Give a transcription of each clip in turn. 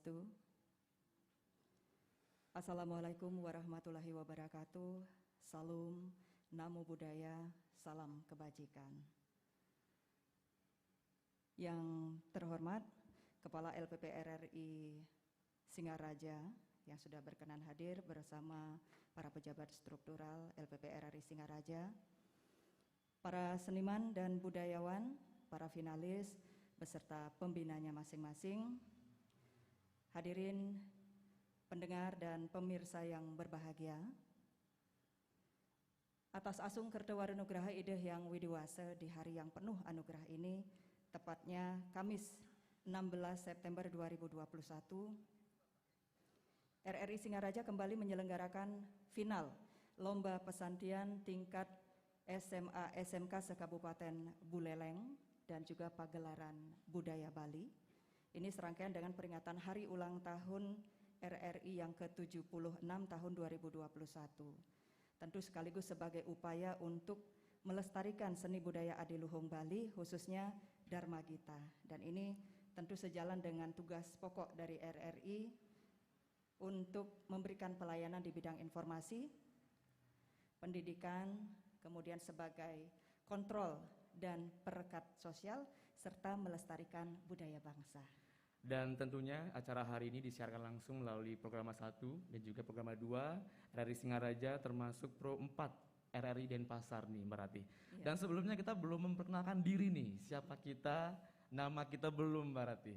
Swastiastu. Assalamualaikum warahmatullahi wabarakatuh. Salam, namo buddhaya, salam kebajikan. Yang terhormat Kepala LPP RRI Singaraja yang sudah berkenan hadir bersama para pejabat struktural LPP RRI Singaraja, para seniman dan budayawan, para finalis beserta pembinanya masing-masing, hadirin pendengar dan pemirsa yang berbahagia. Atas asung Kertawarenugraha Ideh yang widiwasa di hari yang penuh anugerah ini, tepatnya Kamis 16 September 2021, RRI Singaraja kembali menyelenggarakan final Lomba Pesantian tingkat SMA SMK se-Kabupaten Buleleng dan juga pagelaran budaya Bali. Ini serangkaian dengan peringatan hari ulang tahun RRI yang ke-76 tahun 2021. Tentu sekaligus sebagai upaya untuk melestarikan seni budaya adiluhung Bali, khususnya Dharma Gita. Dan ini tentu sejalan dengan tugas pokok dari RRI untuk memberikan pelayanan di bidang informasi, pendidikan, kemudian sebagai kontrol dan perekat sosial, serta melestarikan budaya bangsa. Dan tentunya acara hari ini disiarkan langsung melalui Programa 1 dan juga Programa 2 RRI Singaraja termasuk Pro 4 RRI Denpasar nih Mbak Rati. Iya. Dan sebelumnya kita belum memperkenalkan diri nih, siapa kita, nama kita belum Mbak Rati.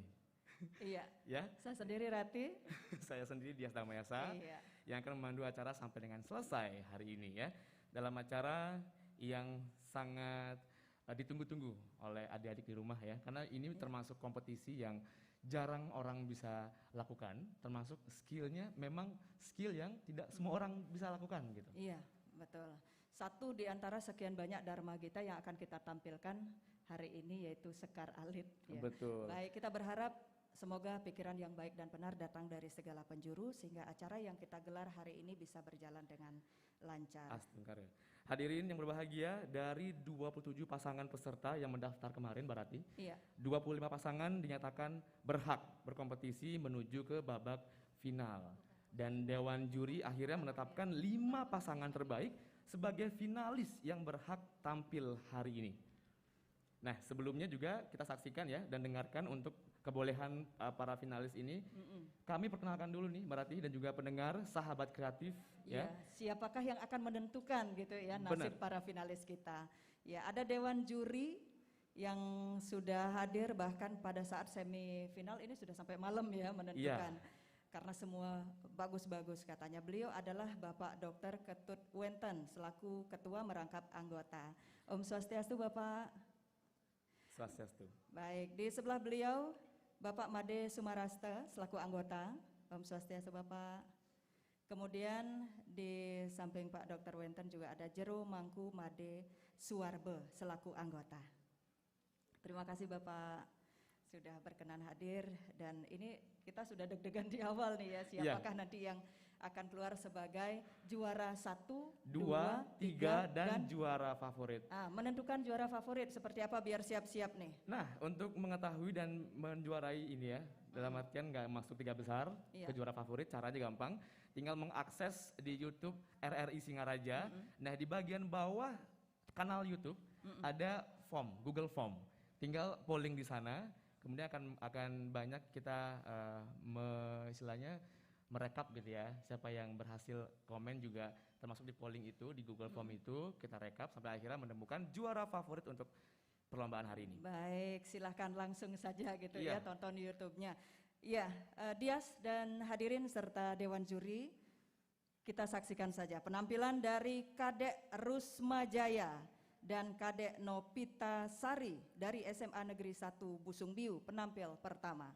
Iya, Ya? saya sendiri Rati. Saya sendiri Dias Damayasa Iya. yang akan memandu acara sampai dengan selesai hari ini ya. Dalam acara yang sangat ditunggu-tunggu oleh adik-adik di rumah ya. Karena ini termasuk kompetisi yang jarang orang bisa lakukan, termasuk skillnya memang skill yang tidak semua orang bisa lakukan gitu. Iya, betul. Satu di antara sekian banyak Dharma Gita yang akan kita tampilkan hari ini yaitu Sekar Alit. Ya. Betul. Baik, kita berharap semoga pikiran yang baik dan benar datang dari segala penjuru sehingga acara yang kita gelar hari ini bisa berjalan dengan lancar. Astungkar ya. Hadirin yang berbahagia, dari 27 pasangan peserta yang mendaftar kemarin Mbak Rati, Iya. 25 pasangan dinyatakan berhak berkompetisi menuju ke babak final. Dan Dewan Juri akhirnya menetapkan 5 pasangan terbaik sebagai finalis yang berhak tampil hari ini. Nah, sebelumnya juga kita saksikan ya dan dengarkan untuk kebolehan para finalis ini. Kami perkenalkan dulu nih Mbak Rati dan juga pendengar, sahabat kreatif ya. Siapakah yang akan menentukan gitu ya nasib Benar. para finalis kita. Ya, ada Dewan Juri yang sudah hadir bahkan pada saat semifinal ini sudah sampai malam ya menentukan. Karena semua bagus-bagus katanya. Beliau adalah Bapak Dr. Ketut Wenten selaku Ketua Merangkap Anggota. Om Swastiastu Bapak. Swastiastu. Baik, di sebelah beliau Bapak Made Sumarasta selaku anggota. Om Swastiastu Bapak. Kemudian di samping Pak Dr. Wenten juga ada Jero Mangku Made Suwarbe selaku anggota. Terima kasih Bapak sudah berkenan hadir dan ini kita sudah deg-degan di awal nih ya siapakah nanti yang akan keluar sebagai juara 1, 2, 3 dan juara favorit. Menentukan juara favorit seperti apa biar siap-siap nih. Nah, untuk mengetahui dan menjuarai ini ya, dalam artian nggak masuk 3 besar ke juara favorit, caranya gampang, tinggal mengakses di YouTube RRI Singaraja. Nah, di bagian bawah kanal YouTube ada form, Google Form. Tinggal polling di sana. Kemudian akan banyak kita istilahnya merekap gitu ya, siapa yang berhasil komen juga termasuk di polling itu, di Google Form itu kita rekap sampai akhirnya menemukan juara favorit untuk perlombaan hari ini. Baik, silahkan langsung saja gitu ya tonton YouTube-nya. Iya, Dias dan hadirin serta Dewan Juri, kita saksikan saja penampilan dari Kadek Rusma Jaya dan Kadek Nopita Sari dari SMA Negeri 1 Busung Biu, penampil pertama.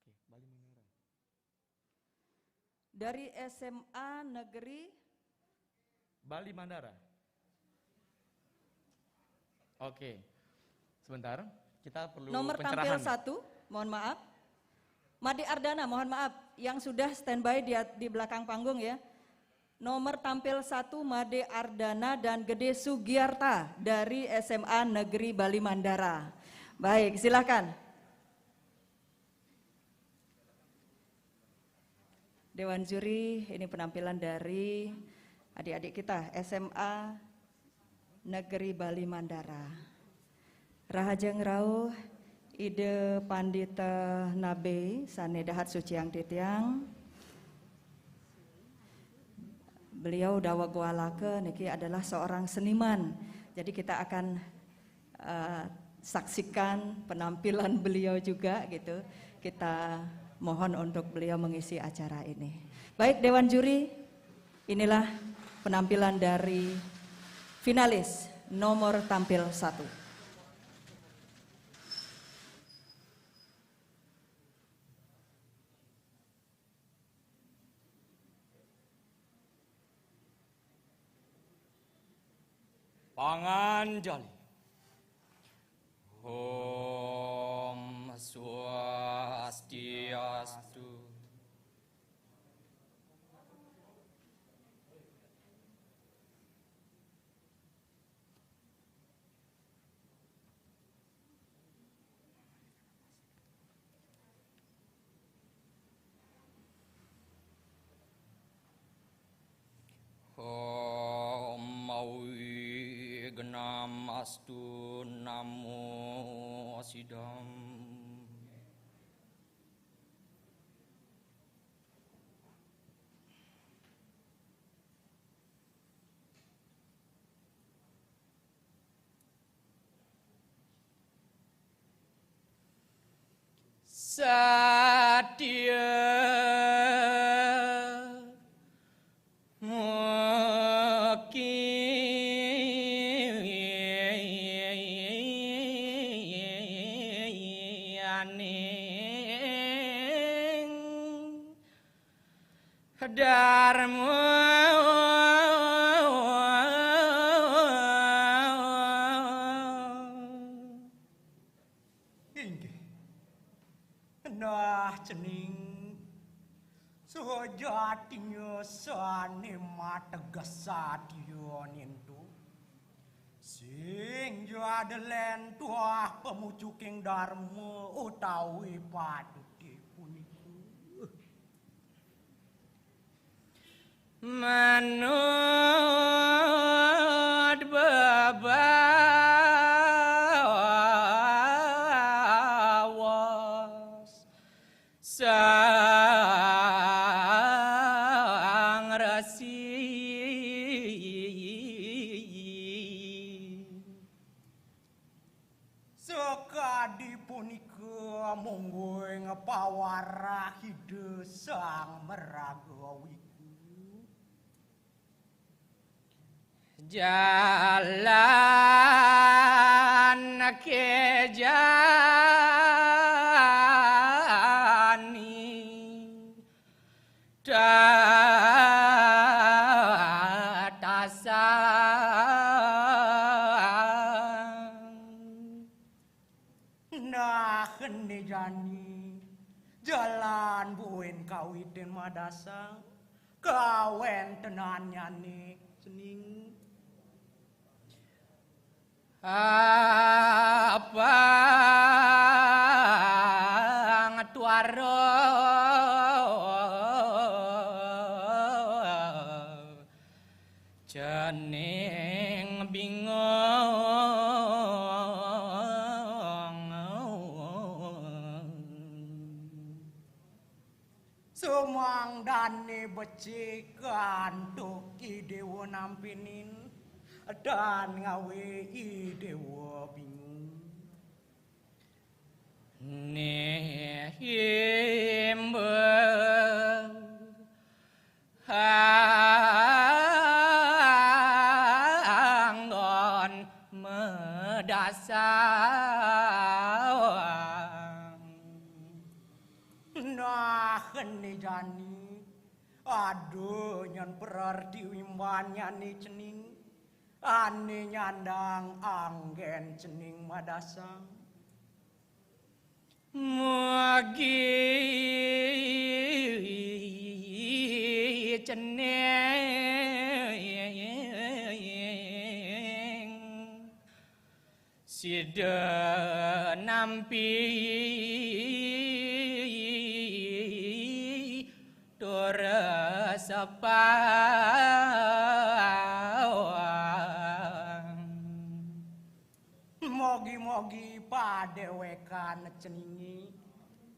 Oke, Bali Mandara. Dari SMA Negeri Bali Mandara. Oke, sebentar, kita perlu nomor pencerahan. tampil 1, mohon maaf. Made Ardana, mohon maaf, yang sudah standby di belakang panggung ya. Nomor tampil 1 Made Ardana dan Gede Sugiarta dari SMA Negeri Bali Mandara. Baik, silakan. Dewan juri, ini penampilan dari adik-adik kita SMA Negeri Bali Mandara. Rahajeng Rauh, Ide Pandita Nabe, Sanedahat Suciang Titiang. Beliau dawa goalake niki adalah seorang seniman. Jadi kita akan saksikan penampilan beliau juga gitu. Kita mohon untuk beliau mengisi acara ini. Baik Dewan Juri, inilah penampilan dari finalis nomor tampil 1. Panganjali. Om Swastiastu. Om Mawi Genam Astu Namo Sidam. Satya Dharma inggih nah cening sejatinya sane mateges sadya nintu sing jadelen tuah pemucuking dharma utawi paduke punika manut bebawas sang resi sekadi punika monggo ngepawarahi sang meragawi jalan kejani tatasan nah hene jani jalan buin kawiten madasang kawen tenan nyane cening apa ngatuaro cening bingung sumangdane becikan tuki dewa nampinin dan ngawe dewa bingung nehimbe anggon medasang nah hene jani aduh nyan berarti wimbannya nih cening ane nyandang anggen cening madasang mugi cening sidena nampi tur sepawang mogi-mogi padewekan ceningi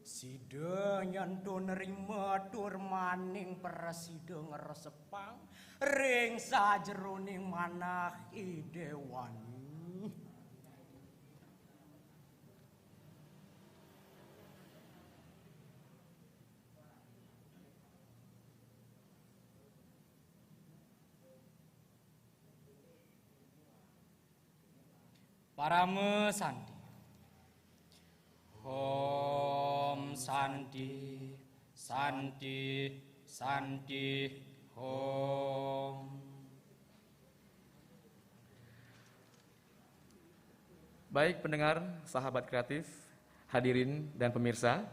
sida nyentuh nerima tur maning presida ngresepang ring sajeroning manah idewani. Parame sandi. Om sandi, sandi, sandi, om. Baik pendengar, sahabat kreatif, hadirin dan pemirsa,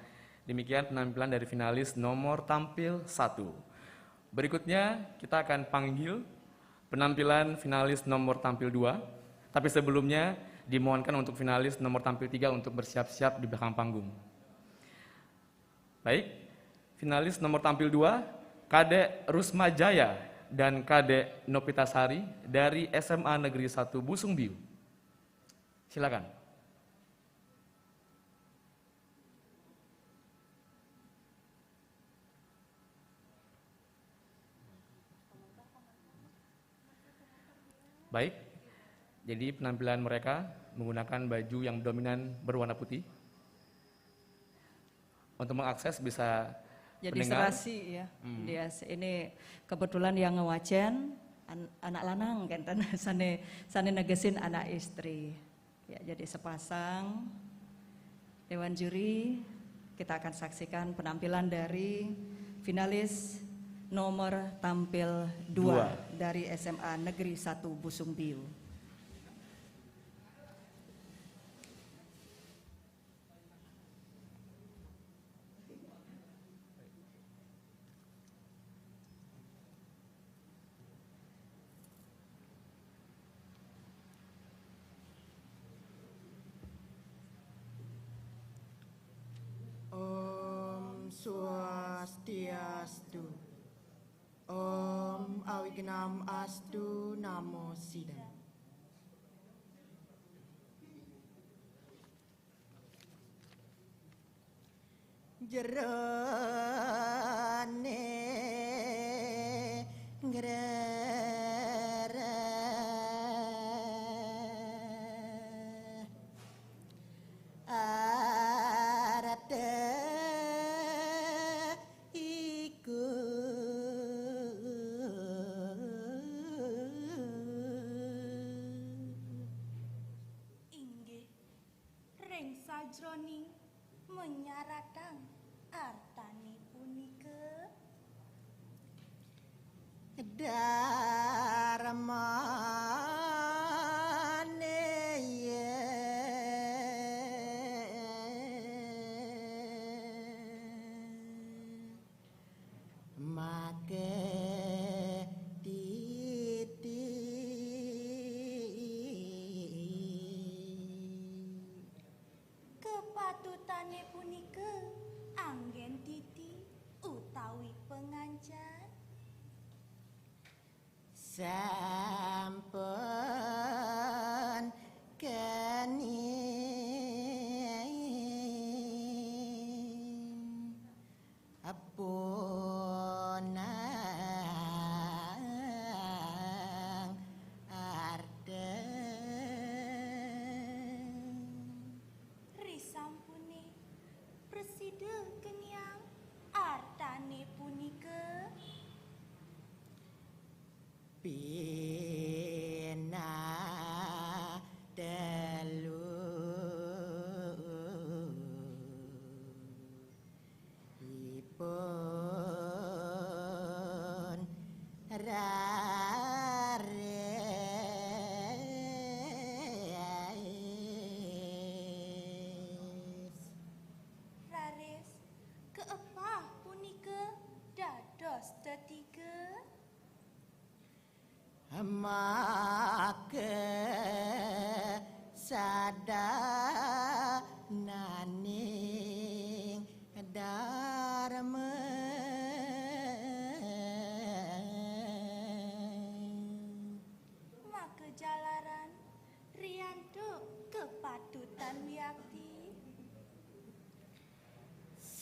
demikian penampilan dari finalis nomor tampil 1. Berikutnya kita akan panggil penampilan finalis nomor tampil 2. Tapi sebelumnya dimohonkan untuk finalis nomor tampil 3 untuk bersiap-siap di belakang panggung. Baik, finalis nomor tampil 2, Kadek Rusma Jaya dan Kadek Nopitasari dari SMA Negeri 1 Busung Biu. Silakan. Baik. Jadi penampilan mereka menggunakan baju yang dominan berwarna putih. Untuk mengakses bisa jadi pendengar. serasi ya. Dia ini kebetulan yang ngewajen anak lanang kan sane negesin anak istri. Ya, jadi sepasang dewan juri kita akan saksikan penampilan dari finalis nomor tampil 2 dari SMA Negeri 1 Busung Biu. Swastiastu. Om Awignam Astu Namo Sidam. Jerane ngrere arate iku inggih ring sajroning menyaratang artane punika Dharmane make titi kepatutane punika anggen titi utawi pengancan sampun keni apunang arden risampune presida kenyang artane punika pina telu ipun raris keepah punika dados tetiga make sadana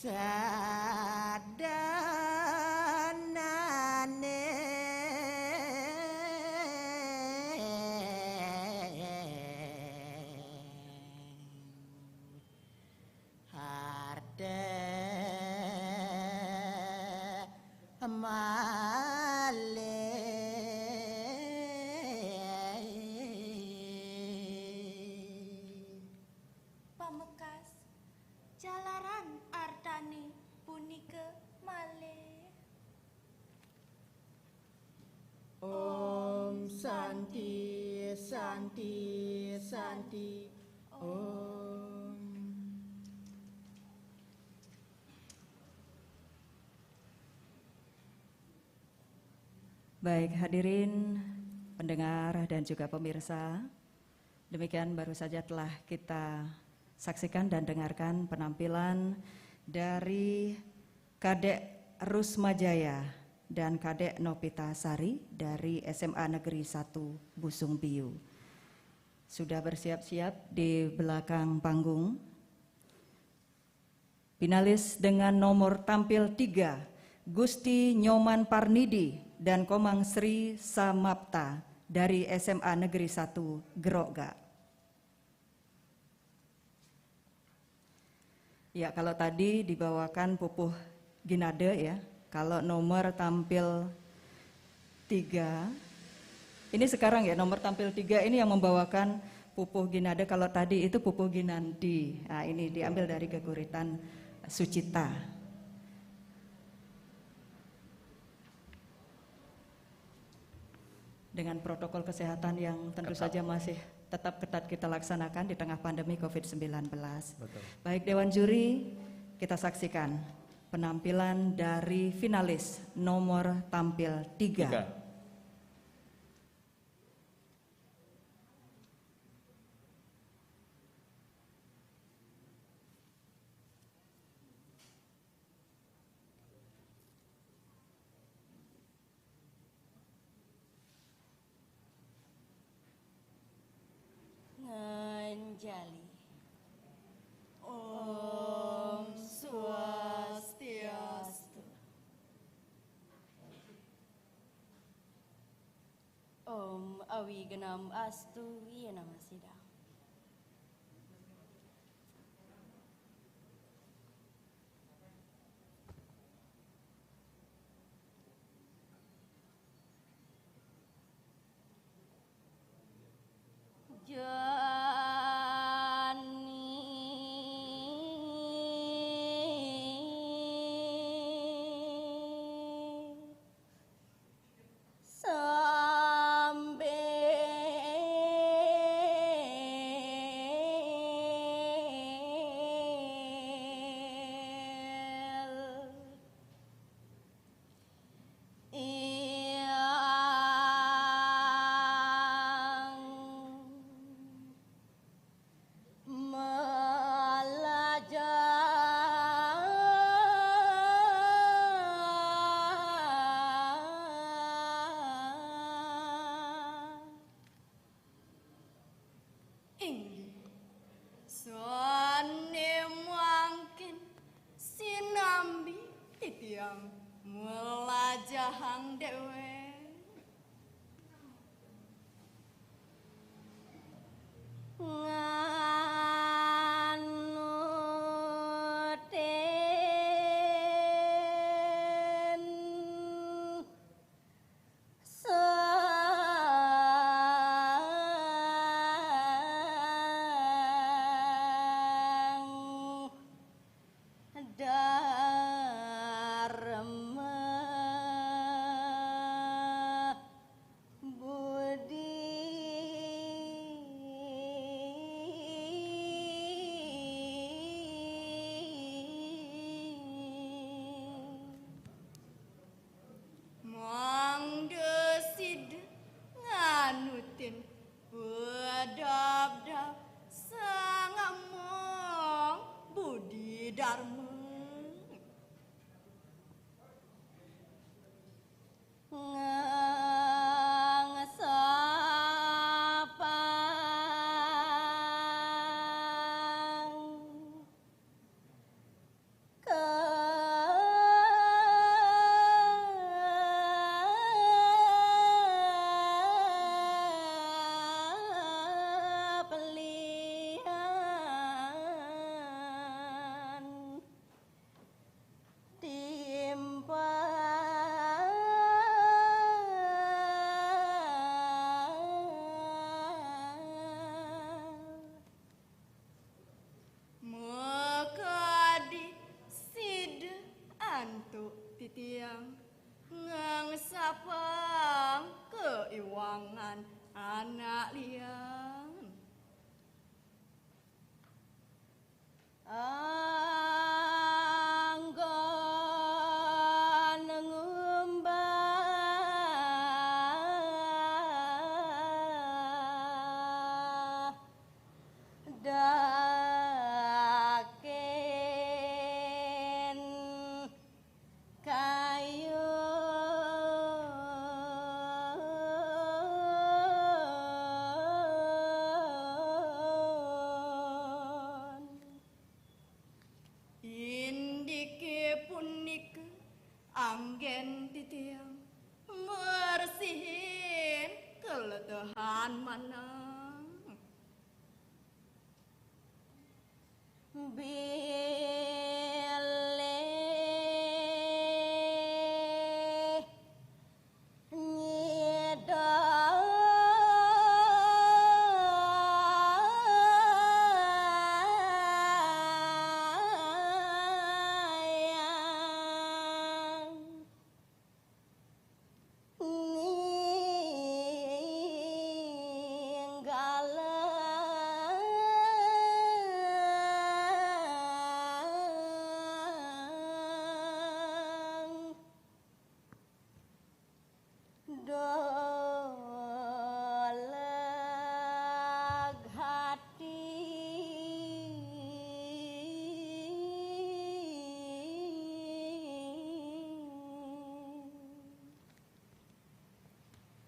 sadanane harde male Pamekas jalaran artane punika malih. Om Santi Santi Santi Om. Baik hadirin pendengar dan juga pemirsa, demikian baru saja telah kita saksikan dan dengarkan penampilan dari Kadek Rusmajaya dan Kadek Nopita Sari dari SMA Negeri 1 Busung Biu. Sudah bersiap-siap di belakang panggung. Finalis dengan nomor tampil 3, Gusti Nyoman Parnidi dan Komang Sri Samapta dari SMA Negeri 1 Grogga. Ya, kalau tadi dibawakan Pupuh Ginade ya, kalau nomor tampil 3, ini sekarang ya nomor tampil 3 ini yang membawakan Pupuh Ginade, kalau tadi itu Pupuh Ginandi. Nah, ini diambil dari Geguritan Sucita. Dengan protokol kesehatan yang tentu saja masih tetap ketat kita laksanakan di tengah pandemi COVID-19. Betul. Baik Dewan Juri, kita saksikan penampilan dari finalis nomor tampil 3. Nganjali. Om Swastiastu. Om Awiganam Astu Yanamasidam. Melajahang dewe nganuten sang Dharma mangdesid nganutin bedab-dab sangamong budi dharma ngangsapang gen titiang mersihin keletahan mana bilih dolag hati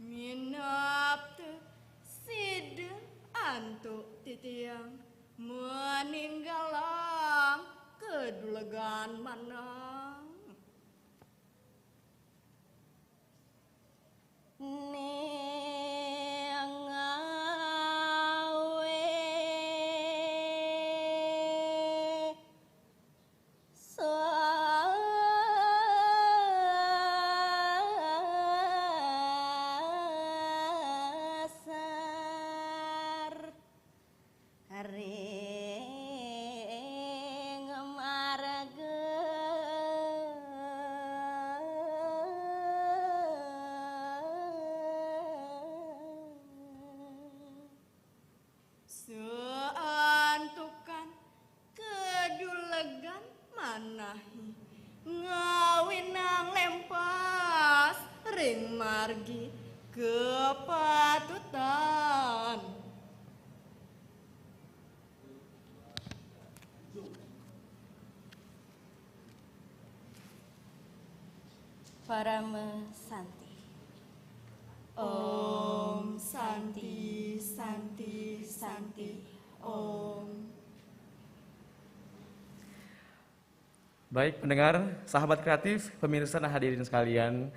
minap teu sida antuk titiang meninggalang kedulagan manang nengawe sasar ring marga seantukan kedulagan manahi ngawinang lempas ring margi kepatutan Parama Santi. Om Santi Santi Santi Om. Baik pendengar, sahabat kreatif, pemirsa dan hadirin sekalian,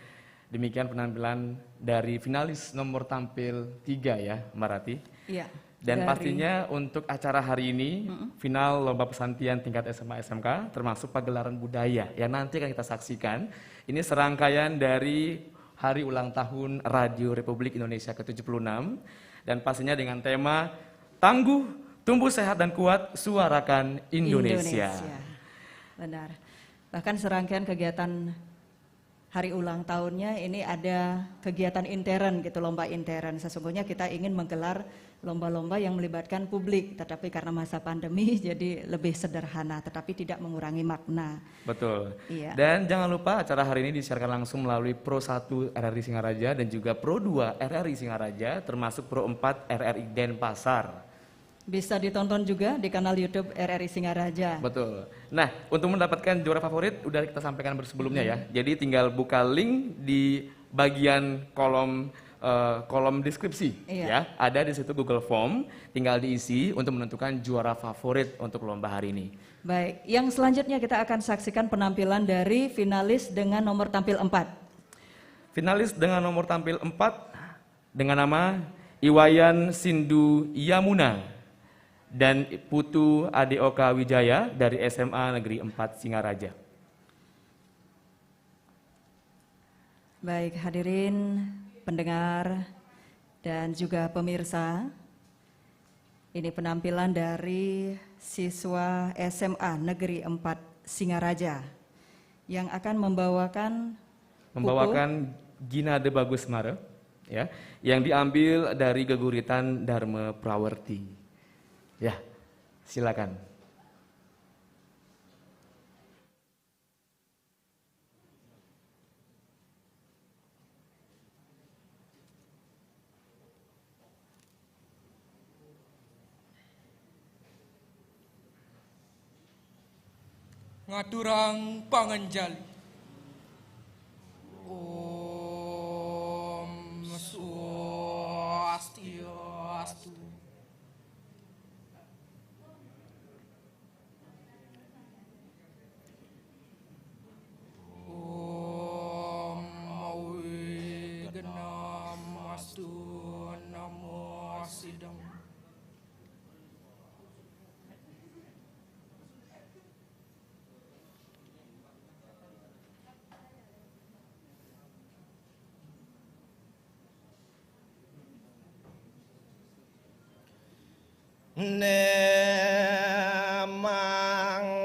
demikian penampilan dari finalis nomor tampil 3 ya, Mbak Rati. Iya. Dan pastinya untuk acara hari ini, final lomba pesantian tingkat SMA SMK, termasuk pagelaran budaya yang nanti akan kita saksikan. Ini serangkaian dari Hari Ulang Tahun Radio Republik Indonesia ke-76, dan pastinya dengan tema Tangguh, Tumbuh Sehat dan Kuat, Suarakan Indonesia. Benar. Bahkan serangkaian kegiatan hari ulang tahunnya ini ada kegiatan intern gitu, lomba intern. Sesungguhnya kita ingin menggelar lomba-lomba yang melibatkan publik, tetapi karena masa pandemi jadi lebih sederhana, tetapi tidak mengurangi makna. Betul. Iya. Dan jangan lupa acara hari ini disiarkan langsung melalui Pro 1 RRI Singaraja dan juga Pro 2 RRI Singaraja, termasuk Pro 4 RRI Denpasar. Bisa ditonton juga di kanal YouTube RRI Singaraja. Betul. Nah, untuk mendapatkan juara favorit udah kita sampaikan sebelumnya ya. Jadi tinggal buka link di bagian kolom deskripsi ya. Ada di situ Google Form, tinggal diisi untuk menentukan juara favorit untuk lomba hari ini. Baik, yang selanjutnya kita akan saksikan penampilan dari finalis dengan nomor tampil 4. Finalis dengan nomor tampil 4 dengan nama Iwayan Sindu Yamuna dan Putu Adeoka Wijaya dari SMA Negeri 4 Singaraja. Baik, hadirin pendengar dan juga pemirsa, ini penampilan dari siswa SMA Negeri 4 Singaraja yang akan membawakan Gina de Bagus Mare ya, yang diambil dari geguritan Dharma Prawerti. Ya, silakan. Ngaturang panganjali. Om Swastiastu. mangkin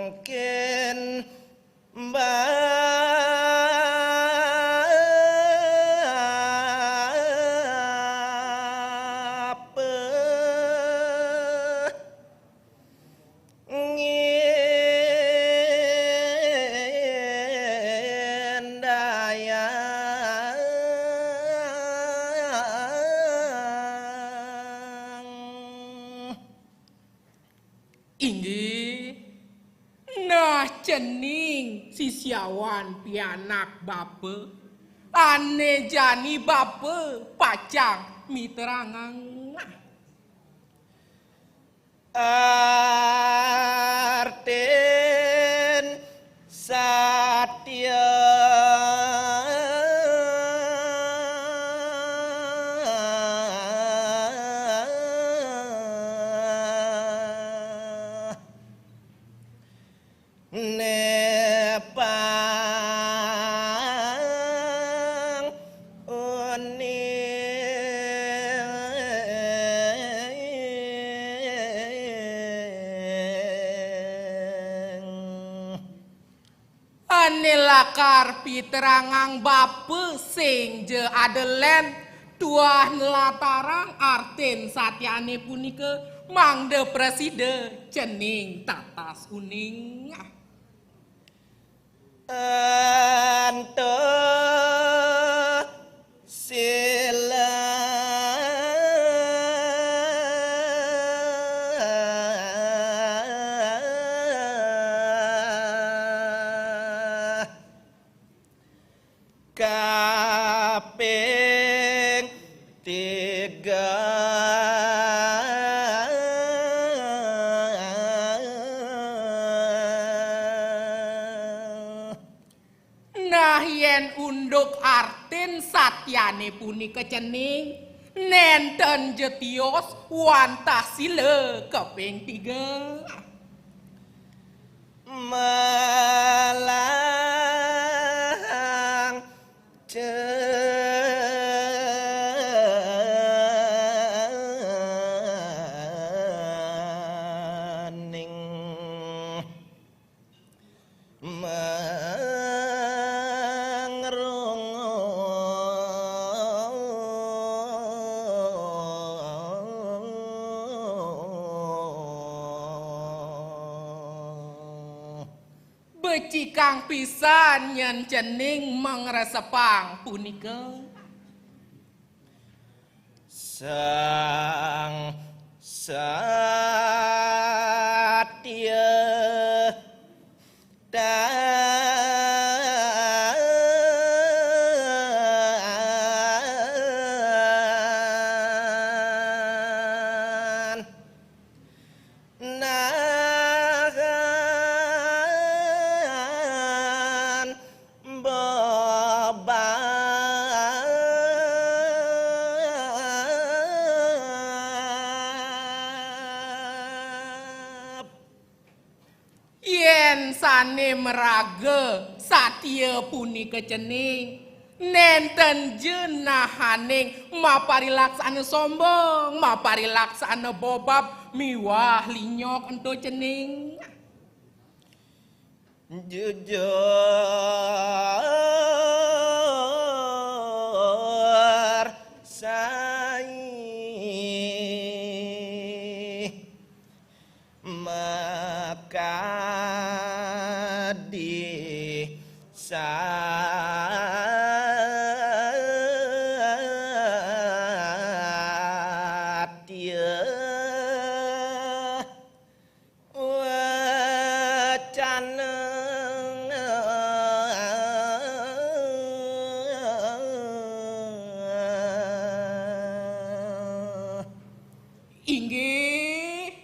Inggih. Nah cening sisiawan pianak bape. Ane jani bape pacang miterangang. Arten satya nepang uning Ane lakar piterangang bape sing je adelen tuah nelatarang arten satyane punike mangde preside cening tatas uning. ento sila kaping tiga Nah yen unduk arten satyane punika cening nenten jetios wantah sile keping 3 malang cening becikang pisan yen cening mangresepang punika sang satya dan nahan bebab yen sane meraga satya punika cening nenten jenahaning maparilaksana sombong maparilaksana bobab miwah linyok ento cening jujur sai maka di satya wacana inggih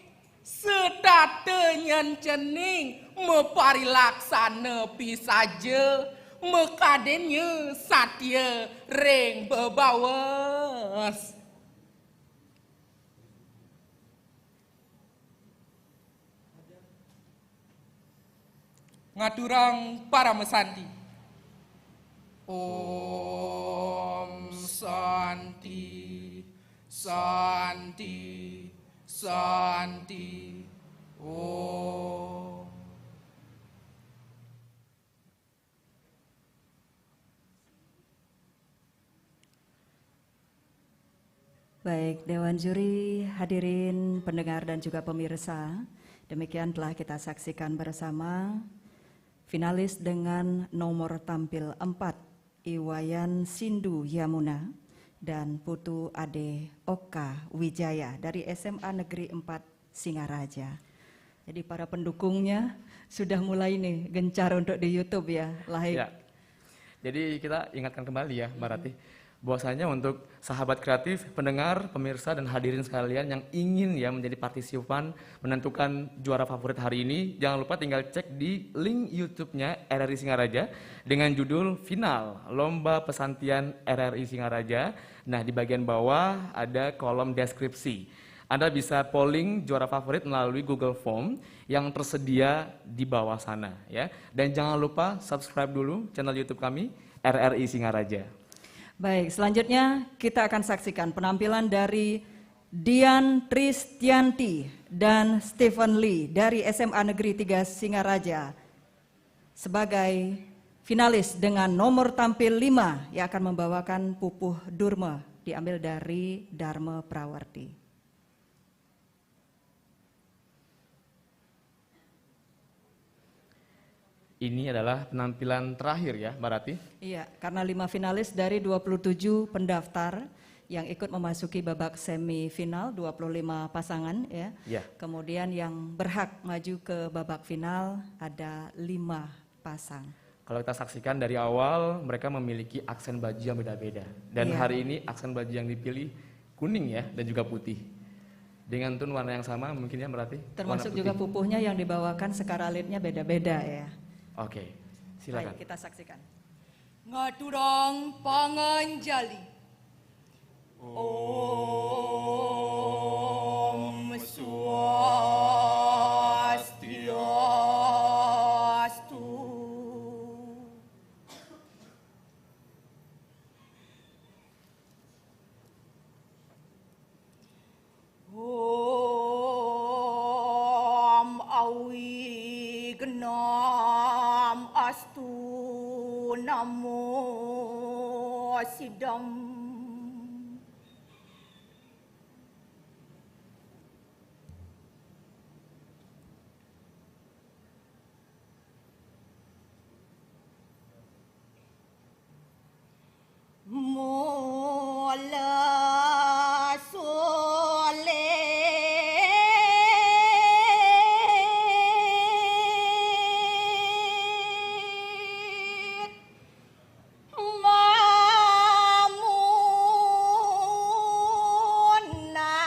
sedatenyen cening meparilaksana pisaje mekadennya satya ring bebawas ngaturang para mesanti Om Santi Santi Santi. Om. Baik, Dewan Juri, hadirin pendengar dan juga pemirsa, demikian telah kita saksikan bersama finalis dengan nomor tampil 4, Iwayan Sindu Yamuna dan Putu Ade Oka Wijaya dari SMA Negeri 4 Singaraja. Jadi para pendukungnya sudah mulai nih gencar untuk di YouTube ya, Lahik. Ya. Jadi kita ingatkan kembali ya, Mbak Ratih, bahwasanya untuk sahabat kreatif, pendengar, pemirsa dan hadirin sekalian yang ingin ya menjadi partisipan menentukan juara favorit hari ini, jangan lupa tinggal cek di link YouTube-nya RRI Singaraja dengan judul Final Lomba Pesantian RRI Singaraja. Nah, di bagian bawah ada kolom deskripsi. Anda bisa polling juara favorit melalui Google Form yang tersedia di bawah sana ya. Dan jangan lupa subscribe dulu channel YouTube kami RRI Singaraja. Baik, selanjutnya kita akan saksikan penampilan dari Dian Tristianti dan Stephen Lee dari SMA Negeri 3 Singaraja sebagai finalis dengan nomor tampil 5 yang akan membawakan Pupuh Durma diambil dari Dharma Prawarti. Ini adalah penampilan terakhir ya, Mbak Ratih. Iya, karena 5 finalis dari 27 pendaftar yang ikut memasuki babak semifinal, 25 pasangan ya. Ya. Kemudian yang berhak maju ke babak final ada 5 pasang. Kalau kita saksikan dari awal, mereka memiliki aksen baju yang beda-beda. Dan Iya. hari ini aksen baju yang dipilih kuning ya, dan juga putih. Dengan tone warna yang sama mungkin ya, Mbak Ratih? Termasuk Warna juga putih. pupuhnya yang dibawakan sekaralitnya beda-beda ya. Oke, silakan. Baik, kita saksikan. Ngaturang panganjali. Om Swastiastu. Om Awi Genam Astu Namo Sidam. Mola solet mamunah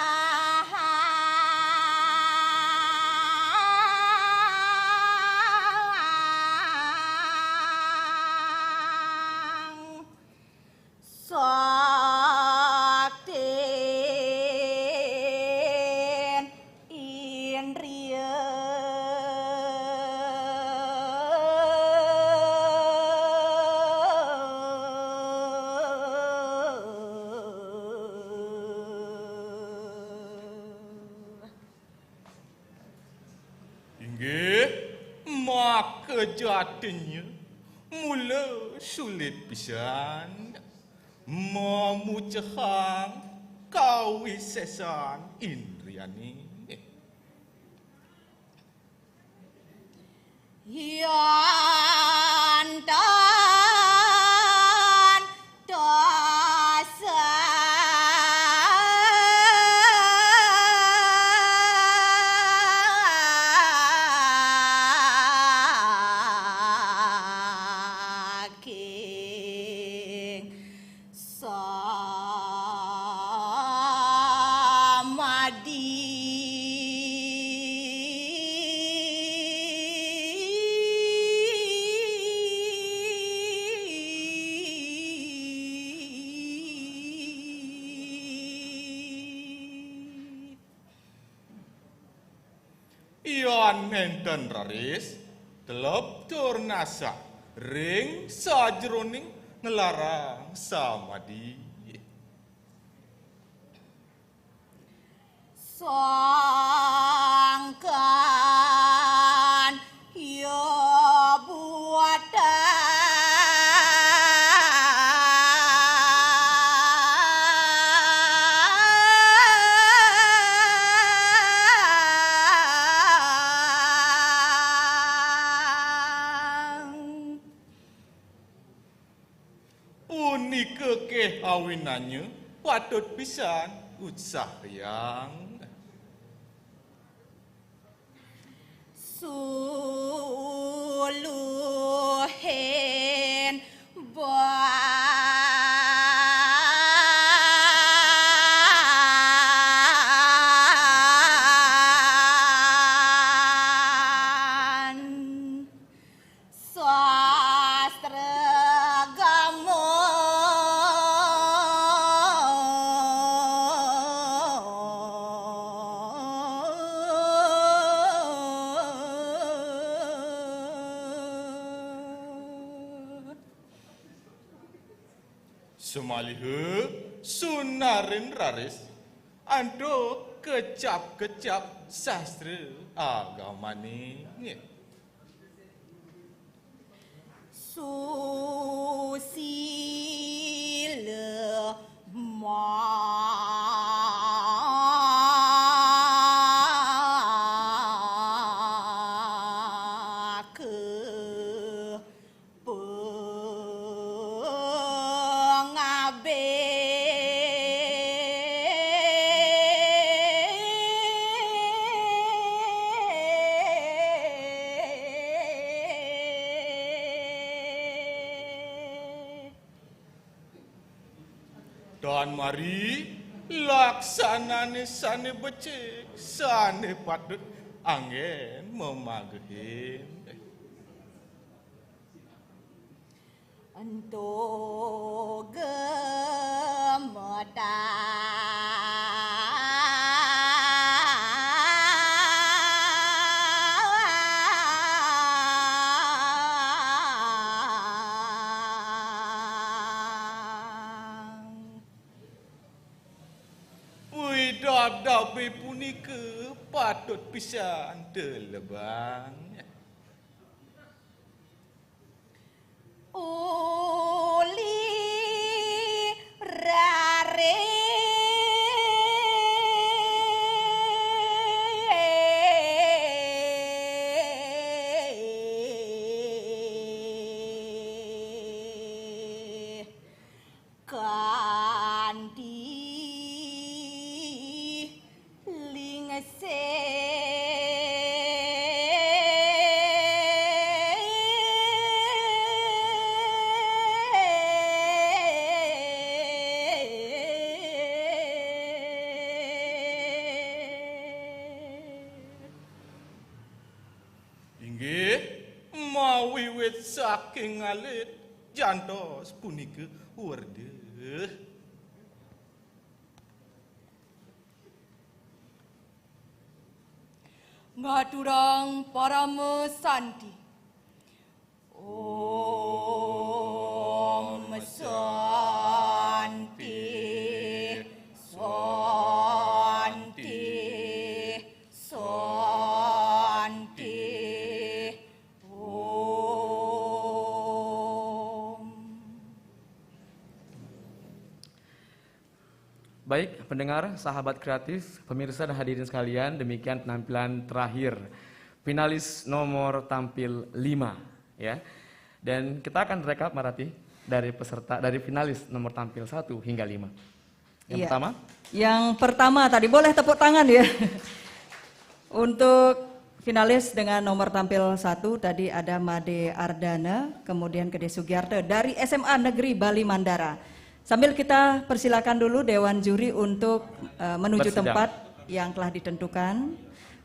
Sakten Indriya Inggih, maka jadinya mula sulit pisan memucahang kawisesan Indriani. Yantan saking samadi. Ian nenten raris telep turnasa ring sajroning ngelarang samadi. sangkan ya Unika kehawinannya patut pisan usah yang suluhen ban sastra gamo Semalihe sunarin raris ando kecap-kecap sastra agama ni. susila maka Dan mari laksanane sane becik, sane patut angin memagehin. Ento Widadabi punika patut pisan delebang. uli rare kandi lingse Inggih mawiwit saking alit jantos punika werdeh. ngaturang parama sandi. Om Santi, Santi, Santi. Om. Baik, pendengar, sahabat kreatif, pemirsa dan hadirin sekalian, demikian penampilan terakhir finalis nomor tampil 5 ya. Dan kita akan rekap Marati dari peserta dari finalis nomor tampil 1 hingga 5. Yang Iya. pertama? Yang pertama tadi boleh tepuk tangan ya. Untuk finalis dengan nomor tampil 1 tadi ada Made Ardana, kemudian Gede Sugiarto dari SMA Negeri Bali Mandara. Sambil kita persilakan dulu Dewan Juri untuk menuju Bersidang. tempat yang telah ditentukan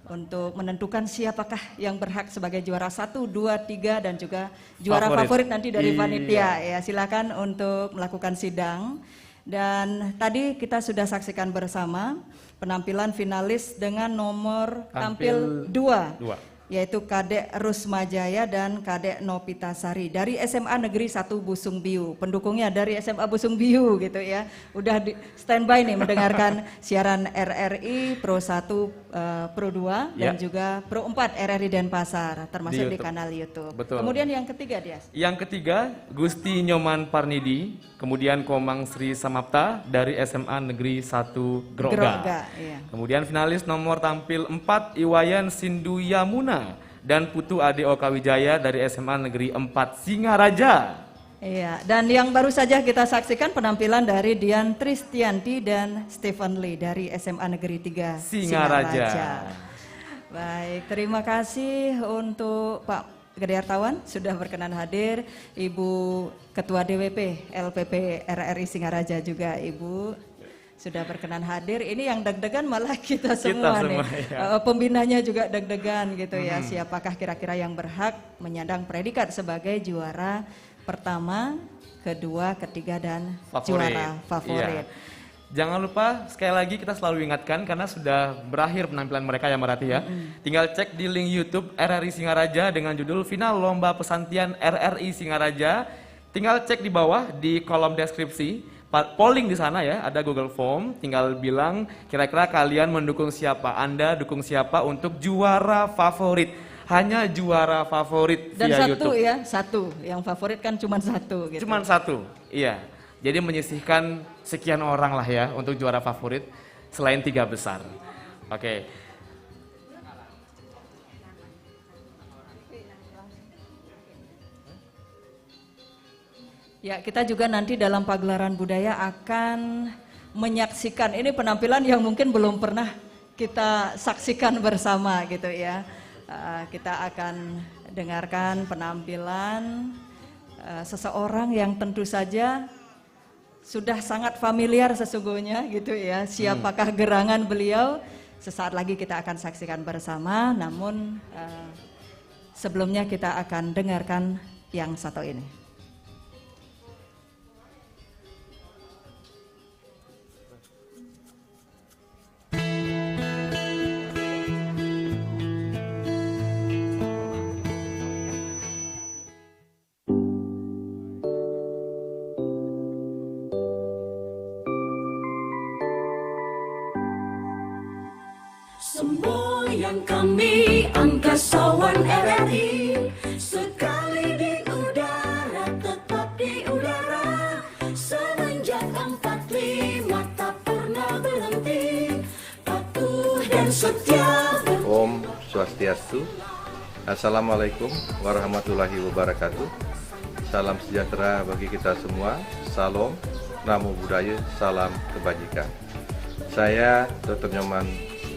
untuk menentukan siapakah yang berhak sebagai juara 1, 2, 3 dan juga juara favorit nanti dari Iya. panitia. Ya, silakan untuk melakukan sidang. Dan tadi kita sudah saksikan bersama penampilan finalis dengan nomor tampil 2. yaitu Kadek Rusmajaya dan Kadek Nopitasari dari SMA Negeri 1 Busung Biu. Pendukungnya dari SMA Busung Biu gitu ya. Udah standby nih mendengarkan siaran RRI Pro 1, Pro 2 dan juga Pro 4 RRI Denpasar termasuk di kanal YouTube. Betul. Kemudian yang ketiga, Dias. Yang ketiga, Gusti Nyoman Parnidi, kemudian Komang Sri Samapta dari SMA Negeri 1 Groga. Iya. Kemudian finalis nomor tampil 4 Iwayan Sindu Yamuna dan Putu Ade Okawijaya dari SMA Negeri 4 Singaraja. Iya, dan yang baru saja kita saksikan penampilan dari Dian Tristianti dan Stephen Lee dari SMA Negeri 3 Singaraja. Baik, terima kasih untuk Pak Gede Artawan sudah berkenan hadir, Ibu Ketua DWP LPP RRI Singaraja juga Ibu sudah berkenan hadir. Ini yang deg-degan malah kita semua nih. Ya. Pembinanya juga deg-degan gitu ya. Siapakah kira-kira yang berhak menyandang predikat sebagai juara pertama, kedua, ketiga dan juara favorit. Iya. Jangan lupa sekali lagi kita selalu ingatkan karena sudah berakhir penampilan mereka ya Marati ya. Tinggal cek di link YouTube RRI Singaraja dengan judul Final Lomba Pesantian RRI Singaraja. Tinggal cek di bawah di kolom deskripsi. Polling di sana ya, ada Google Form, tinggal bilang kira-kira kalian mendukung siapa, Anda dukung siapa untuk juara favorit. Hanya juara favorit dan via satu YouTube. ya, satu. Yang favorit kan cuma satu gitu. Cuman satu, iya. Jadi menyisihkan sekian orang lah ya untuk juara favorit selain 3 besar. Oke. Ya, kita juga nanti dalam pagelaran budaya akan menyaksikan ini penampilan yang mungkin belum pernah kita saksikan bersama gitu ya. Kita akan dengarkan penampilan seseorang yang tentu saja sudah sangat familiar sesungguhnya gitu ya. Siapakah gerangan beliau? Sesaat lagi kita akan saksikan bersama, namun sebelumnya kita akan dengarkan yang satu ini. Semboyan kami angkasawan RRI, sekali di udara tetap di udara. Semenjak 45 tak pernah berhenti, patuh dan setia. Om Swastiastu. Assalamualaikum warahmatullahi wabarakatuh. Salam sejahtera bagi kita semua. Salam, namo buddhaya, salam kebajikan. Saya Dr. Nyoman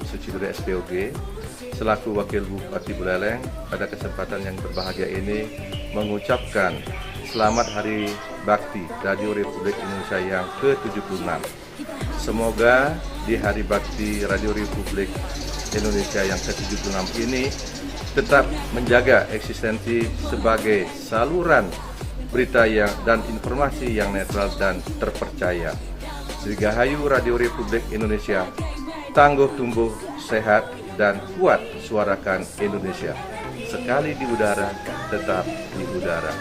Sucidore SPOG, selaku Wakil Bupati Buleleng, pada kesempatan yang berbahagia ini mengucapkan Selamat Hari Bakti Radio Republik Indonesia yang ke-76. Semoga di Hari Bakti Radio Republik Indonesia yang ke-76 ini tetap menjaga eksistensi sebagai saluran berita dan informasi yang netral dan terpercaya. Dirgahayu Radio Republik Indonesia, tangguh tumbuh, sehat, dan kuat suarakan Indonesia. Sekali di udara, tetap di udara.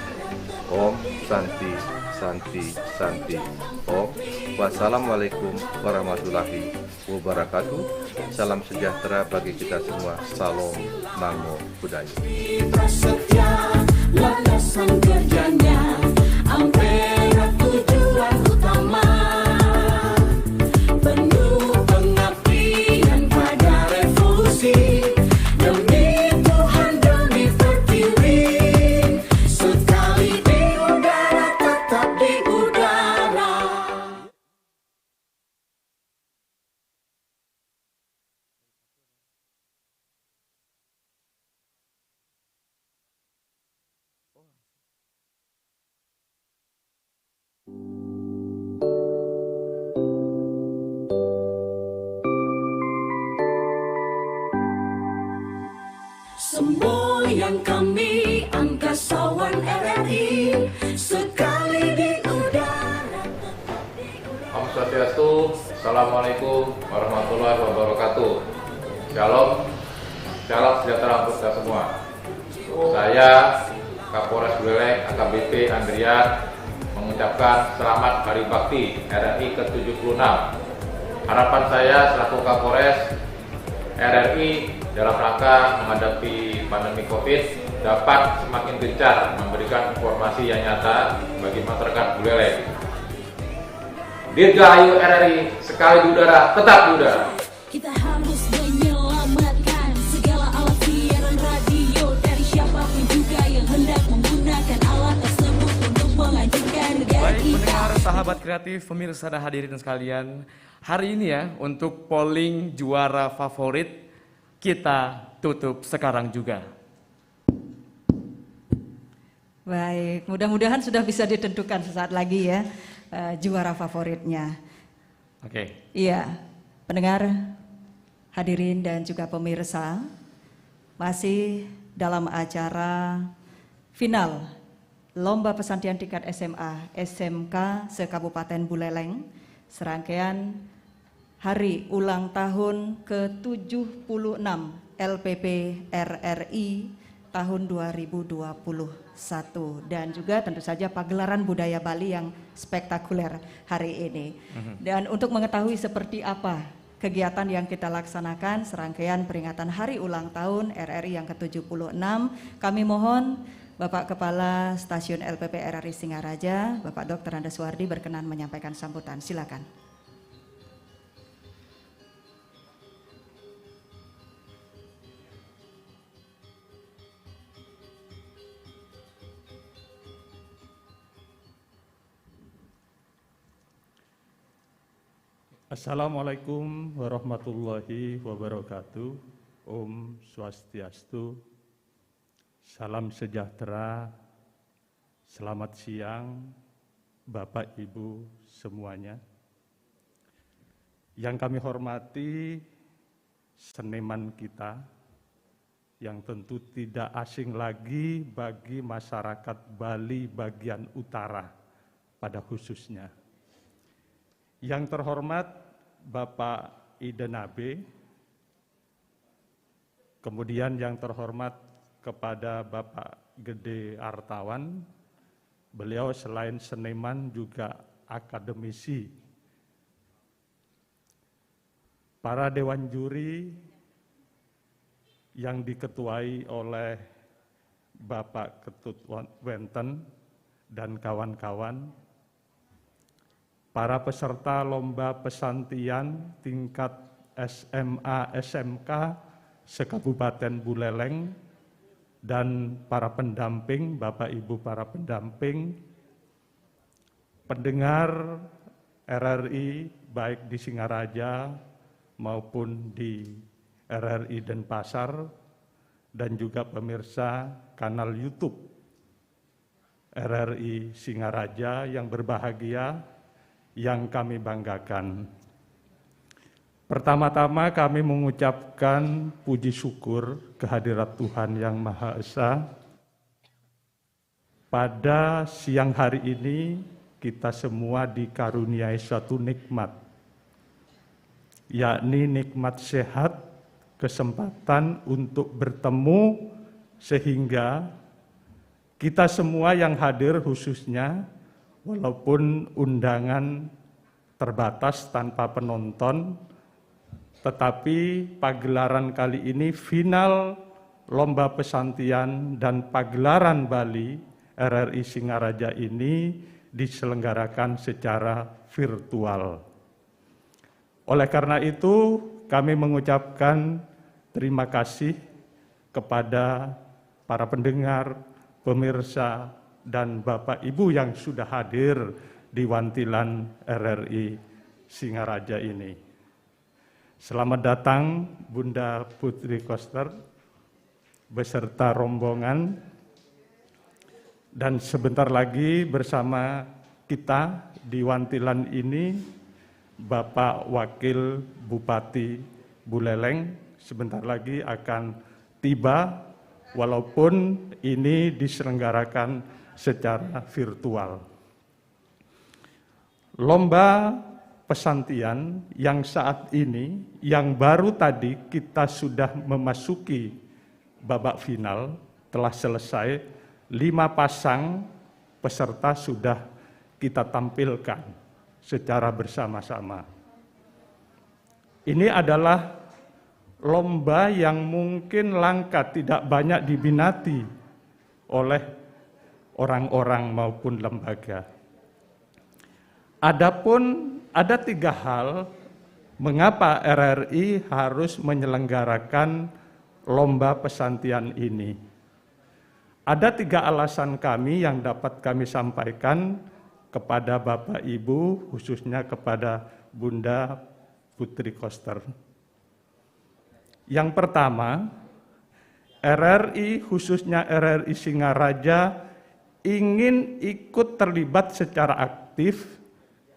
Om Santi, Santi, Santi. Om. Wassalamualaikum warahmatullahi wabarakatuh. Salam sejahtera bagi kita semua. Salam, namo buddhaya. Prasetya, landasan kerjanya, ampera tujuan utama. Penuh pengabdian pada revolusi, demi Tuhan, demi pertiwi. Sekali di udara, tetap di udara. Semboyan kami angkasawan RRI, sekali di udara. Om Swastiastu, Assalamualaikum warahmatullahi wabarakatuh. Shalom, Salam sejahtera untuk kita semua. Saya Kapolres Buleleng AKBP Andrian mengucapkan selamat Hari Bakti RRI ke-76. Harapan saya selaku Kapolres RRI dalam rangka menghadapi pandemi COVID dapat semakin gencar memberikan informasi yang nyata bagi masyarakat Buleleng. Dirgahayu RRI, sekali di udara, tetap di udara. Kita harus menyelamatkan segala alat siaran radio dari siapapun juga yang hendak menggunakan alat tersebut untuk menghancurkan negara Baik, kita. pendengar, sahabat kreatif, pemirsa dan hadirin sekalian, hari ini ya untuk polling juara favorit kita tutup sekarang juga. Baik, mudah-mudahan sudah bisa ditentukan sesaat lagi ya juara favoritnya. Oke. Iya, pendengar, hadirin dan juga pemirsa, masih dalam acara final Lomba Pesantian Tingkat SMA SMK se-Kabupaten Buleleng, serangkaian Hari Ulang Tahun ke-76 LPP RRI tahun 2021 dan juga tentu saja pagelaran budaya Bali yang spektakuler hari ini. Dan untuk mengetahui seperti apa kegiatan yang kita laksanakan serangkaian peringatan Hari Ulang Tahun RRI yang ke-76, kami mohon Bapak Kepala Stasiun LPP RRI Singaraja, Bapak Dr. Andes Wardi berkenan menyampaikan sambutan. Silakan. Assalamualaikum warahmatullahi wabarakatuh. Om Swastiastu. Salam sejahtera. Selamat siang Bapak Ibu semuanya. Yang kami hormati seniman kita yang tentu tidak asing lagi bagi masyarakat Bali bagian utara pada khususnya. Yang terhormat Bapak Iden Abe, kemudian yang terhormat kepada Bapak Gede Artawan, beliau selain seniman juga akademisi. Para dewan juri yang diketuai oleh Bapak Ketut Wenten dan kawan-kawan, para peserta lomba pesantian tingkat SMA SMK se-Kabupaten Buleleng dan para pendamping, Bapak Ibu para pendamping, pendengar RRI baik di Singaraja maupun di RRI Denpasar dan juga pemirsa kanal YouTube RRI Singaraja yang berbahagia, yang kami banggakan. Pertama-tama kami mengucapkan puji syukur kehadirat Tuhan Yang Maha Esa. Pada siang hari ini kita semua dikaruniai suatu nikmat, yakni nikmat sehat, kesempatan untuk bertemu sehingga kita semua yang hadir khususnya walaupun undangan terbatas tanpa penonton, tetapi pagelaran kali ini final Lomba Pesantian dan Pagelaran Bali RRI Singaraja ini diselenggarakan secara virtual. Oleh karena itu, kami mengucapkan terima kasih kepada para pendengar, pemirsa, dan Bapak Ibu yang sudah hadir di wantilan RRI Singaraja ini. Selamat datang Bunda Putri Koster beserta rombongan, dan sebentar lagi bersama kita di wantilan ini Bapak Wakil Bupati Buleleng sebentar lagi akan tiba walaupun ini diselenggarakan secara virtual. Lomba pesantian yang saat ini, yang baru tadi kita sudah memasuki babak final, telah selesai, 5 pasang peserta sudah kita tampilkan secara bersama-sama. Ini adalah lomba yang mungkin langka, tidak banyak diminati oleh orang-orang maupun lembaga. Adapun ada 3 hal mengapa RRI harus menyelenggarakan lomba pesantian ini. Ada 3 alasan kami yang dapat kami sampaikan kepada Bapak Ibu, khususnya kepada Bunda Putri Koster. Yang pertama, RRI khususnya RRI Singaraja ingin ikut terlibat secara aktif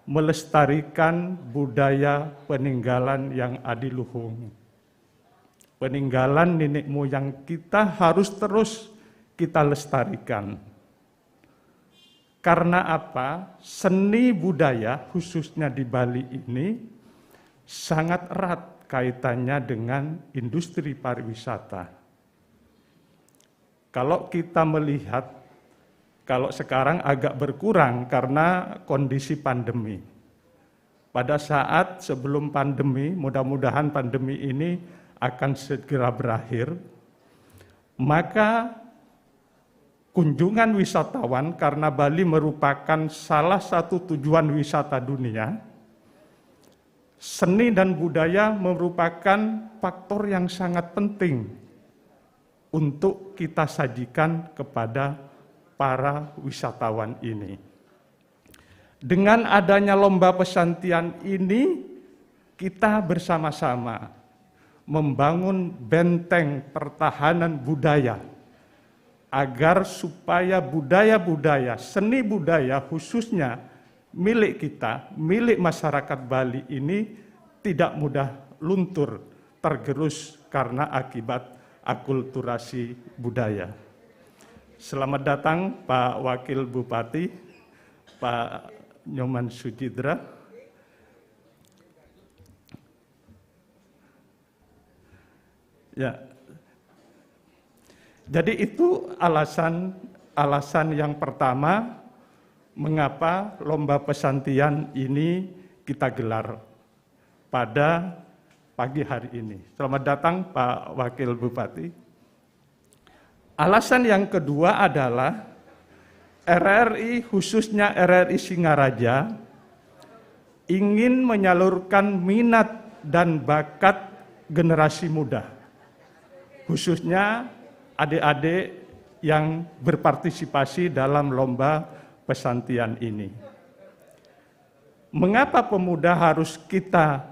melestarikan budaya peninggalan yang adiluhung. Peninggalan nenek moyang kita harus terus kita lestarikan. Karena apa? Seni budaya khususnya di Bali ini sangat erat kaitannya dengan industri pariwisata. Kalau kita melihat, kalau sekarang agak berkurang karena kondisi pandemi. Pada saat sebelum pandemi, mudah-mudahan pandemi ini akan segera berakhir, maka kunjungan wisatawan, karena Bali merupakan salah satu tujuan wisata dunia, seni dan budaya merupakan faktor yang sangat penting untuk kita sajikan kepada para wisatawan ini. Dengan adanya lomba pesantian ini, kita bersama-sama membangun benteng pertahanan budaya, agar supaya budaya-budaya, seni budaya khususnya milik kita, milik masyarakat Bali ini tidak mudah luntur, tergerus karena akibat akulturasi budaya. Selamat datang Pak Wakil Bupati, Pak Nyoman Sujidra. Ya. Jadi itu alasan yang pertama mengapa lomba pesantian ini kita gelar pada pagi hari ini. Selamat datang Pak Wakil Bupati. Alasan yang kedua adalah RRI khususnya RRI Singaraja ingin menyalurkan minat dan bakat generasi muda, khususnya adik-adik yang berpartisipasi dalam lomba pesantian ini. Mengapa pemuda harus kita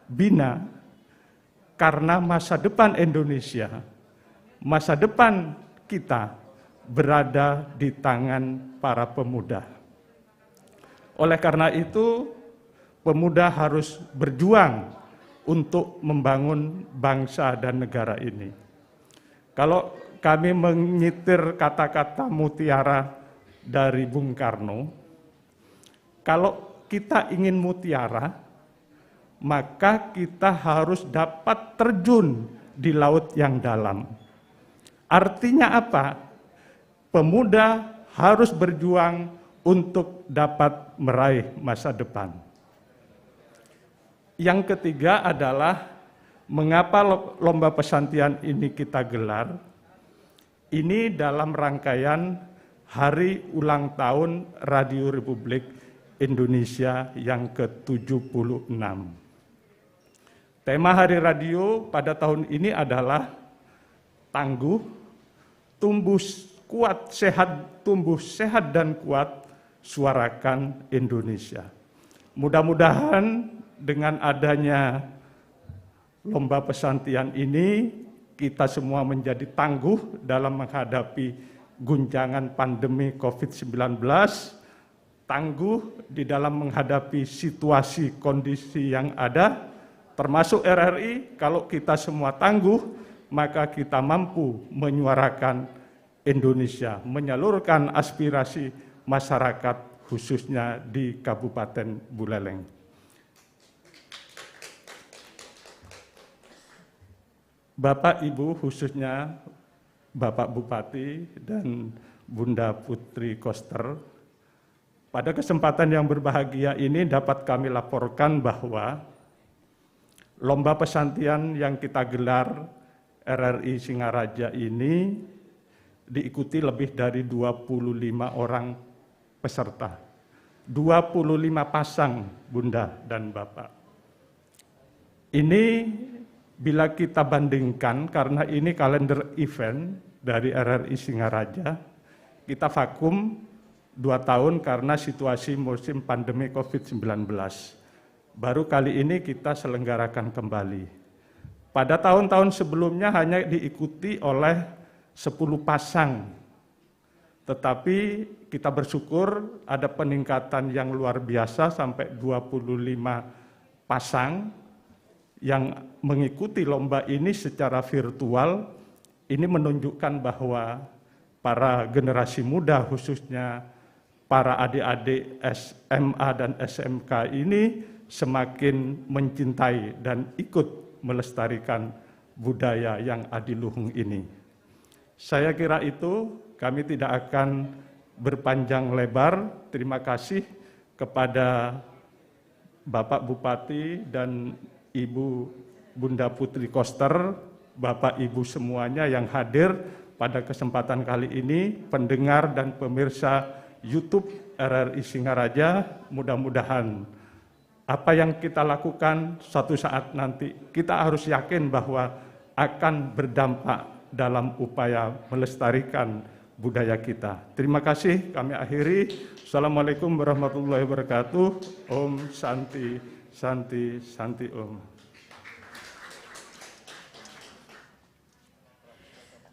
bina? Karena masa depan Indonesia, masa depan kita berada di tangan para pemuda. Oleh karena itu, pemuda harus berjuang untuk membangun bangsa dan negara ini. Kalau kami menyitir kata-kata mutiara dari Bung Karno, kalau kita ingin mutiara, maka kita harus dapat terjun di laut yang dalam. Artinya apa? Pemuda harus berjuang untuk dapat meraih masa depan. Yang ketiga adalah mengapa lomba pesantian ini kita gelar? Ini dalam rangkaian Hari Ulang Tahun Radio Republik Indonesia yang ke-76. Tema Hari Radio pada tahun ini adalah tangguh, tumbuh sehat dan kuat, suarakan Indonesia. Mudah-mudahan dengan adanya lomba pesantian ini, kita semua menjadi tangguh dalam menghadapi guncangan pandemi COVID-19, tangguh di dalam menghadapi situasi kondisi yang ada, termasuk RRI. Kalau kita semua tangguh, maka kita mampu menyuarakan Indonesia, menyalurkan aspirasi masyarakat khususnya di Kabupaten Buleleng. Bapak Ibu, khususnya Bapak Bupati dan Bunda Putri Koster, pada kesempatan yang berbahagia ini dapat kami laporkan bahwa lomba pesantian yang kita gelar RRI Singaraja ini diikuti lebih dari 25 orang peserta. 25 pasang Bunda dan Bapak. Ini bila kita bandingkan, karena ini kalender event dari RRI Singaraja, kita vakum 2 tahun karena situasi musim pandemi COVID-19. Baru kali ini kita selenggarakan kembali. Pada tahun-tahun sebelumnya hanya diikuti oleh 10 pasang, tetapi kita bersyukur ada peningkatan yang luar biasa sampai 25 pasang yang mengikuti lomba ini secara virtual. Ini menunjukkan bahwa para generasi muda, khususnya para adik-adik SMA dan SMK ini semakin mencintai dan ikut melestarikan budaya yang adiluhung ini. Saya kira itu, kami tidak akan berpanjang lebar. Terima kasih kepada Bapak Bupati dan Ibu Bunda Putri Koster, Bapak Ibu semuanya yang hadir pada kesempatan kali ini, pendengar dan pemirsa YouTube RRI Singaraja. Mudah-mudahan apa yang kita lakukan suatu saat nanti, kita harus yakin bahwa akan berdampak dalam upaya melestarikan budaya kita. Terima kasih, kami akhiri. Assalamualaikum warahmatullahi wabarakatuh. Om Santi, Santi, Santi Om.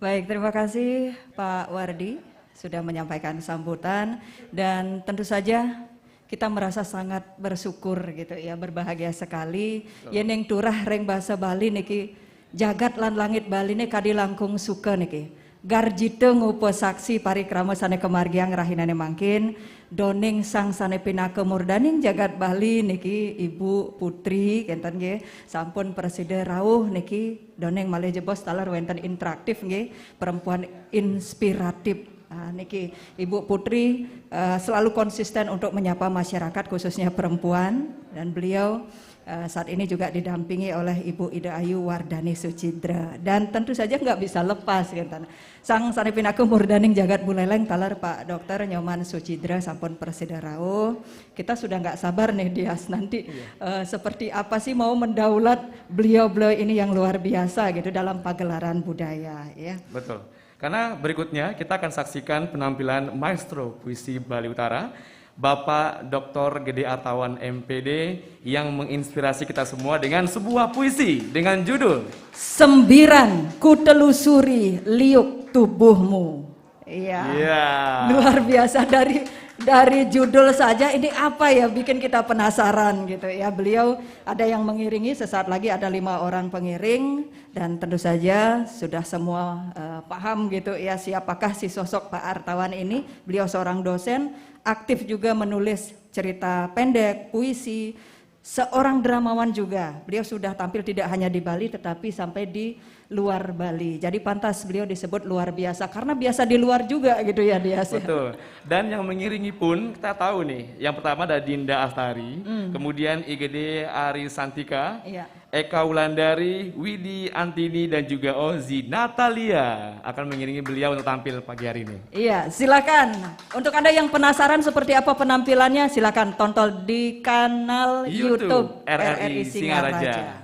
Baik, terima kasih Pak Wardi sudah menyampaikan sambutan, dan tentu saja kita merasa sangat bersyukur gitu ya, berbahagia sekali. Yeneng turah reng bahasa Bali niki jagat lan langit Bali ne kadi langkung suka niki. Garjite ngupo saksi parikrama sane kemargiang rahinane mangkin, doning sang sane pinake murdaning jagat Bali niki Ibu Putri kenten nggih, sampun presiden rawuh niki doneng malih jebos talar wenten interaktif nggih, perempuan inspiratif. Niki Ibu Putri selalu konsisten untuk menyapa masyarakat khususnya perempuan, dan beliau saat ini juga didampingi oleh Ibu Ida Ayu Wardani Sucidra, dan tentu saja nggak bisa lepas kan sang sanepinaku murdaning jagat buleleng talar Pak Dokter Nyoman Sucidra sampun presiden rawuh. Kita sudah nggak sabar nih Dias nanti seperti apa sih mau mendaulat beliau-beliau ini yang luar biasa gitu dalam pagelaran budaya ya. Betul. Karena berikutnya kita akan saksikan penampilan Maestro Puisi Bali Utara, Bapak Dr. Gede Artawan MPD, yang menginspirasi kita semua dengan sebuah puisi dengan judul Sembiran Ku Telusuri Liuk Tubuhmu. Iya. Luar biasa, dari judul saja ini apa ya, bikin kita penasaran gitu ya. Beliau ada yang mengiringi, sesaat lagi ada 5 orang pengiring, dan tentu saja sudah semua paham gitu ya siapakah si sosok Pak Artawan ini. Beliau seorang dosen, aktif juga menulis cerita pendek, puisi, seorang dramawan juga. Beliau sudah tampil tidak hanya di Bali tetapi sampai di luar Bali. Jadi pantas beliau disebut luar biasa karena biasa di luar juga gitu ya dia. Betul. Dan yang mengiringi pun kita tahu nih, yang pertama ada Dinda Astari, kemudian IGD Ari Santika, Eka Wulandari, Widi Antini, dan juga Ozi Natalia akan mengiringi beliau untuk tampil pagi hari ini. Iya, silakan. Untuk Anda yang penasaran seperti apa penampilannya, silakan tonton di kanal YouTube RRI Singaraja.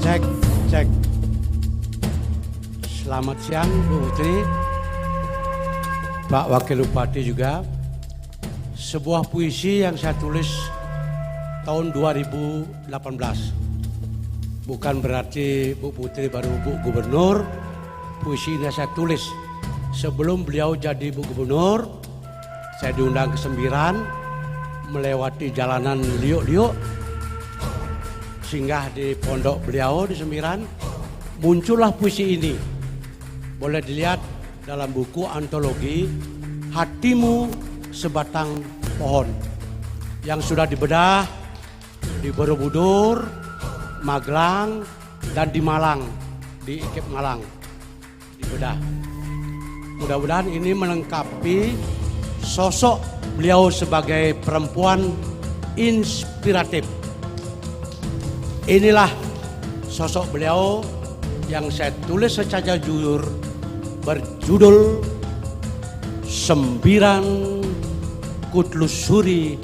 Cek. Selamat siang Bu Putri, Pak Wakil Bupati juga. Sebuah puisi yang saya tulis tahun 2018. Bukan berarti Bu Putri baru Bu Gubernur. Puisi ini saya tulis sebelum beliau jadi Bu Gubernur. Saya diundang ke Sembiran, melewati jalanan liuk-liuk, singgah di pondok beliau di Sembiran, muncullah puisi ini. Boleh dilihat dalam buku antologi Hatimu Sebatang Pohon yang sudah dibedah di Borobudur, Magelang, dan di Malang, di IKIP Malang, dibedah. Mudah-mudahan ini melengkapi sosok beliau sebagai perempuan inspiratif. Inilah sosok beliau yang saya tulis secara jujur, berjudul Sembiran Kutlusuri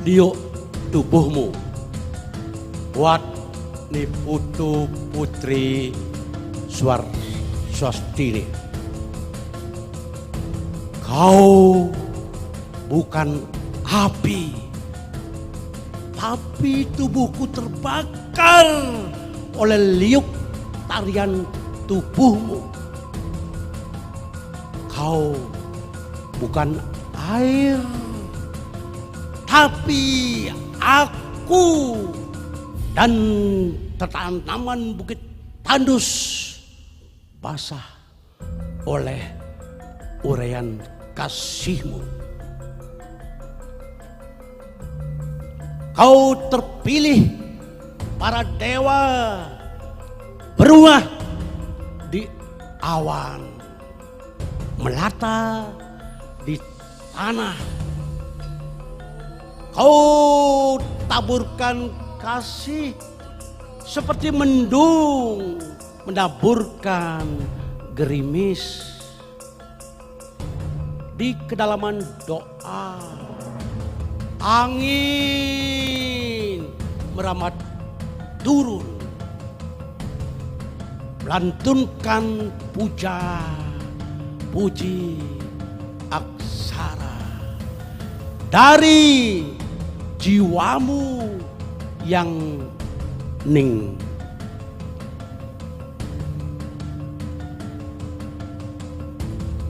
Liuk Tubuhmu, buat ni putu putri Swastini. Kau bukan api, tapi tubuhku terbakar oleh liuk tarian tubuhmu. Kau bukan air, tapi aku dan tanaman Bukit Tandus basah oleh uraian kasihmu. Kau terpilih para dewa berumah di awan, melata di tanah. Kau taburkan kasih seperti mendung menaburkan gerimis di kedalaman doa. Angin merambat turun, melantunkan puja puji aksara dari jiwamu yang ning.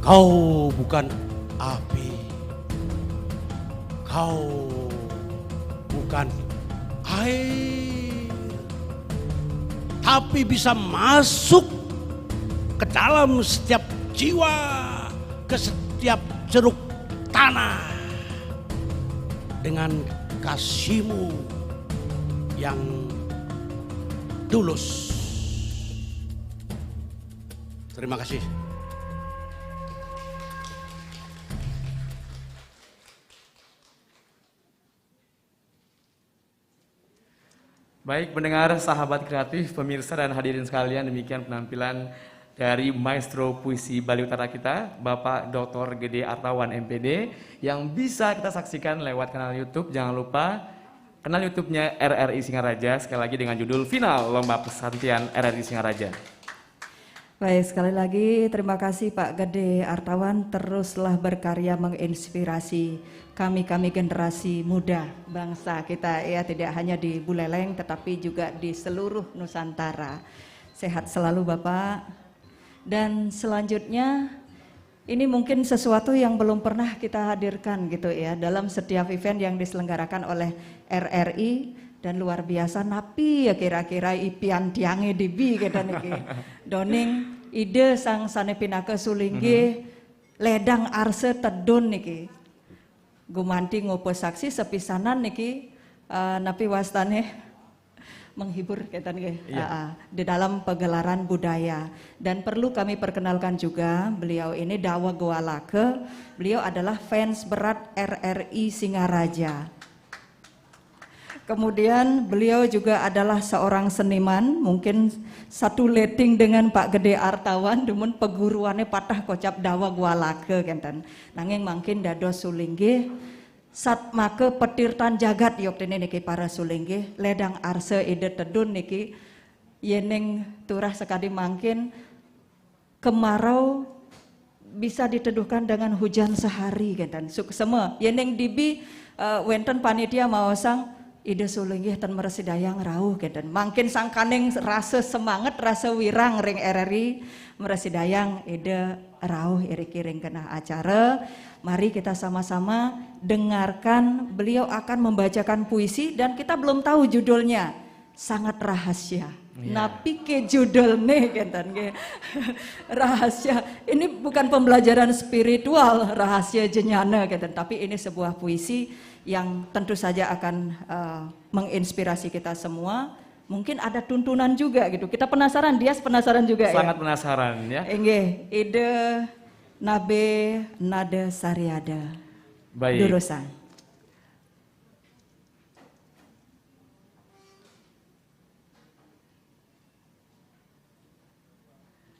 Kau bukan api, kau bukan air, tapi bisa masuk ke dalam setiap jiwa, ke setiap ceruk tanah dengan kasihmu yang tulus. Terima kasih. Baik pendengar, sahabat kreatif, pemirsa dan hadirin sekalian, demikian penampilan dari Maestro Puisi Bali Utara kita, Bapak Dr. Gede Artawan MPD, yang bisa kita saksikan lewat kanal YouTube. Jangan lupa kanal YouTube-nya RRI Singaraja, sekali lagi dengan judul Final Lomba Pesantian RRI Singaraja. Baik, sekali lagi terima kasih Pak Gede Artawan, teruslah berkarya menginspirasi kami generasi muda bangsa kita ya, tidak hanya di Buleleng tetapi juga di seluruh Nusantara. Sehat selalu Bapak. Dan selanjutnya ini mungkin sesuatu yang belum pernah kita hadirkan gitu ya dalam setiap event yang diselenggarakan oleh RRI, dan luar biasa napi ya kira-kira ipian tiange dibi kita niki. Doning ide sang sanepinake sulingge ledang arse tedun niki. Gumanti ngopo saksi sepisanan niki napi wastane menghibur kita niki di dalam pegelaran budaya. Dan perlu kami perkenalkan juga beliau ini Dawa Goalake. Beliau adalah fans berat RRI Singaraja. Kemudian beliau juga adalah seorang seniman, mungkin satu letting dengan Pak Gede Artawan, namun peguruannya patah kocap Dawa Goalake kenten. Nanging mangkin dados sulingge sat make petirtan jagat yok dene niki para sulingge ledang arse ide tedun niki yeneng turah sekali mangkin kemarau bisa diteduhkan dengan hujan sehari kan semua yeneng dibi wenten panitia mau sang ide sulinggih tan meresidayang rauh kan mangkin sangkaneng rasa semangat rasa wirang ring RRI meresidayang ide rauh iri-kiring kena acara. Mari kita sama-sama dengarkan, beliau akan membacakan puisi dan kita belum tahu judulnya, sangat rahasia. Napi ke judulnya kan rahasia. Ini bukan pembelajaran spiritual rahasia jenyana kan, tapi ini sebuah puisi yang tentu saja akan menginspirasi kita semua. Mungkin ada tuntunan juga gitu. Kita penasaran, dia penasaran juga ya. Sangat penasaran ya. Enggih, ide Nabe Nada Sariada. Baik. Durusan.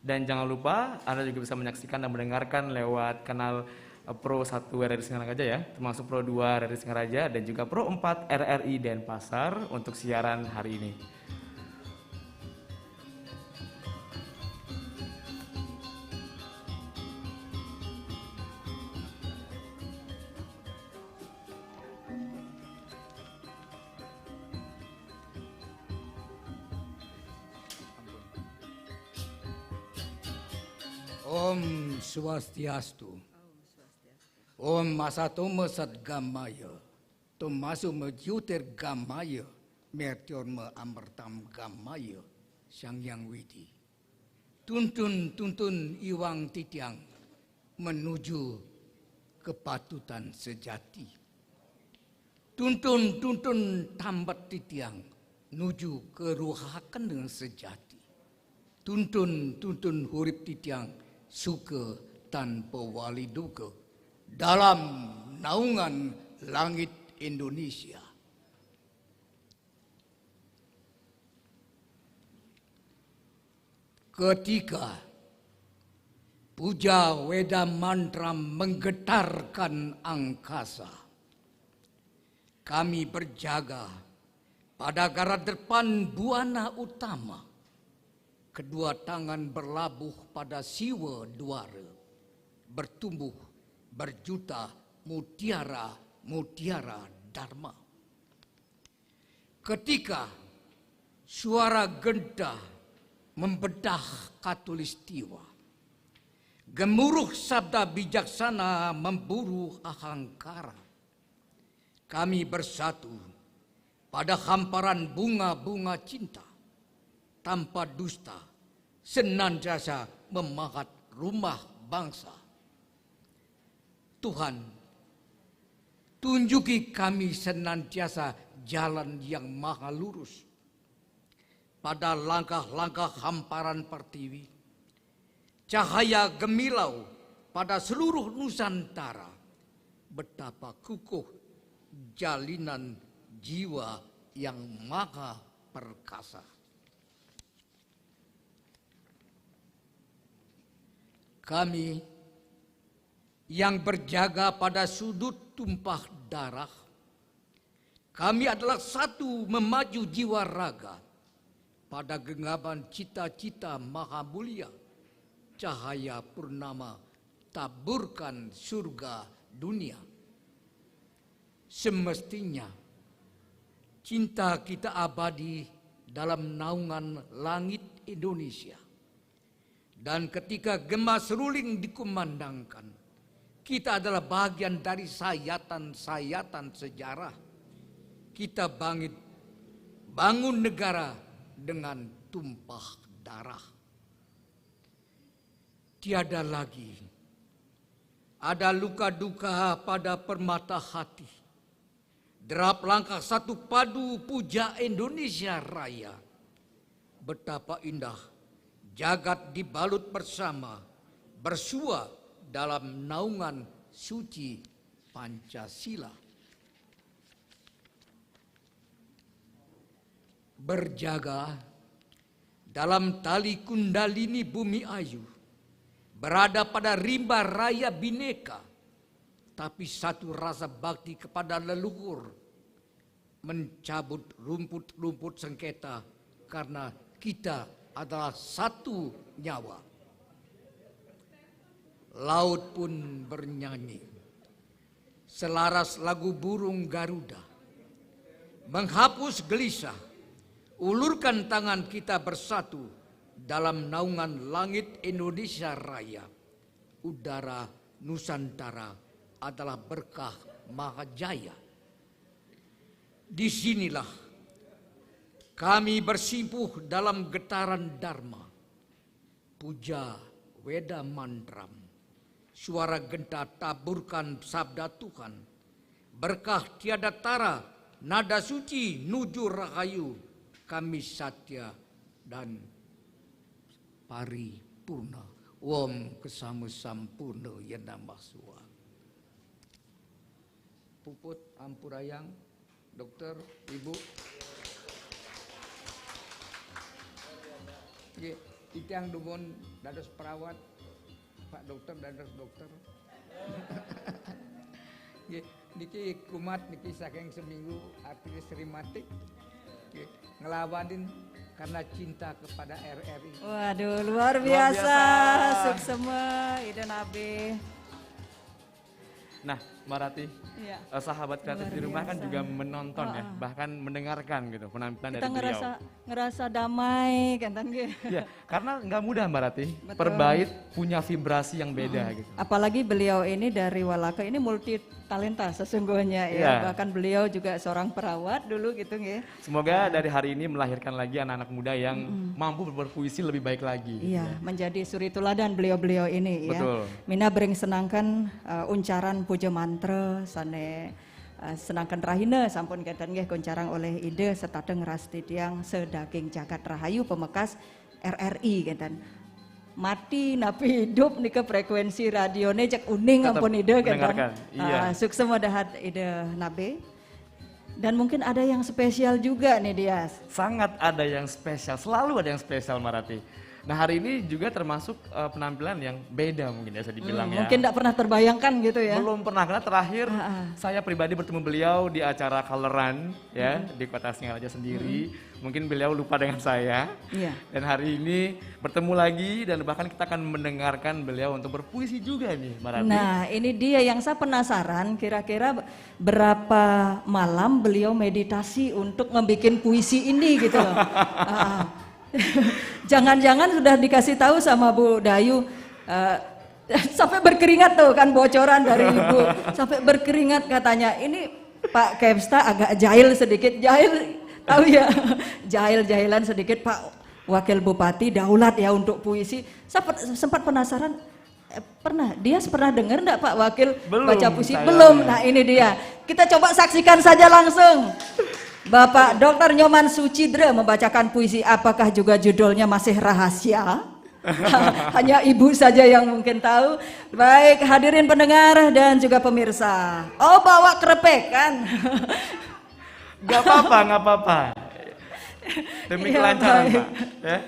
Dan jangan lupa Anda juga bisa menyaksikan dan mendengarkan lewat kanal Pro 1 RRI Singaraja ya, termasuk Pro 2 RRI Singaraja dan juga Pro 4 RRI Denpasar untuk siaran hari ini. Om Swastiastu. Om Masatoma Sadgamaya. Tomasu Mejuter Gamaya. Mertior Me Ambertam Gamaya. Sangyang Widi. Tuntun Iwang Titiang menuju kepatutan sejati. Tuntun Tambat Titiang menuju keruhakan dengan sejati. Tuntun hurip Titiang suka tanpa wali duka dalam naungan langit Indonesia. Ketika puja weda mantra menggetarkan angkasa, kami berjaga pada garda depan buana utama. Kedua tangan berlabuh pada siwa duara, bertumbuh berjuta mutiara dharma. Ketika suara gendah membedah katulistiwa, gemuruh sabda bijaksana memburu ahangkara, kami bersatu pada hamparan bunga-bunga cinta tanpa dusta, senantiasa memahat rumah bangsa. Tuhan, tunjuki kami senantiasa jalan yang maha lurus. Pada langkah-langkah hamparan pertiwi, cahaya gemilau pada seluruh Nusantara. Betapa kukuh jalinan jiwa yang maha perkasa. Kami yang berjaga pada sudut tumpah darah, kami adalah satu memaju jiwa raga pada genggaman cita-cita maha mulia. Cahaya purnama taburkan surga dunia. Semestinya cinta kita abadi dalam naungan langit Indonesia. Dan ketika gema seruling dikumandangkan, kita adalah bagian dari sayatan-sayatan sejarah. Kita bangun negara dengan tumpah darah. Tiada lagi ada luka duka pada permata hati. Derap langkah satu padu puja Indonesia Raya. Betapa indah jagat dibalut bersama, bersua dalam naungan suci Pancasila. Berjaga dalam tali kundalini bumi ayu, berada pada rimba raya bineka, tapi satu rasa bakti kepada leluhur, mencabut rumput-rumput sengketa karena kita adalah satu nyawa. Laut pun bernyanyi, selaras lagu burung Garuda. Menghapus gelisah, ulurkan tangan kita bersatu dalam naungan langit Indonesia Raya. Udara Nusantara adalah berkah Mahajaya. Disinilah kami bersimpuh dalam getaran Dharma. Puja Weda Mantram, suara genta taburkan sabda Tuhan. Berkah tiada tara, nada suci nuju rahayu. Kami satya dan paripurna. Om kesama sampurna yana mahsuwa. Puput Ampurayang, dokter, ibu. Titiang dumun dados perawat, Pak Dokter dados dokter. Niki kumat niki saking seminggu artinya rematik. Ngelawanin karena cinta kepada RRI. Waduh, luar biasa. Suksema Ida Nabi. Nah, Mbak Rati, sahabat kreatif di rumah kan juga menonton ya, bahkan mendengarkan gitu penampilan dari beliau. Kita ngerasa damai kan ya, karena nggak mudah Mbak Rati. Per bait punya vibrasi yang beda gitu. Apalagi beliau ini dari Walaka ini multi talenta sesungguhnya ya. Bahkan beliau juga seorang perawat dulu gitu ya. Semoga dari hari ini melahirkan lagi anak-anak muda yang mampu berpuisi lebih baik lagi. Iya, menjadi suri teladan beliau-beliau ini ya. Betul. Mina bering senangkan uncaran puja mantra sane senangkan rahina sampun keten nggih kuncarang oleh ide setadeng rasti tiang sedaging jagat rahayu pemekas RRI keten. Mati napi hidup nika frekuensi radione cek uning ampun ide keten. Iya. Sukses dahat ide nabe. Dan mungkin ada yang spesial juga nih Dias. Sangat ada yang spesial, selalu ada yang spesial Marati. Nah hari ini juga termasuk penampilan yang beda mungkin ya saya dibilang ya. Mungkin tidak pernah terbayangkan gitu ya. Belum pernah, karena terakhir saya pribadi bertemu beliau di acara Coloran ya di Kota Singaraja sendiri. Mungkin beliau lupa dengan saya. Dan hari ini bertemu lagi dan bahkan kita akan mendengarkan beliau untuk berpuisi juga nih Marati. Nah ini dia yang saya penasaran, kira-kira berapa malam beliau meditasi untuk ngebikin puisi ini gitu loh. Jangan-jangan sudah dikasih tahu sama Bu Dayu sampai berkeringat tuh kan bocoran dari Ibu sampai berkeringat katanya ini Pak Kepsta agak jahil sedikit, jahil tahu ya, jahil-jahilan sedikit Pak Wakil Bupati daulat ya untuk puisi. Sempat penasaran, pernah dengar enggak Pak Wakil baca puisi? Belum. Nah ini dia, kita coba saksikan saja langsung. Bapak Dr. Nyoman Sucidra membacakan puisi, apakah juga judulnya masih rahasia? Hanya ibu saja yang mungkin tahu. Baik, hadirin pendengar dan juga pemirsa. Oh, bawa krepek kan? Gak apa-apa. Demi kelancaran Pak. Ya.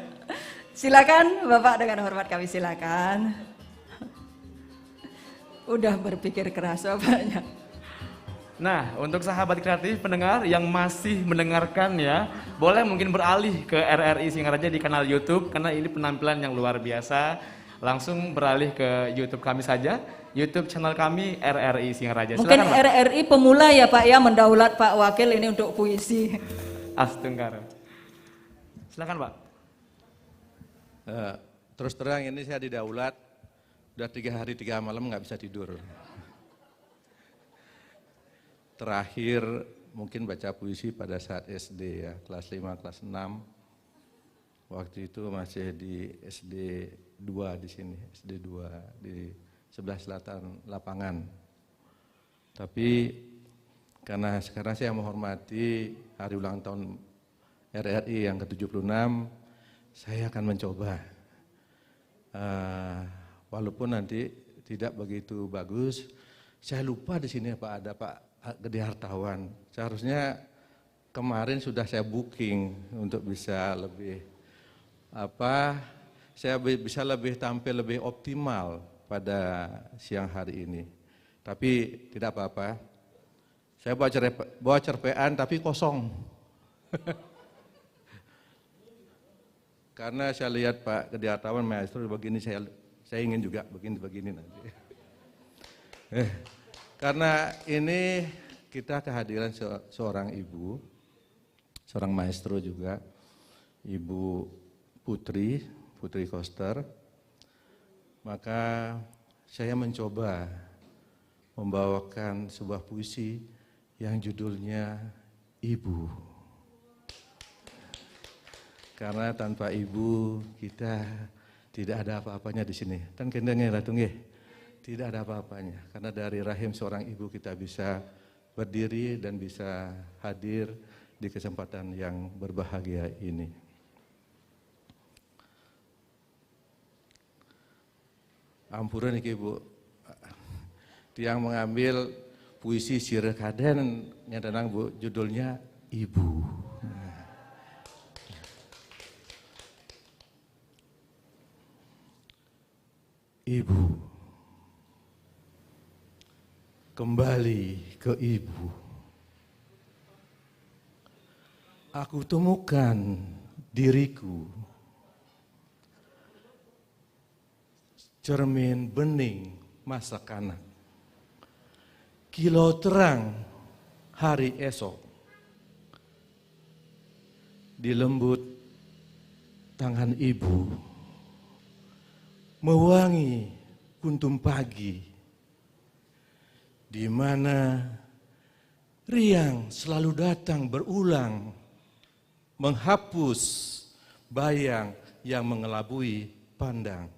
Silakan Bapak, dengan hormat kami silakan. Udah berpikir keras Bapaknya. Nah, untuk sahabat kreatif pendengar yang masih mendengarkan ya, boleh mungkin beralih ke RRI Singaraja di kanal YouTube karena ini penampilan yang luar biasa. Langsung beralih ke YouTube kami saja, YouTube channel kami RRI Singaraja. Mungkin silakan, RRI pemula ya Pak ya, mendaulat Pak Wakil ini untuk puisi. Astungkar. Silakan Pak. Terus terang ini saya didaulat, udah 3 hari 3 malam nggak bisa tidur. Terakhir mungkin baca puisi pada saat SD ya, kelas 5, kelas 6. Waktu itu masih di SD 2 di sini, SD 2 di sebelah selatan lapangan. Tapi karena sekarang saya menghormati hari ulang tahun RRI yang ke-76, saya akan mencoba. Walaupun nanti tidak begitu bagus, saya lupa di sini ada Pak Gede Hartawan. Seharusnya kemarin sudah saya booking untuk bisa lebih saya bisa lebih tampil lebih optimal pada siang hari ini. Tapi tidak apa-apa. Saya bawa cerpean tapi kosong. Karena saya lihat Pak Kediatawan Maestro begini, saya ingin juga begini nanti. Karena ini kita kehadiran seorang ibu, seorang maestro juga, Ibu Putri Koster. Maka saya mencoba membawakan sebuah puisi yang judulnya Ibu. Karena tanpa ibu kita tidak ada apa-apanya di sini. Dan kendangnya Ratu nggih. Tidak ada apa-apanya. Karena dari rahim seorang ibu kita bisa berdiri dan bisa hadir di kesempatan yang berbahagia ini. Ampura nih Ibu. Tiang mengambil puisi Sire Kaden yang Bu, judulnya Ibu. Ibu, kembali ke ibu. Aku temukan diriku, cermin bening masa kanak, kilau terang hari esok, di lembut tangan ibu. Mewangi kuntum pagi, di mana riang selalu datang berulang, menghapus bayang yang mengelabui pandang.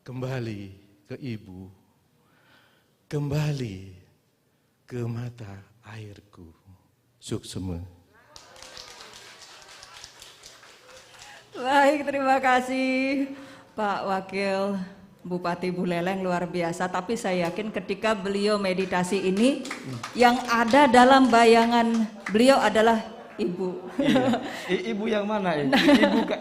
Kembali ke ibu, kembali ke mata airku. Suksema. Baik, terima kasih Pak Wakil Bupati Buleleng, luar biasa. Tapi saya yakin ketika beliau meditasi ini, yang ada dalam bayangan beliau adalah ibu. Iya. Ibu yang mana?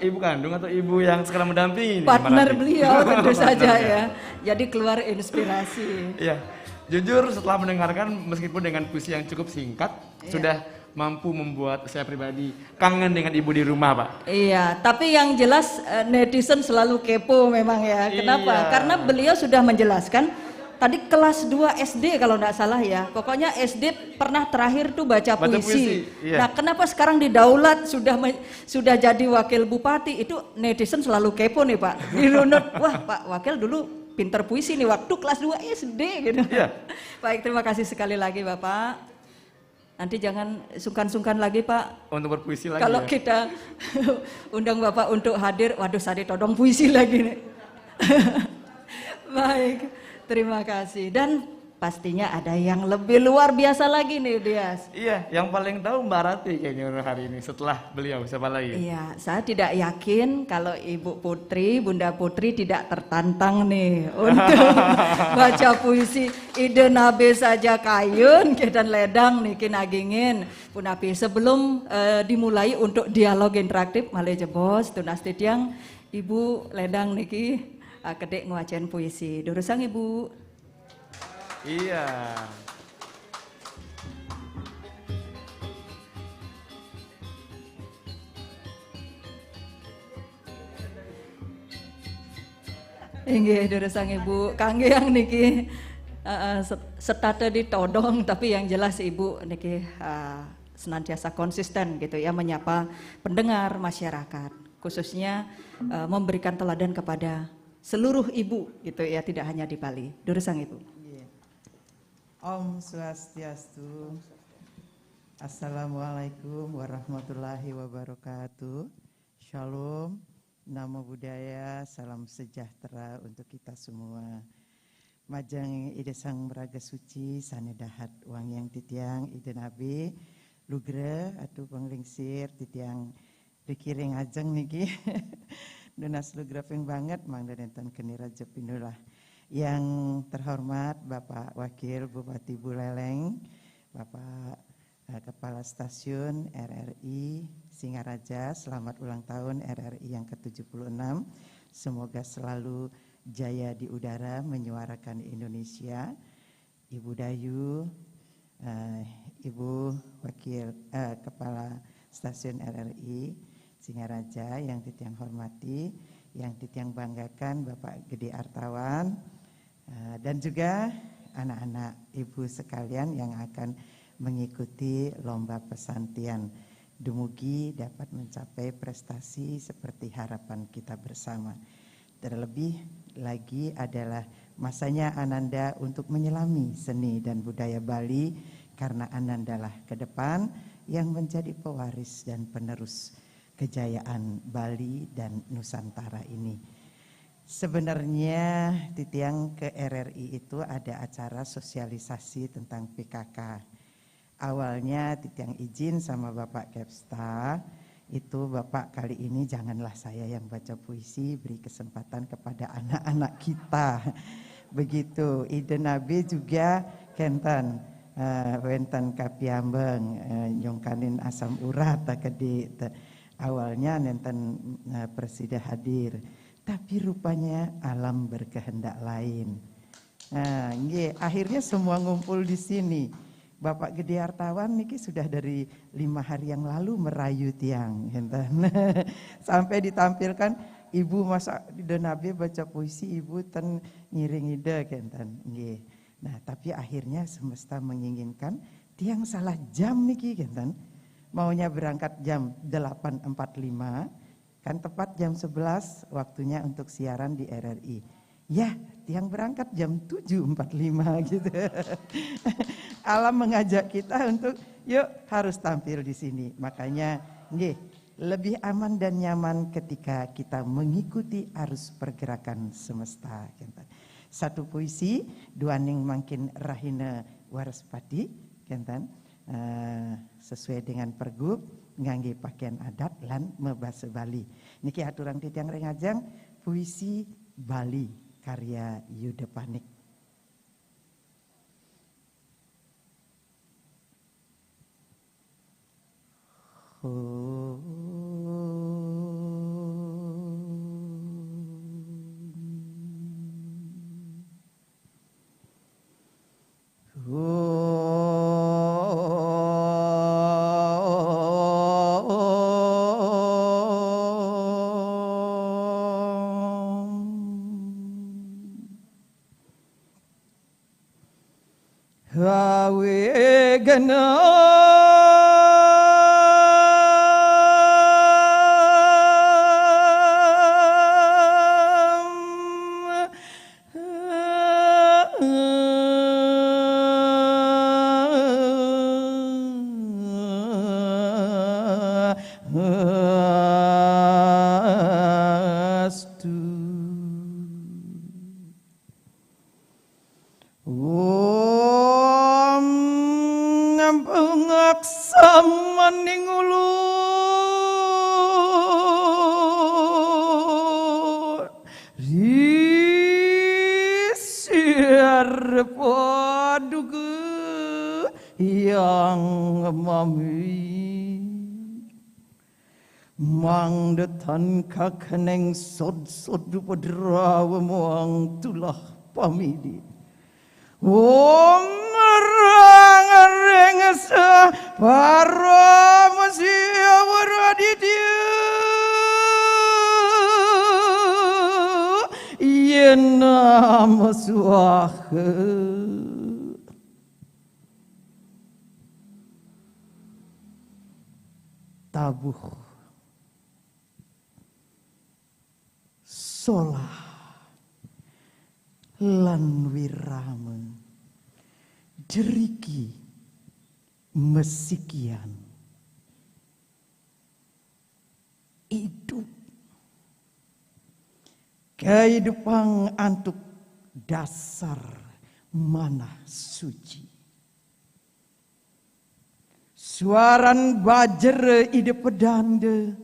Ibu kandung atau ibu yang sekarang mendampingi? Partner beliau tentu saja ya. Jadi keluar inspirasi. Iya. Jujur setelah mendengarkan, meskipun dengan puisi yang cukup singkat, sudah mampu membuat saya pribadi kangen dengan ibu di rumah, Pak. Iya, tapi yang jelas netizen selalu kepo memang ya. Kenapa? Iya. Karena beliau sudah menjelaskan tadi kelas 2 SD kalau nggak salah ya. Pokoknya SD pernah terakhir tuh baca puisi. Iya. Nah, kenapa sekarang di Daulat sudah jadi wakil bupati? Itu netizen selalu kepo nih, Pak. Dirunut, wah Pak Wakil dulu pinter puisi nih waktu kelas 2 SD gitu. Iya. Baik, terima kasih sekali lagi Bapak. Nanti jangan sungkan-sungkan lagi Pak. Untuk berpuisi lagi. Kalau ya? kita undang Bapak untuk hadir, waduh saya todong puisi lagi nih. Baik, terima kasih. Dan pastinya ada yang lebih luar biasa lagi nih Dias. Iya, yang paling tahu Mbak Rati kayaknya hari ini setelah beliau, siapa lagi? Iya, saya tidak yakin kalau Ibu Putri, Bunda Putri tidak tertantang nih untuk baca puisi ide nabe saja kayun dan ledang nikin agingin punapi. Sebelum dimulai untuk dialog interaktif malih jebos tunasti tiang Ibu ledang niki kedek nguacain puisi. Durusang Ibu. Iya. Inggih durusang Ibu, kangge yang niki setate ditodong tapi yang jelas Ibu niki senantiasa konsisten gitu ya menyapa pendengar masyarakat, khususnya memberikan teladan kepada seluruh ibu gitu ya, tidak hanya di Bali. Durusang Ibu. Om Swastiastu. Assalamualaikum warahmatullahi wabarakatuh. Shalom, namo buddhaya, salam sejahtera untuk kita semua. Majang ide sang meraga suci, sanedahat wang yang titiang ide nabi, lugre atau penglingsir titiang dikiring ajeng niki. Dunas lugre ping banget, mang danentan kenira jepinulah. Yang terhormat Bapak Wakil Bupati Buleleng, Bapak Kepala Stasiun RRI Singaraja, selamat ulang tahun RRI yang ke-76. Semoga selalu jaya di udara menyuarakan Indonesia. Ibu Dayu, Ibu Wakil Kepala Stasiun RRI Singaraja yang titiang hormati, yang titiang banggakan Bapak Gede Artawan, dan juga anak-anak ibu sekalian yang akan mengikuti lomba pesantian. Dumugi dapat mencapai prestasi seperti harapan kita bersama. Terlebih lagi adalah masanya Ananda untuk menyelami seni dan budaya Bali, karena Anandalah ke depan yang menjadi pewaris dan penerus kejayaan Bali dan Nusantara ini. Sebenarnya titiang ke RRI itu ada acara sosialisasi tentang PKK. Awalnya titiang izin sama Bapak Kepsta, itu Bapak kali ini janganlah saya yang baca puisi, beri kesempatan kepada anak-anak kita. Begitu, ide Nabi juga kenten, wenten kapiambeng, nyongkanin asam urat kedi. Awalnya nenten presiden hadir, tapi rupanya alam berkehendak lain. Nah, akhirnya semua ngumpul di sini. Bapak Gede Artawan niki sudah dari 5 hari yang lalu merayu tiang, sampai ditampilkan ibu masa di Nabi baca puisi, ibu ten ngiring ide, Nah, tapi akhirnya semesta menginginkan tiang salah jam niki, maunya berangkat jam 8.45, kan tepat jam 11 waktunya untuk siaran di RRI. Ya, tiang berangkat jam 7.45 gitu. Alam mengajak kita untuk yuk harus tampil di sini. Makanya lebih aman dan nyaman ketika kita mengikuti arus pergerakan semesta. Satu puisi, duaning mangkin rahina waraspati, sesuai dengan pergub ngangge pakaian adat lan mebasa Bali. Niki aturan titiang rengajang puisi Bali karya Yuda Panik. Tan kakeneng sod-sod padrawa muang tulah pamidi. Ngarang sa para masya waraditya. Yena masuah tabuh solah lan wirama jeriki mesikian hidup kehidupan antuk dasar manah suci suaran bajer ide pedande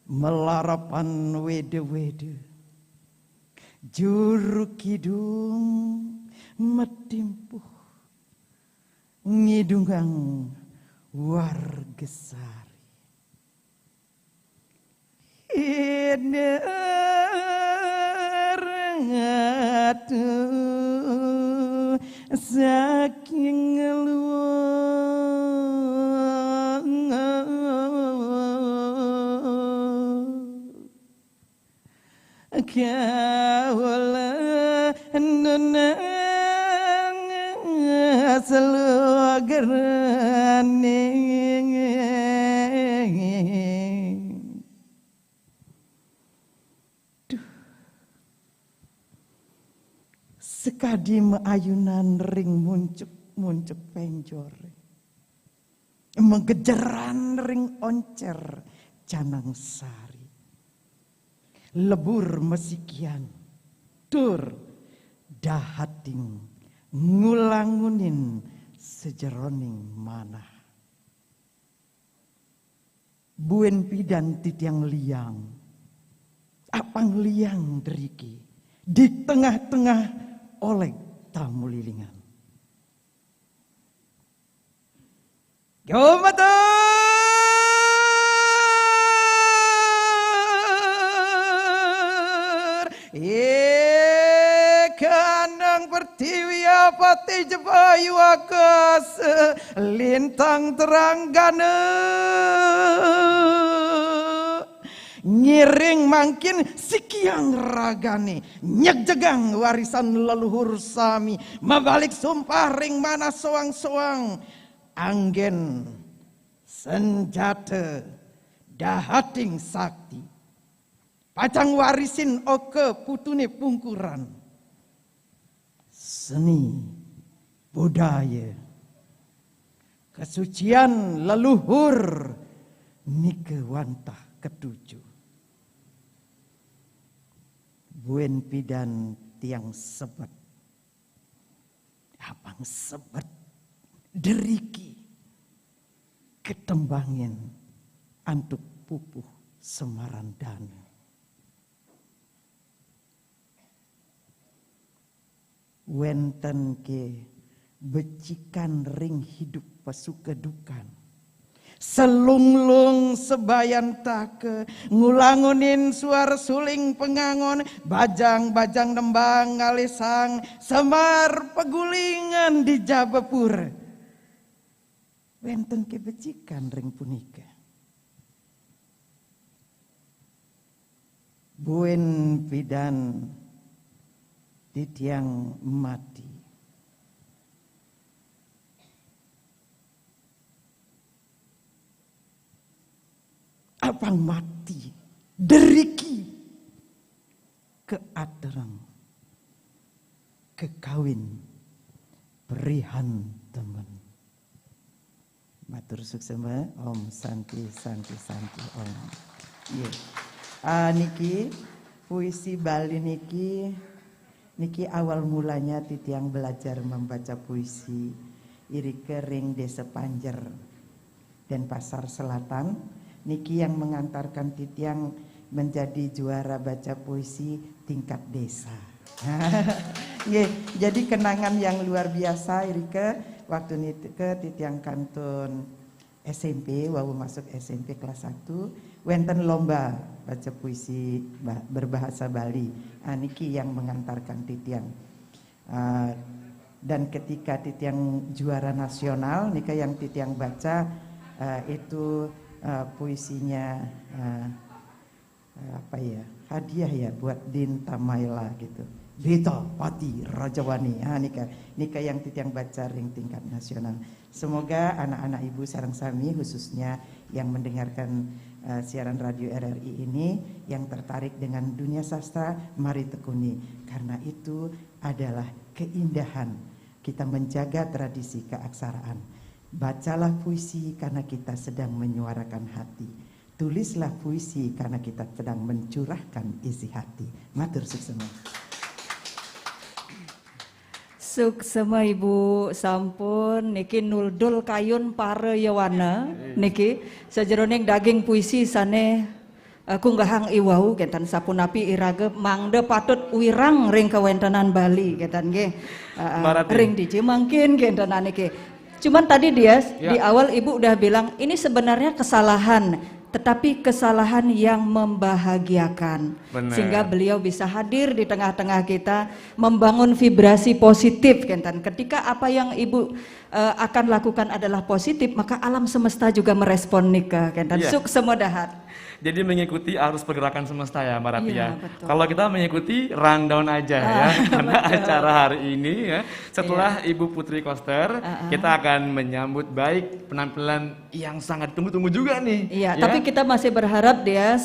melarapan wede-wede juru kidung metimpuh ngidungang wargesari inerengatu saking luang kaula nunang selugerane sekadi meayunan ring muncuk penjore mengejaran ring oncer canang sari lebur mesikian tur dahating ngulangunin sejeroning manah buen pidan titiang liang apang liang deriki di tengah-tengah oleh tamu lilingan Gomatur kanang pertiwi pati jebayu akas lintang terang gana ngiring mangkin sikiang ragane nyegjegang warisan leluhur sami mabalik sumpah ring mana soang-soang anggen senjata dahating sakti pacang warisin oke putune pungkuran seni budaya kesucian leluhur nike wantah ketujuh buen pidan tiang sebet abang sebet deriki ketembangin antuk pupuh semarandana wenten ke becikan ring hidup pasukedukan selunglung sebayan take ngulangunin suara suling pengangon bajang-bajang nembang ngalisang semar pegulingan di Jabapura wenten ke becikan ring punika buen pidan titiang mati apang mati deriki keaderang kekawin perihan teman matur suksema om santi om niki puisi Bali niki awal mulanya titiang belajar membaca puisi iri kering Desa Panjer dan Pasar Selatan niki yang mengantarkan titiang menjadi juara baca puisi tingkat desa. Jadi kenangan yang luar biasa iri ke waktu nike titiang kantun SMP wawu masuk SMP kelas 1 wenten lomba baca puisi berbahasa Bali niki yang mengantarkan titiang dan ketika titiang juara nasional nika yang titiang baca itu puisinya hadiah ya buat Din Tamaila gitu Beta Pati Rajawani nika yang titiang baca ring tingkat nasional. Semoga anak-anak ibu sareng sami khususnya yang mendengarkan siaran radio RRI ini yang tertarik dengan dunia sastra mari tekuni karena itu adalah keindahan kita menjaga tradisi keaksaraan. Bacalah puisi karena kita sedang menyuarakan hati. Tulislah puisi karena kita sedang mencurahkan isi hati. Matur suksema. Suksema Ibu sampun niki nuldul kayun pare yawana niki sajeroning daging puisi sane kunggahang iwau kentan sapunapi irage mangde patut wirang ring kawentenan Bali kentan nggih ring dijemangkin kentan niki. Cuman tadi dia di awal Ibu udah bilang ini sebenarnya kesalahan tetapi kesalahan yang membahagiakan. Bener. Sehingga beliau bisa hadir di tengah-tengah kita membangun vibrasi positif kentan. Ketika apa yang Ibu akan lakukan adalah positif maka alam semesta juga merespon nikah kentan. Suk semodahat. Jadi mengikuti arus pergerakan semesta ya Mbak Rati Iya, ya. betul. Kalau kita mengikuti rundown aja ya, karena betul. acara hari ini ya. Setelah Ibu Putri Koster, kita akan menyambut baik penampilan yang sangat tunggu-tunggu juga nih. Iya, ya. tapi kita masih berharap dia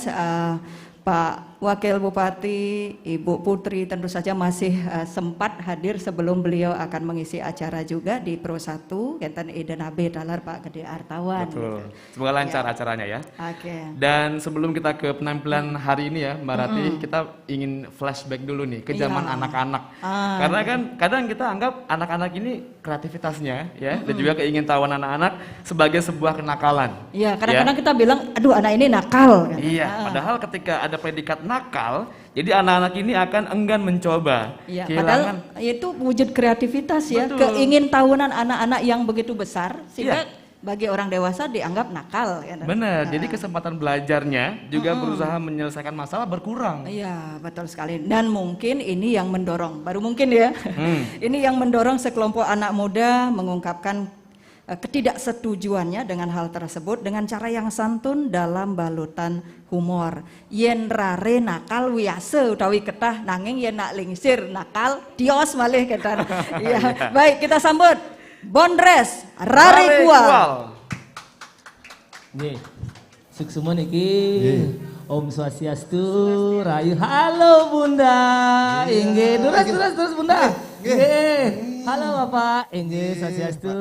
Pak Wakil Bupati, Ibu Putri tentu saja masih sempat hadir sebelum beliau akan mengisi acara juga di Pro 1 Kenten Eden Abe Dalar Pak Gede Artawan. Betul. Semoga lancar acaranya ya. Oke. Dan sebelum kita ke penampilan hari ini ya Mbak Rati, kita ingin flashback dulu nih ke zaman Iya. anak-anak. Karena kan kadang kita anggap anak-anak ini kreativitasnya ya, dan juga keingintahuan anak-anak sebagai sebuah kenakalan. Iya, kadang-kadang kita bilang, aduh anak ini nakal. Kan? Iya, padahal ketika ada predikat nakal, jadi anak-anak ini akan enggan mencoba. Iya, Kehilangan. padahal itu wujud kreativitas ya, Betul. keingintahuan anak-anak yang begitu besar sehingga Iya. bagi orang dewasa dianggap nakal. Ya. Benar, jadi kesempatan belajarnya juga berusaha menyelesaikan masalah berkurang. Iya, betul sekali. Dan mungkin ini yang mendorong, baru mungkin ya, ini yang mendorong sekelompok anak muda mengungkapkan ketidaksetujuannya dengan hal tersebut dengan cara yang santun dalam balutan humor. Yen rare nakal wiase utawi ketah nanging yen nak lingsir nakal dios malih ketan. Iya, baik kita sambut Bondres Rare Kual. Nggih. Suksuma niki. Om Swastiastu, Rayu. Halo Bunda. Inggih, terus Bunda. Nggih. Halo Bapak. Inggih, Swastiastu.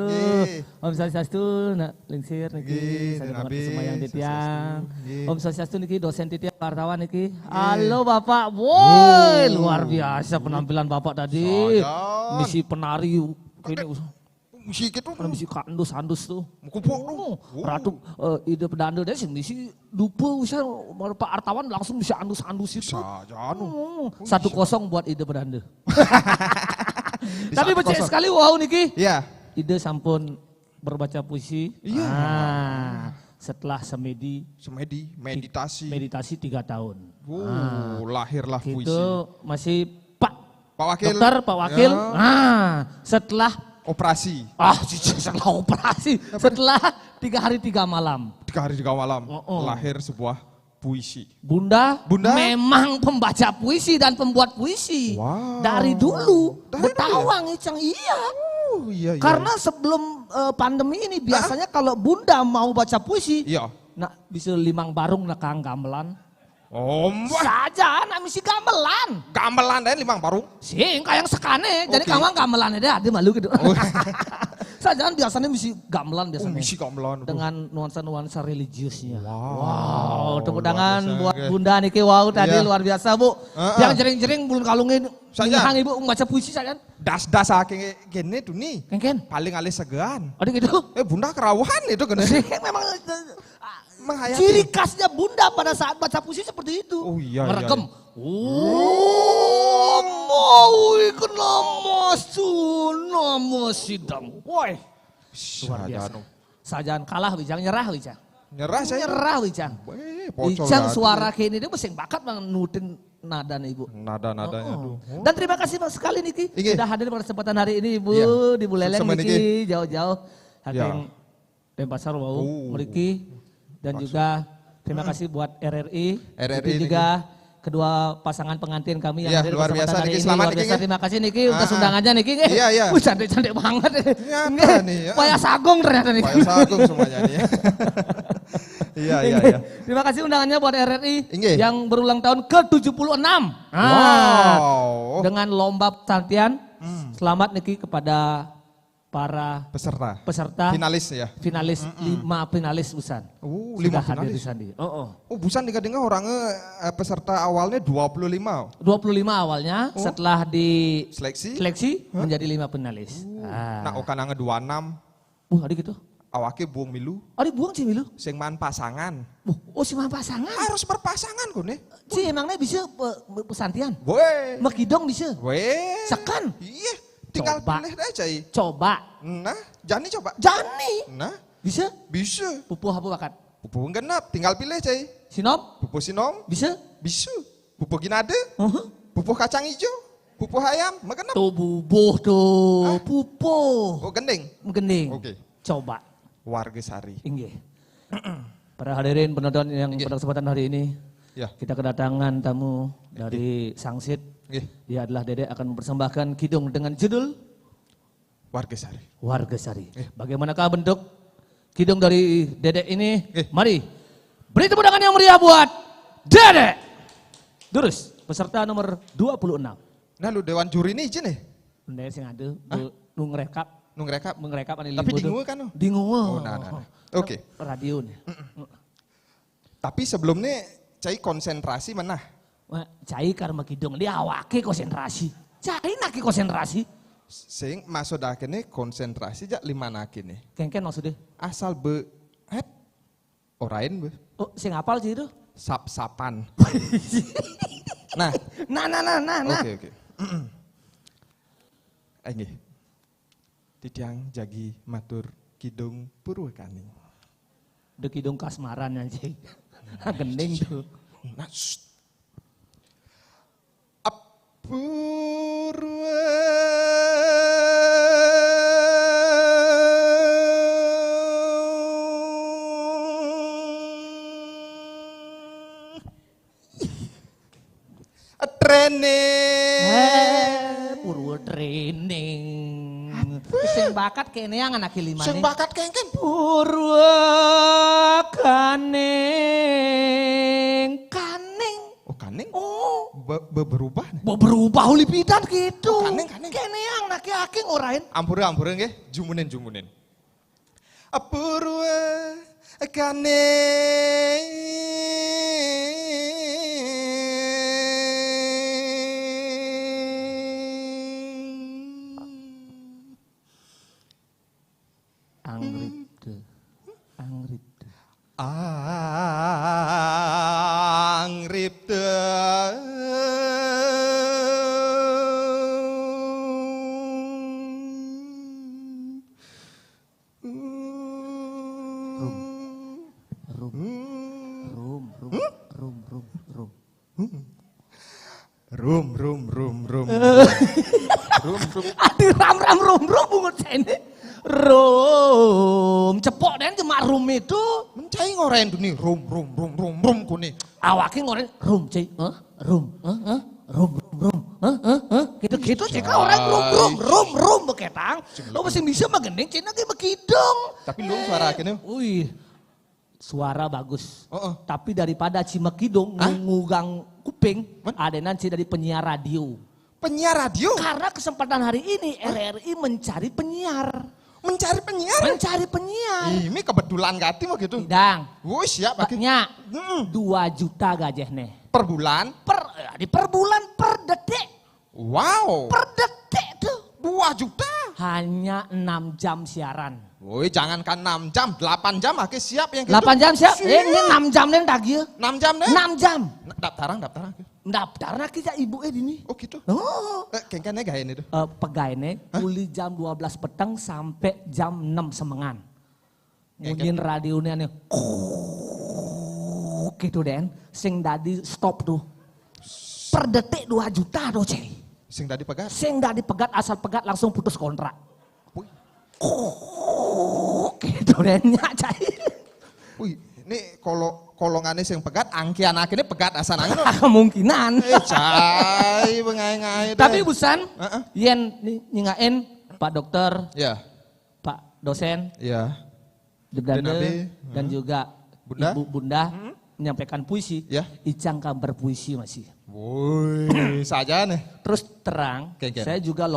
Om Swastiastu, nak lingsir niki. Saya hormati semayang titiang. Om Swastiastu niki dosen titiang wartawan niki. Halo Bapak. Woi, luar biasa penampilan Bapak tadi. Misi penari ini misi gitu misi kandus tuh kumpul ratu ide pedanda deh misi dupa usah Pak Artawan langsung bisa andus itu 1-0 buat ide pedanda. Tapi becek sekali wow niki ya ide sampun berbaca puisi setelah meditasi 3 tahun lahirlah puisi itu masih Pak Wakil Dokter Pak Wakil setelah operasi. Setelah operasi. Setelah 3 hari 3 malam. 3 hari 3 malam. Lahir sebuah puisi. Bunda memang pembaca puisi dan pembuat puisi. Wow. Dari dulu. Betawang Icang, iya. Iya. Karena sebelum pandemi ini biasanya kalau Bunda mau baca puisi. Iya. Nah bisa 5 barung nak kang gamelan. Saja anak misi gamelan. Gamelan dan 5 barung. Sing kayak sekane. Jadi kawan gamelan ada malu gitu. Saja biasanya misi gamelan biasanya. Misi gamelan. Dengan nuansa-nuansa religiusnya. Wow, tepuk tangan buat Bunda niki wow tadi luar biasa Bu. Yang jering-jering belum kalungin minahang Ibu baca puisi saja. Das gini tuh nih. Ken. Paling alis segan. Ada gitu. Bunda kerawahan itu kan. Memang ciri khasnya Bunda pada saat baca puisi seperti itu. Oh iya. Merekam. Mau ikut nama sidang. Woi. Luar biasa. Sajaan kalah Wijang, nyerah Wijang. Nyerah Wijang. Wijang suara kini dia mesin bakat nutin nada Ibu. Nada-nadanya tuh. Dan terima kasih sekali Niki. Sudah hadir pada kesempatan hari ini Ibu. Di Buleleng Niki. Jauh-jauh. Hakim Denpasar mau Meriki. Dan juga terima kasih buat RRI juga kedua pasangan pengantin kami yang hadir luar pada biasa, hari Niki. ini. Selamat, Luar biasa, Niki. terima kasih Niki untuk undangannya Niki. Iya. Cantik-cantik banget. Nih. Payah Sagung ternyata Niki. Payah Sagung semuanya nih. Iya. Terima kasih undangannya buat RRI yang berulang tahun ke-76. Wow. Dengan lomba pesantren. Selamat Niki kepada para peserta finalis ya. Finalis 5 finalis Busan. 5 hadir di sana. Busan dengar orangnya peserta awalnya 25. 25 awalnya setelah di seleksi menjadi 5 finalis. Nah, okananga 26. Ada gitu. Awake buang milu. Ada buang sih milu. Sing man pasangan. Sing man pasangan. Harus berpasangan kone. Si emangnya bisa pesantian. Boleh. Mekidong bisa. Boleh. Sekan. Iya. Tinggal pilih aja. Coba. Nah, Jani coba. Jani. Nah. Bisa? Bisa. Pupuh apa bakat? Pupuh genap, tinggal pilih cai. Sinom? Pupuh sinom. Bisa? Bisa. Pupuh ginade. Pupuh kacang hijau. Pupuh ayam, magenap. Tuh bubuh tuh. Pupuh. Oh gending? Gending. Oke. Coba. Warga Sari. Inggih. Para hadirin penonton yang pada kesempatan hari ini, Ya. kita kedatangan tamu dari Sangsit. Dia adalah Dedek akan mempersembahkan kidung dengan judul Wargesari. Wargesari. Bagaimanakah bentuk kidung dari Dedek ini? Mari beri tepuk tangan yang meriah buat Dedek. Terus peserta nomor 26. Nah lu Dewan Juri ini izin nih? Ndek sing ada nu ngrekap. Mengrekap anu Tapi dingu kan? Dingu. Oh, nah. Oke. Radio nih. Tapi sebelumnya cai konsentrasi mana? Cai karena kidung dia awake konsentrasi. Cai naki konsentrasi. Sing maksud akhirnya konsentrasi jak lima naki nih. Kengken maksudnya? Asal orain be. Oh, sing apal sih itu? Sap-sapan. Nah. Oke. Ini. Tidiang jagi matur kidung Purwekaning. De kidung kasmaran anjing. Gending tuh. Nah, Purwo training. Sing bakat kene yang anak lima nih. Sing bakat kengken. Purwekaning. Kaning. Oh kaning? Oh. Berubah? Berubah lipitan gitu. Oh, kaning. Kene yang anak aking orain. Ampura nggih, jumunin. Angripte. Rum. Aduh rum bungut ini. Rum, cepok dan cuma rum itu. Mencai ngoren tuh nih, rum kuni. Awaknya ngoren, rum cai, rum, gitu cika orang rum beketang. Lo masih bisa magendeng cina kayak bekidong. Tapi lu suara akhirnya. Wih, suara bagus. Tapi daripada cimekidong ngugang kuping, adenan dari penyiar radio. Penyiar radio? Karena kesempatan hari ini RRI mencari penyiar. Mencari penyiar? Ini kebetulan gati mau gitu. Tidang. Siap. Paknya 2 juta gajah nih. Per bulan? Per bulan per detik. Wow. Per detik tuh. 2 juta? Hanya 6 jam siaran. Woi jangankan 6 jam, 8 jam akhirnya siap yang gitu. 8 jam siap? Ini 6 jam nih tagih. 6 jam deh? 6 jam. Daftaran. Daftarnya kita ibu ini. Oh gitu? Oh. Kengkennya gaya ini tuh? Pegawainya kuli jam 12 petang sampai jam 6 semengan. Ngunyin radionya nih. Gitu Den. Sing dadi stop tuh. Per detik 2 juta tuh cek. Sing dadi pegat? Sing dadi pegat asal pegat langsung putus kontrak. Gitu Den nyacai. Wih ini kolongannya sing pegat, angkian akhirnya pegat asal angin. Kemungkinan. Cai, bengai-ngai. Tapi busan, yen nyingain Pak Dokter, ya, Pak Dosen, ya, dan juga Bunda? Ibu Bunda menyampaikan puisi. Ya. Icang kabar puisi masih. Woi, saja nih. Terus terang, saya juga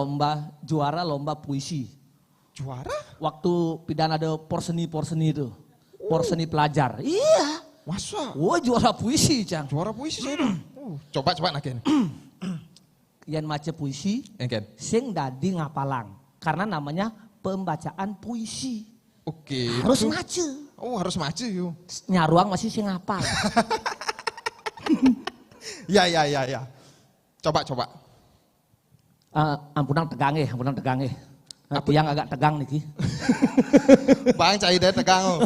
juara lomba puisi. Juara? Waktu pidana ada porseni itu. Porseni pelajar. Iya. Masa? Wah juara puisi, Cang. Juara puisi saya dong. Coba naken. Yang maca puisi, sing dadi ngapalang. Karena namanya pembacaan puisi. Oke. Harus maca. Oh harus maca yuk. Nyaruang masih sing ngapal. Ya. Coba. Ampunan tegang. Yang agak tegang nih. Bang cai deh tegang.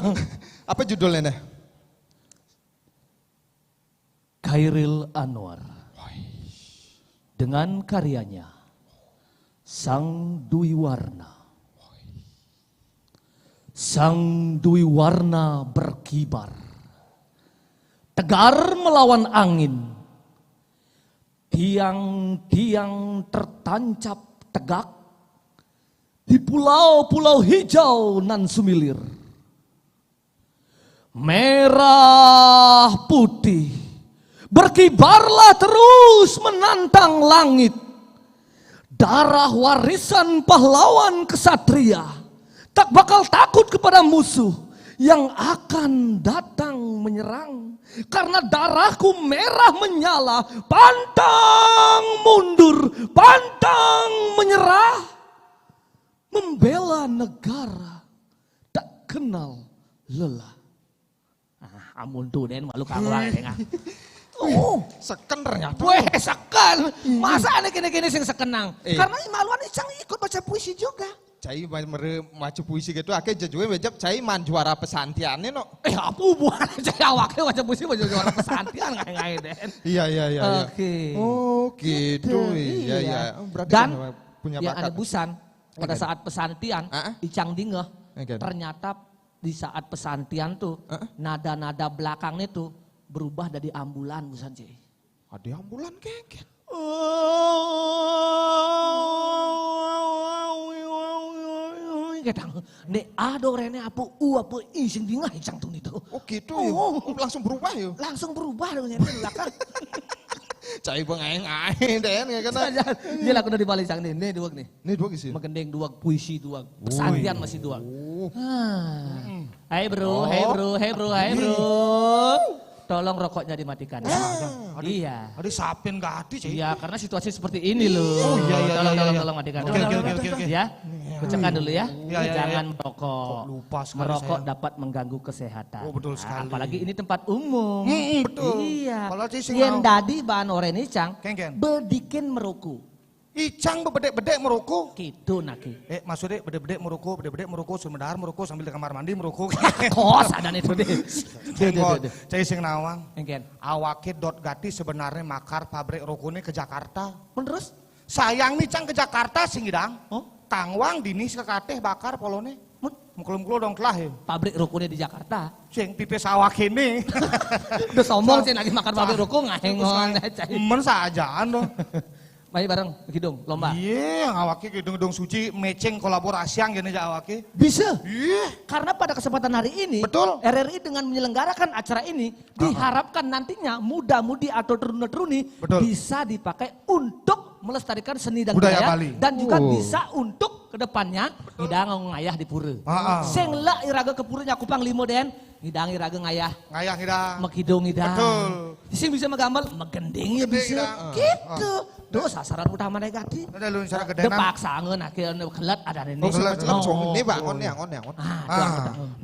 Apa judulnya nih? Khairil Anwar. Dengan karyanya Sang Dwi Warna. Sang Dwi Warna berkibar. tegar melawan angin. Tiang-tiang tertancap tegak di pulau-pulau hijau nan sumilir. Merah putih berkibarlah terus menantang langit. Darah warisan pahlawan kesatria tak bakal takut kepada musuh yang akan datang menyerang. Karena darahku merah menyala, pantang mundur, pantang menyerah. Membela negara tak kenal lelah. Amun tuh Den malu karuang ya. Oh, seken ternyata. Weh, seken. Masa ada kene-kene sing sekenang? Karena maluan Icang ikut baca puisi juga. Cai maca puisi gitu akeh jajuwe wejab cai man juara pesantiane no. Apa hubungan cai awake baca puisi baca juara pesantian ngae Den. Iya. Oke. Oh, gitu. Iya. Berarti Dan punya yang bakat. ada busan pada saat pesantian Icang dingeh. Ternyata di saat pesantian tuh nada-nada belakangnya tuh berubah dari ambulan busan Cai. Ada ambulan keket. Ketang, ne ado rene apa apa sing dingah Icang tuh itu. Oh gitu ya. Langsung berubah ya. Langsung berubah dong nyata belakang. Cai bengaeng-aeng Den ya kan. Dia laku dari balik sang nih duag nih. Nih duag isi. Magendeng duag puisi duag. Pesantian masih duag. Hai bro. Tolong rokoknya dimatikan. Iya. Ada sapin gak hati Cai. Iya, karena situasi seperti ini loh. Oh iya. Tolong matikan. Oke. Ya. Kucekkan dulu ya. Iya. Jangan merokok. Lupa sekali Merokok saya. dapat mengganggu kesehatan. Oh betul sekali. Apalagi ini tempat umum. Betul. Iya. Kalau Cai Yang tadi bahan oren Icang. Ken. Bedikin meruku. Icang bebedek-bedek meruku. Gitu naki. Maksudnya bedek-bedek meruku, sumedar meruku sambil di kamar mandi meruku. Kos ada itu deh. Cai sing nawang. Engken. Awake dot gati sebenarnya makar pabrik rokune ke Jakarta. Terus? Sayang nih Cang ke Jakarta sing idang. Tangwang dinis ke kateh bakar polone. Mukul-mukul dong kelah ya. Pabrik rokune di Jakarta. Sing pipis awak ini. Udah sombong sih lagi makan pabrik rokok ngahengon. Men sajaan dong. Mari bareng Kidung lomba. Iya, awake Kidung suci matching kolaborasi yang gini aja awake. Bisa. Iya. Karena pada kesempatan hari ini, betul. RRI dengan menyelenggarakan acara ini diharapkan nantinya muda-mudi atau teruni bisa dipakai untuk melestarikan seni dan budaya Bali. Dan juga bisa untuk kedepannya hidang ngayah di pura. Sing lah iraga ke puranya kupang limo Den. Hidang iraga ngayah. Ngayah hidang. Makidung hidang. Betul. Sing bisa menggambar megending ya bisa. Gitu. Tuh sasaran utama negatif. Ada lu cara gedenan. Depaksangeun akhirnya kelet ada ini. Ini bangun.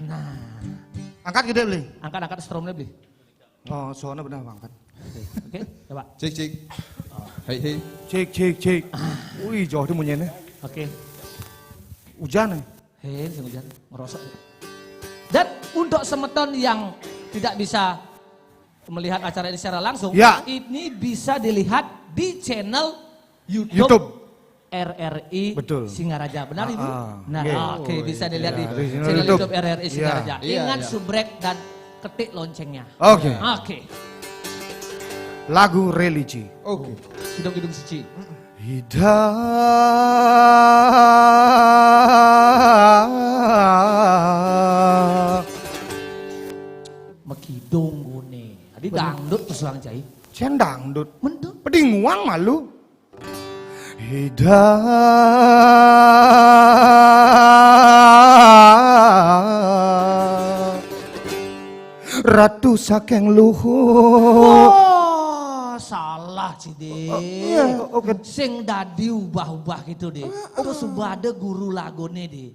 Nah. Angkat gede beli. Angkat stromnya beli. Oh, soalnya benar angkat. Oke, coba. Cek. Hei. Cek. Wih, jauh di munyene. Oke. Hujan nih. Hei, hujan. Merosot. Dan untuk semeton yang tidak bisa melihat acara ini secara langsung, ini bisa dilihat di channel YouTube. RRI Singaraja, benar Ibu? Nah, oke, bisa dilihat di channel YouTube RRI Singaraja. Ingat subrek dan ketik loncengnya. Oke. Lagu religi. Oke. Kidung suci. Makidung gune. Tadi dangdut pesuang Cai. Cen dangdut. Mendut. Peding uang malu. Ratu Sakeng Luhur. Salah Cide. Sing dadi ubah-ubah gitu deh. Terus ada guru lagone deh.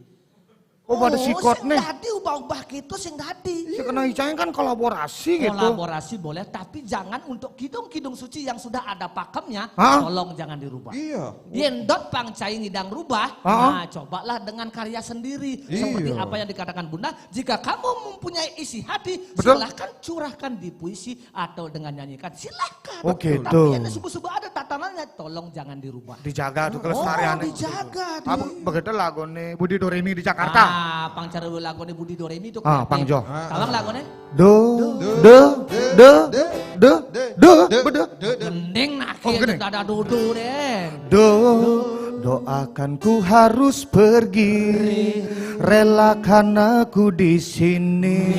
Oh, pada sikot nih. Sing dadi ubah-ubah gitu sing dadi. Ya kena Icang kan kolaborasi gitu. Kolaborasi boleh, tapi jangan untuk kidung-kidung suci yang sudah ada pakemnya, tolong jangan dirubah. Iya. Yendot pangcai ngidang rubah, nah cobalah dengan karya sendiri. Seperti apa yang dikatakan Bunda, jika kamu mempunyai isi hati, silahkan curahkan di puisi atau dengan nyanyikan, silahkan. Oke, tapi yang subuh-subuh ada tatanannya tolong jangan dirubah. Dijaga tuh kelestarian. Dijaga. Begitu lagone Budi Doremi di Jakarta. Pang cara lagone Budi Doremi itu. Pang Jo. Tawang lagone? Gendeng nak ada dudu deh. Doakan ku harus pergi, relakan aku di sini.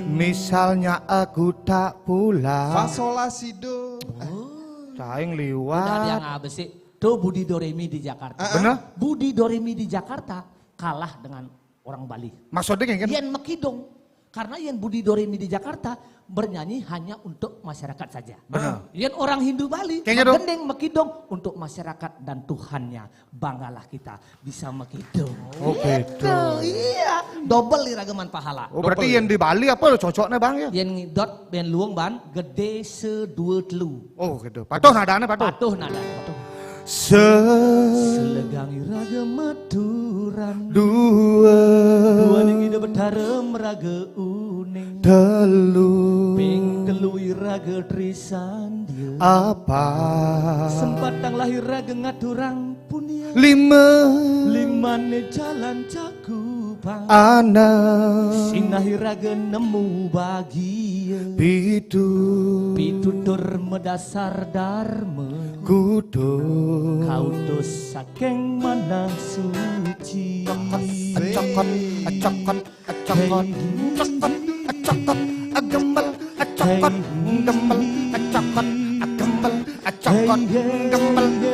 Misalnya aku tak pulang. Fa sol la si do. Caing Udah liwat. yang apa sih? Do Budi Doremi di Jakarta. Bener? Budi Doremi di Jakarta kalah dengan orang Bali. Maksudnya kayak kan? Yen Mekidong. Karena Yen Budi Doremi di Jakarta bernyanyi hanya untuk masyarakat saja. Benar. Yen orang Hindu Bali, Kayaknya dong. Gendeng Mekidong untuk masyarakat dan Tuhannya. Banggalah kita bisa Mekidong. Oh gitu. Iya, double iragaman pahala. Oh berarti yang di Bali apa cocoknya bang ya? Yen ngidot ben luang ban gede sedua telu. Oh gitu. Patuh nadanya patuh. Patuh nada. Selegang iraga maturan dua ning ida betarem raga uning telu ping telu iraga trisan dia apa sempatang lahir raga ngaturang punia lima ne jalan cakupan anak sinah iraga nemu bahagia pitutur medasar dharma kudu kautus saking mana suci acokot agembel acokot gembel acokot agembel acokot gembel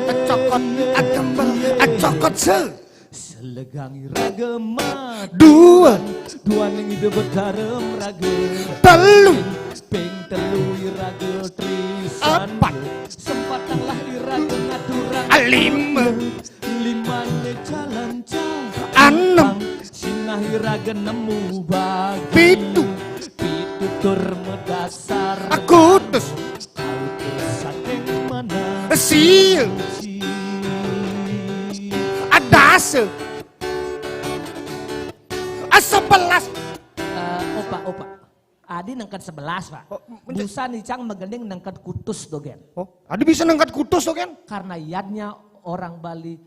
acokot agembel acokot selegang iraga mat dua ning ide betarem raga telu ping telu iraga trisan sempatang lahir raga ngaturang lima ne jalan jauh enam sinah iraga nemu bagi pitutur medasar akutus saking mana sil adase 11 opa Adi nengkat 11 pak. Busa nicang megending nengkat kutus dogen. Oh, Adi bisa nengkat kutus dogen? Karena yadnya orang Bali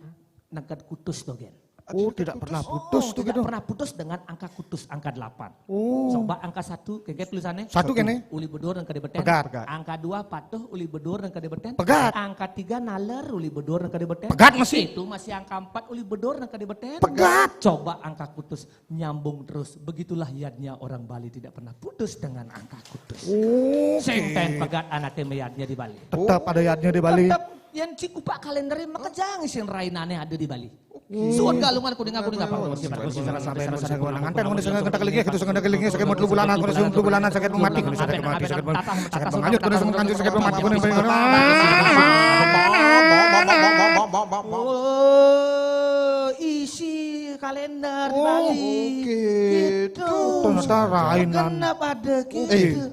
nengkat kutus dogen. Oh, tidak pernah putus tuh gitu. Tidak pernah putus dengan angka kutus angka 8. Oh. Coba angka 1 kayak tulisannya. 1 kene. Uli bedur dan kadebeten. Pegat. Angka 2 patuh uli bedur dan kadebeten. Pegat. Angka 3 naler uli bedur dan kadebeten. Pegat masih. Itu masih angka 4 uli bedur dan kadebeten. Pegat. Coba angka kutus nyambung terus. Begitulah yadnya orang Bali tidak pernah putus dengan angka kutus. Oh. Senten pegat anaknya yadnya di Bali. Tetap ada yadnya di Bali. Tetap yang cikupak kalendernya maka jangan sih rainannya ada di Bali. Suon galungan kuning apa kursi sampai nusa kewenangan pen nusa kata kelingnya gitu sakit kelingnya sakit mau bulanan kudu sakit bulanan sakit mati kudu sakit mati sakit lanjut kudu sakit lanjut sakit mati kudu isi kalender di Bali gitu ternyata rainan kenapa ada gitu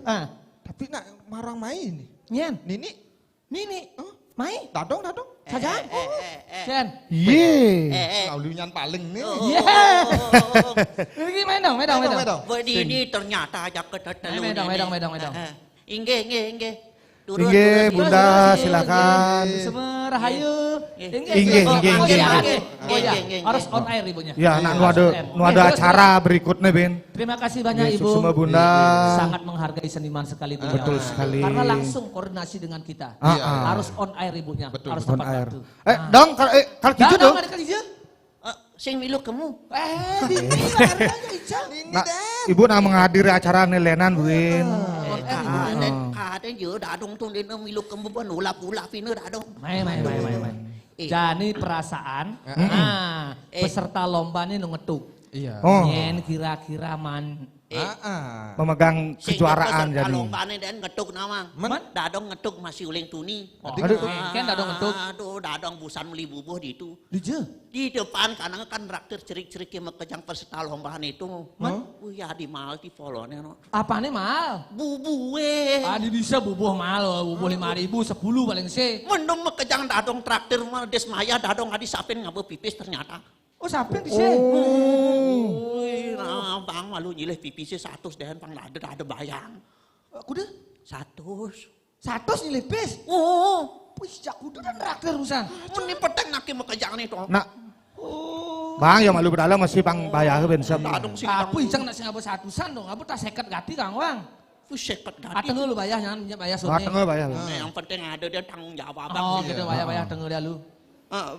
tapi nak marang main nih nyen Nini Mai? Dadong. Saja? Jen? Iya. Lalunya paling nih. Iya. Ini main dong. Berdiri ternyata aja ketetelu. Medong. Inge. Inge, Bunda, silakan. Semerahayu. Inge. Harus on air ibunya. Ya, nak nu ada acara berikutnya, Ben. Terima kasih banyak Ibu. Semua Bunda. Sangat menghargai seniman sekali beliau. Betul sekali. Karena langsung koordinasi dengan kita. Harus on air ibunya. Harus On tepat air. waktu. Dong, kalau gitu dong. Sing milu kamu. Nah, Ibu nak menghadiri acara Nelenan, Win. Kadang je dadong tu dia milu kamu pun ulap ini dadong. Main. Jadi perasaan, peserta lomba ini ngetuk. Iya. Nyen kira-kira memegang kejuaraan jadi. Kalau lombane dan ngetuk namang. Dadong ngetuk masih uling tuni. Aduh, kan dadong ngetuk. Aduh, dadong busan beli bubuh di itu. Di depan karena kan raktir cerik-cerik yang mekejang peserta lombaan itu. Ya di mal di follow-nya. Apa nih mal? Bubuh Adi bisa bubuh mal, bubuh 5.000, 10 paling sih. Mendong mekejang dadong traktir mal desmaya dadong adi sapin ngabe pipis ternyata. Oh sapin di sini. Nah, bang malu nyileh pipisnya 100 dan pang ada bayang. Kuda? 100. 100 nyileh pis? Oh. Wih, sejak kudu dan traktir urusan. Ini peteng nak mekejang itu. Nak. Bang, ya malu berdalam masih pang bayar bensin. Aku ijang nak sing 100-an dong, aku tak 50 gati Kang Wang. Seket gati. Ateng lu bayar jangan bayar sone. Ateng bayar. Yang penting ada dia tanggung jawab. Oh, gitu bayar tengah dia lu.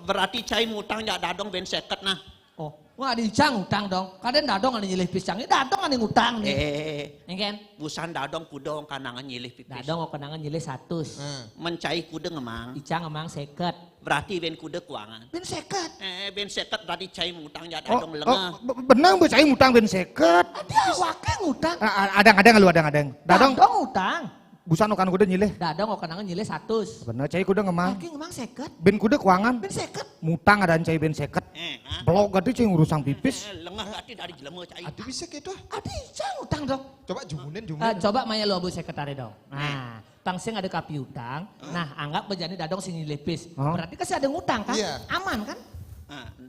Berarti cai ngutang ya dadong ben seket nah. Oh, wah dijang utang dong. Kadang dadong ane nyilih pisang, ini dadong ane ngutang nih. Kan? Busan dadong kudong kanangan nyilih pipis. Dadong kanangan nyilih 100. Mencai kude ngemang. Icang ngemang 50. Berarti ben kude kuangan. Ben 50. Ben 50 berarti cai ngutang ya dadong lengah. Benar bu cai ngutang ben 50. Ada awake ngutang. Adang lu adang. Dadong ngutang. Busan okan kuda nyilih. Dadong okanangan nyilih 100. Bener cai kuda ngemang. Aki ngemang 50. Ben kuda kuangan. Ben 50. Mutang ada cai ben 50. Blok gede cai ngurusang pipis. Lengah gati dari jelema cai. Aduh bisa gitu. Adi cang utang dong. Coba jumunin. Coba maya lu abu sekretari dong. Nah, tangsing ada kapi utang. Nah, anggap bejani dadong sing nyilih pis. Berarti kasih ada ngutang kan? Aman kan?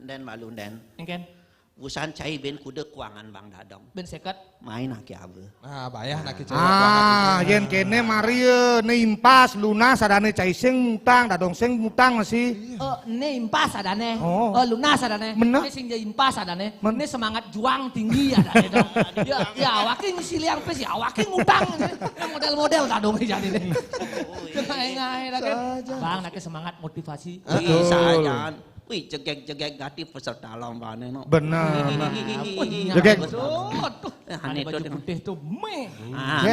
Dan malu dan. Engken. Busan cai ben kude kuangan Bang Dadong. Ben 50. Main aki abe. Bayah nak cai. Yen kene Maria ne impas lunas adane cai sing utang, dadong sing utang masih. Ne impas adane. Lunas adane. Ne sing impas adane. Ne semangat juang tinggi adane dong. Ya awake ngisi liang pes ya awake ngutang. Model-model dadong jadi deh. Ngae lagi. Bang nake semangat motivasi. Sajan. Wih, jegek gati peserta lomba no. Benar. Jegek. Ane baju putih tuh meh.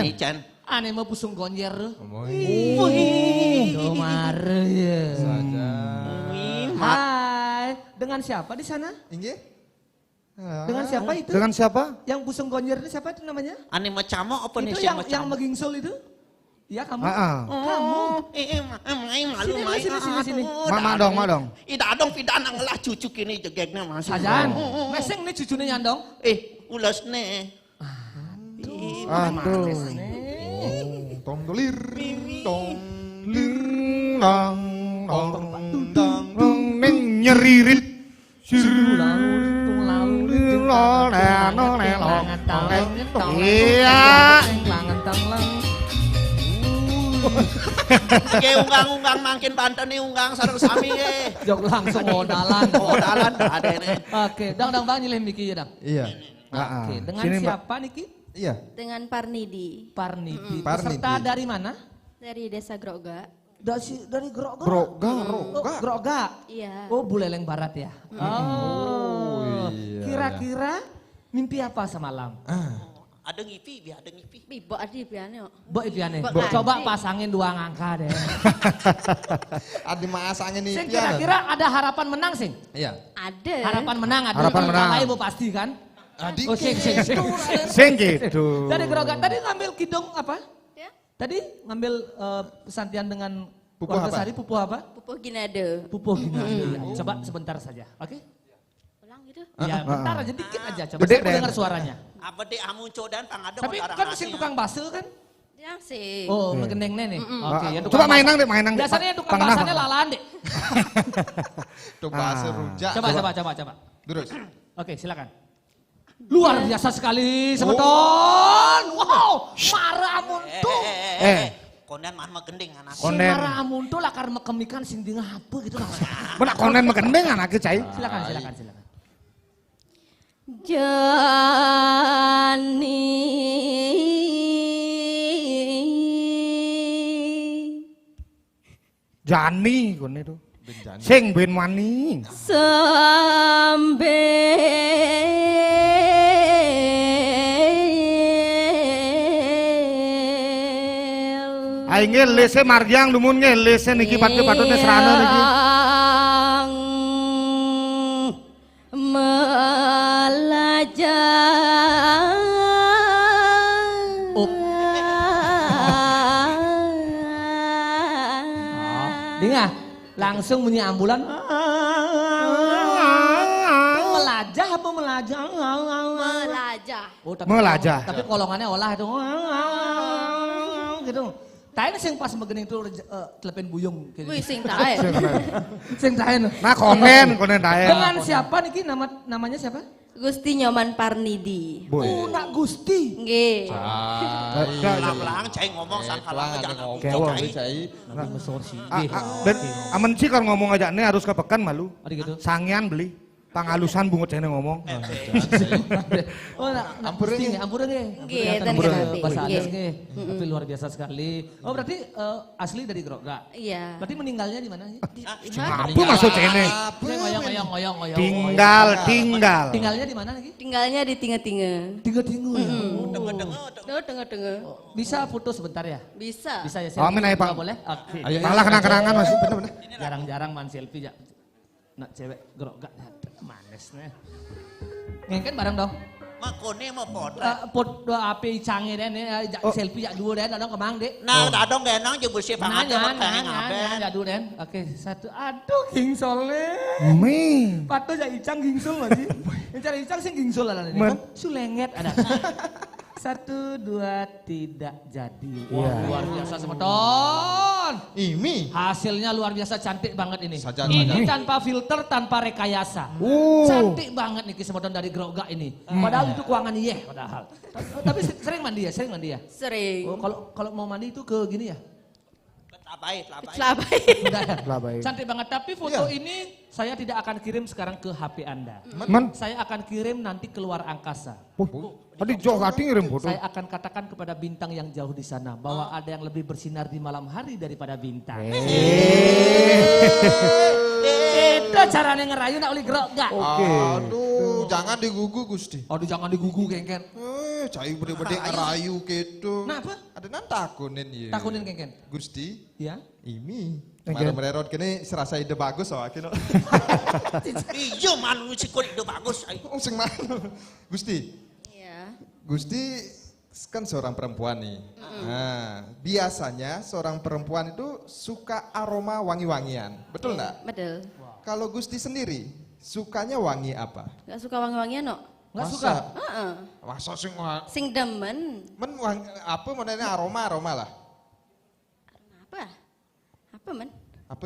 Ini Chan. Ane mau pusung gonjer. Wih, domar ya. Hai, dengan siapa di sana? Dengan siapa itu? Dengan siapa? Yang pusung gonjer itu siapa itu namanya? Ane macamo apa nih yang megingsul itu? Iya kamu. Kamu. Malu main. Sini. Mak dong. Ida dong pidana ngelah cucu kini jegeknya masih. Sajan. Meseng nih cucunya nyandong. Ulas nih. Aduh. Tong dolir. Tong ning nyeririt. Iya. Oke, unggang makin banten nih unggang sareng sami ye. Jok langsung modalan ada ini. Oke, dang bang nyilih Miki ya dang. Iya. Oke, dengan siapa Niki? Iya. Dengan Parnidi. Peserta dari mana? Dari Desa Groga. Dari Groga. Groga. Iya. Oh, Buleleng Barat ya. Oh. Kira-kira mimpi apa semalam? Ada ngipi, ada ngipi. Bo adi piane. Coba pasangin 2 angka deh. Adi masangin nih. Sing kira-kira ada harapan menang sing? Iya. Ada. Harapan menang ada. Harapan menang. Ibu pasti kan? Adik. Sing gitu. Dari Groga tadi ngambil kidong apa? Ya. Tadi ngambil pesantian dengan Pupuh keluarga apa? Sari pupuh apa? Pupuh Ginade. Pupuh Ginade. Coba sebentar saja. Oke? Ulang gitu. Ya, bentar aja dikit aja. Coba Gede saya dengar suaranya. Apa deh amunco dan pangado. Tapi kan sing tukang baso kan? Yang sih. Oh, ngegendeng nenek. Oke, ya Coba mainang deh. Biasanya tukang basahnya lalaan deh. Tuh bahasa rujak. Coba. Terus. Oke, silakan. Luar biasa sekali, sebeton. Wow, marah muntu. Konden mah gending anak. Konden. Marah muntu lakar mekemikan sing dingah apa gitu lah. Benak konden megendeng anaknya cai. Silakan. Jani kono itu. Sing ben wani. Aing lese marjang dumun nge lese niki patut-patutnya serana niki. Dengar, langsung bunyi ambulan. Melajah apa melajah? Melajah. Oh, Melajah. Tapi kolongannya olah itu. Gitu. Tahin sing pas begening itu telepon buyung. Gitu. Wih, sing tahin. Sing tahin. Nah konen tahin. Dengan siapa niki namanya siapa? Gusti Nyoman Parnidi. Nak Gusti. Nggih. Lang-lang cai ngomong sangkalang jangan cai. Dan amen sih kalau ngomong aja nih harus kepekan malu. Gitu. Sangian beli. Pangalusan bungut cene ngomong. Oh, ampura nggih. Nggih, Bahasa Adas nggih. Tapi luar biasa sekali. Oh, berarti asli dari Grogga. Iya. Berarti meninggalnya di mana? Apa maksud cene? Ngoyong. Tinggal. Tinggalnya di mana lagi? Tinggalnya di Tinge-Tinge. Tinge-Tinge ya. Tengah-tengah. Bisa foto sebentar ya? Bisa. Bisa ya. Amin aja Pak. Boleh? Oke. Malah kenang-kenangan masih bener-bener. Jarang-jarang man selfie ya. Nak cewek Grogga. Manesnya. Ngengken bareng dong. Makone mau potret. Pot api canggih dan selfie jak dua dan adong kemang dek. Nah, adong genong jeung bersih pangan teh makanya ngaben. Jak dua dan. Oke, satu. Aduh, gingsolnya. Mi. Patu jak icang gingsol lagi. Cari icang sih gingsol lah ini. Sulenget ada. 1, 2, tidak jadi. Wah, luar biasa semeton. Ini hasilnya luar biasa cantik banget ini. Ini tanpa filter, tanpa rekayasa. Cantik banget nih semeton dari Grogga ini. Padahal itu kuangan iya padahal. Tapi sering mandi ya? Sering. Oh, kalau mau mandi itu ke gini ya? Telabai. Cantik banget. Tapi foto ini saya tidak akan kirim sekarang ke HP Anda. Saya akan kirim nanti keluar angkasa. Tadi jauh hati ngirim foto. Saya akan katakan kepada bintang yang jauh di sana bahwa ada yang lebih bersinar di malam hari daripada bintang. Itu caranya ngerayu nak oleh Grogga. Aduh, jangan digugu Gusti. Aduh, jangan digugu Kengken. Cai bede-bede ngerayu gitu. Nah apa? Ada nan takunin ya. Takunin Kengken. Gusti. Ya. Ini. Kemarin mererot kini serasa ide bagus soalnya. Iya malu sih kok ide bagus. Sing mana? Gusti. Gusti kan seorang perempuan nih. Nah, biasanya seorang perempuan itu suka aroma wangi-wangian. Betul enggak? Betul. Kalau Gusti sendiri, sukanya wangi apa? Gak suka wangi-wangian no? Gak suka? Masa sing demen. Apa modelnya aroma lah? Apa men? Apa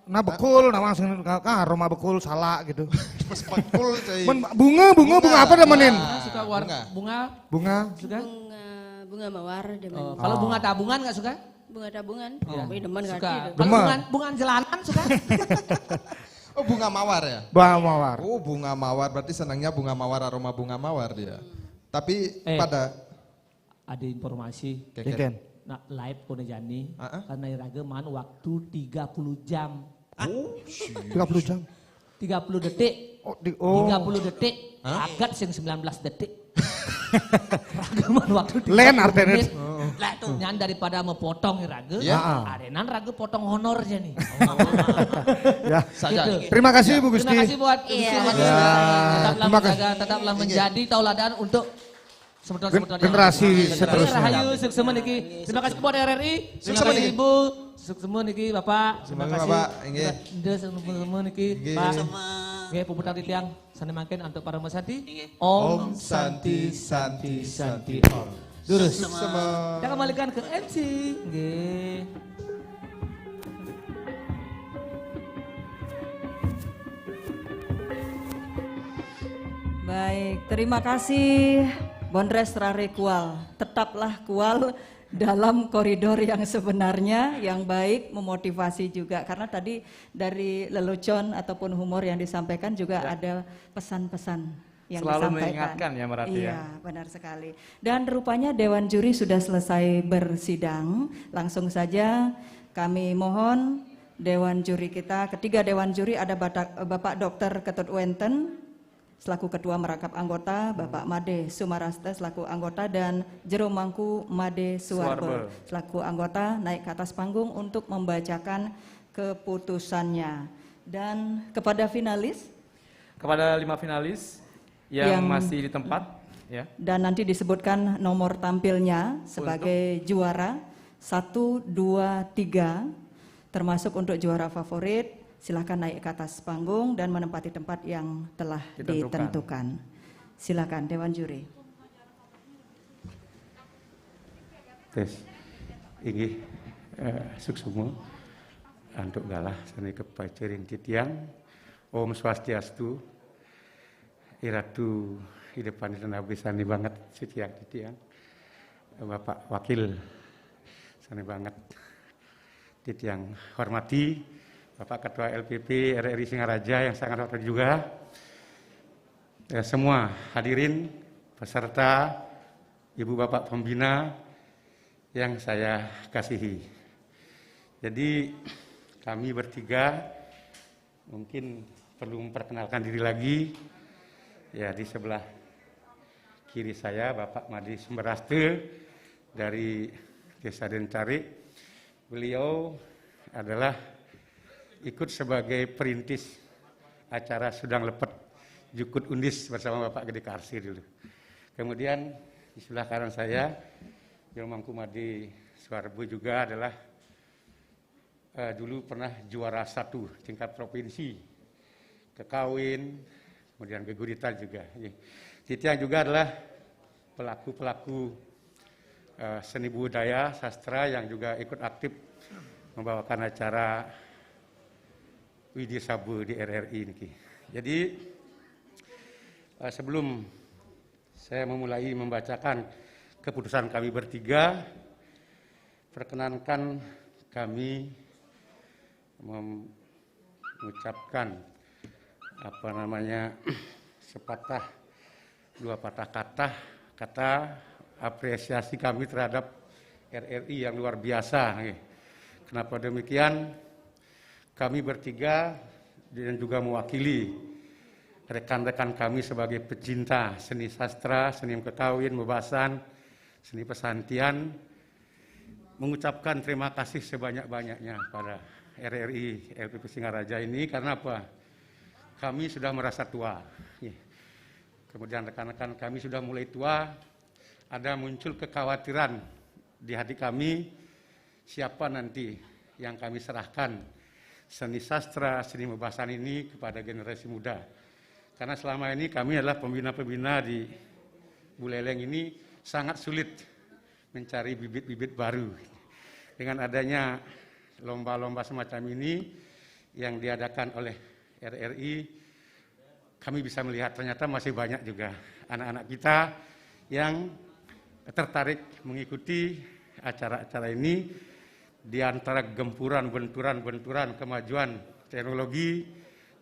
Nah bekul, nah langsung aroma bekul salah gitu. Bekul cai. Bunga apa demenin? Suka bunga. Suka? Bunga mawar demen. Kalau bunga tabungan nggak suka? Bunga tabungan? Demen suka. Kalau bunga jalanan suka? Oh bunga mawar ya? Bunga mawar. Oh bunga mawar, berarti senangnya bunga mawar, aroma bunga mawar dia. Tapi pada ada informasi. Keken. Nah, live kone jani karena iraga man waktu 30 jam. 30 jam. 30 detik. 30 detik. Agat sing 19 detik. Raga man waktu 30 Len artenet. Lah itu nyan daripada memotong iraga. Arenan raga potong honornya nih. Ya. Terima kasih Bu Gusti. Terima kasih buat tetaplah menjadi tauladan untuk generasi seterusnya. Rahayu sukses niki. Terima kasih kepada RRI. Terima kasih Ibu. Sukses niki Bapak. Terima kasih Bapak. Nggih. Semua niki Pak. Nggih puputan titiang sane mangken untuk para Santi. Om Santi Santi Santi Om. Durus. Kita kembalikan ke MC. Nggih. Baik, terima kasih Bondres Rare Kual, tetaplah kual dalam koridor yang sebenarnya, yang baik, memotivasi juga. Karena tadi dari lelucon ataupun humor yang disampaikan juga ada pesan-pesan yang selalu disampaikan. mengingatkan ya Merati ya. Iya, benar sekali. Dan rupanya Dewan Juri sudah selesai bersidang. Langsung saja kami mohon Dewan Juri kita, ketiga Dewan Juri ada Bapak Dr. Ketut Wenten selaku Ketua Merangkap Anggota, Bapak Made Sumarasta selaku anggota, dan Jero Mangku Made Suwarbe selaku anggota naik ke atas panggung untuk membacakan keputusannya. Dan kepada finalis, kepada 5 finalis yang masih di tempat ya. Dan nanti disebutkan nomor tampilnya sebagai juara 1, 2, 3 termasuk untuk juara favorit. Silakan naik ke atas panggung dan menempati tempat yang telah ditentukan. Silakan Dewan Juri. Tes, ini suksumu untuk galah seni kepaciring titiang. Om Swastiastu. Iratu di depan itu nabi sani banget titiang Bapak Wakil sani banget titiang hormati Bapak Ketua LPP RRI Singaraja yang sangat hormat juga, semua hadirin peserta, ibu bapak pembina yang saya kasihi. Jadi kami bertiga mungkin perlu memperkenalkan diri lagi. Ya, di sebelah kiri saya Bapak Madi Sumberaste dari Desa Dencari. Beliau adalah ikut sebagai perintis acara Sudang Lepet Jukut Undis bersama Bapak Gede Karsi dulu. Kemudian di sebelah kanan saya Jomangku Madi Suarbu juga adalah dulu pernah juara 1 tingkat provinsi kekawin, kemudian ke gurita juga. Titiang juga adalah pelaku-pelaku seni budaya sastra yang juga ikut aktif membawakan acara Widi Sabu di RRI ini. Jadi sebelum saya memulai membacakan keputusan kami bertiga, perkenankan kami mengucapkan sepatah dua patah kata apresiasi kami terhadap RRI yang luar biasa. Kenapa demikian? Kami bertiga dan juga mewakili rekan-rekan kami sebagai pecinta seni sastra, seni kekawin, bebasan, seni pesantian, mengucapkan terima kasih sebanyak-banyaknya pada RRI LPP Singaraja ini. Karena apa? Kami sudah merasa tua. Kemudian rekan-rekan kami sudah mulai tua, ada muncul kekhawatiran di hati kami, siapa nanti yang kami serahkan seni sastra, seni bebasan ini kepada generasi muda. Karena selama ini kami adalah pembina-pembina di Buleleng ini sangat sulit mencari bibit-bibit baru. Dengan adanya lomba-lomba semacam ini yang diadakan oleh RRI, kami bisa melihat ternyata masih banyak juga anak-anak kita yang tertarik mengikuti acara-acara ini. Di antara gempuran, benturan kemajuan teknologi,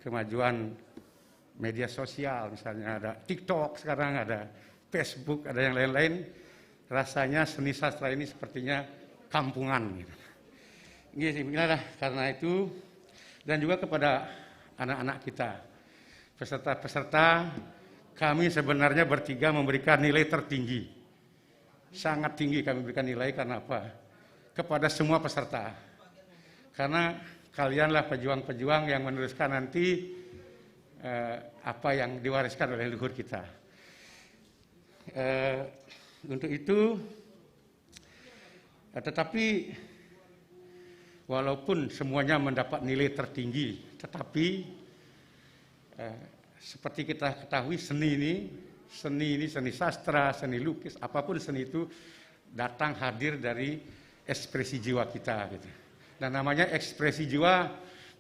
kemajuan media sosial, misalnya ada TikTok sekarang, ada Facebook, ada yang lain-lain, rasanya seni sastra ini sepertinya kampungan. Karena itu, dan juga kepada anak-anak kita, peserta-peserta, kami sebenarnya bertiga memberikan nilai tertinggi. Sangat tinggi kami berikan nilai, karena apa? Kepada semua peserta. Karena kalianlah pejuang-pejuang yang meneruskan nanti apa yang diwariskan oleh leluhur kita. Untuk itu, tetapi walaupun semuanya mendapat nilai tertinggi, tetapi seperti kita ketahui seni sastra, seni lukis, apapun seni itu datang hadir dari ekspresi jiwa kita. Gitu. Dan namanya ekspresi jiwa,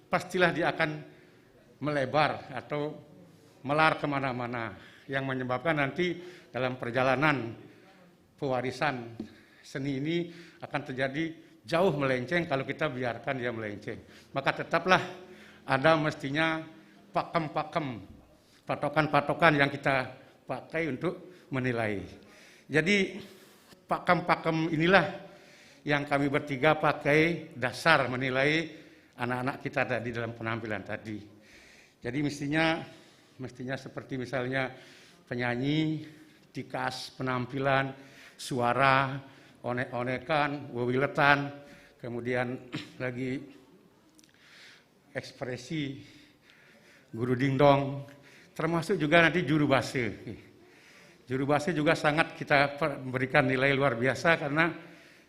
pastilah dia akan melebar atau melar kemana-mana, yang menyebabkan nanti dalam perjalanan pewarisan seni ini akan terjadi jauh melenceng kalau kita biarkan dia melenceng. Maka tetaplah ada mestinya pakem-pakem, patokan-patokan yang kita pakai untuk menilai. Jadi pakem-pakem inilah yang kami bertiga pakai dasar menilai anak-anak kita tadi dalam penampilan tadi. Jadi mestinya seperti misalnya penyanyi, tikas, penampilan, suara, onek-onekan, wewiletan, kemudian lagi ekspresi, guru dingdong, termasuk juga nanti juru base. Juru base juga sangat kita berikan nilai luar biasa, karena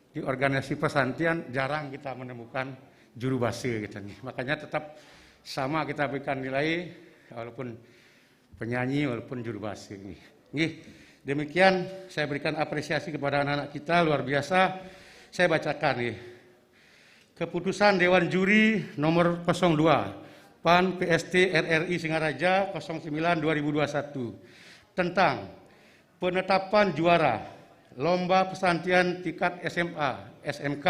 di organisasi pesantian jarang kita menemukan juru base gitu nih. Makanya tetap sama kita berikan nilai walaupun penyanyi, walaupun juru base nih. Demikian saya berikan apresiasi kepada anak-anak kita luar biasa. Saya bacakan nih. Keputusan Dewan Juri nomor 02 PAN PST RRI Singaraja 09/2021 tentang penetapan juara Lomba Pesantren Tingkat SMA SMK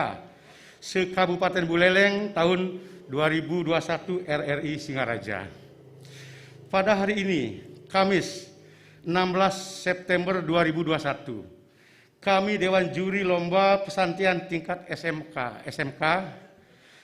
se-Kabupaten Buleleng tahun 2021 RRI Singaraja. Pada hari ini, Kamis 16 September 2021, kami Dewan Juri Lomba Pesantren Tingkat SMK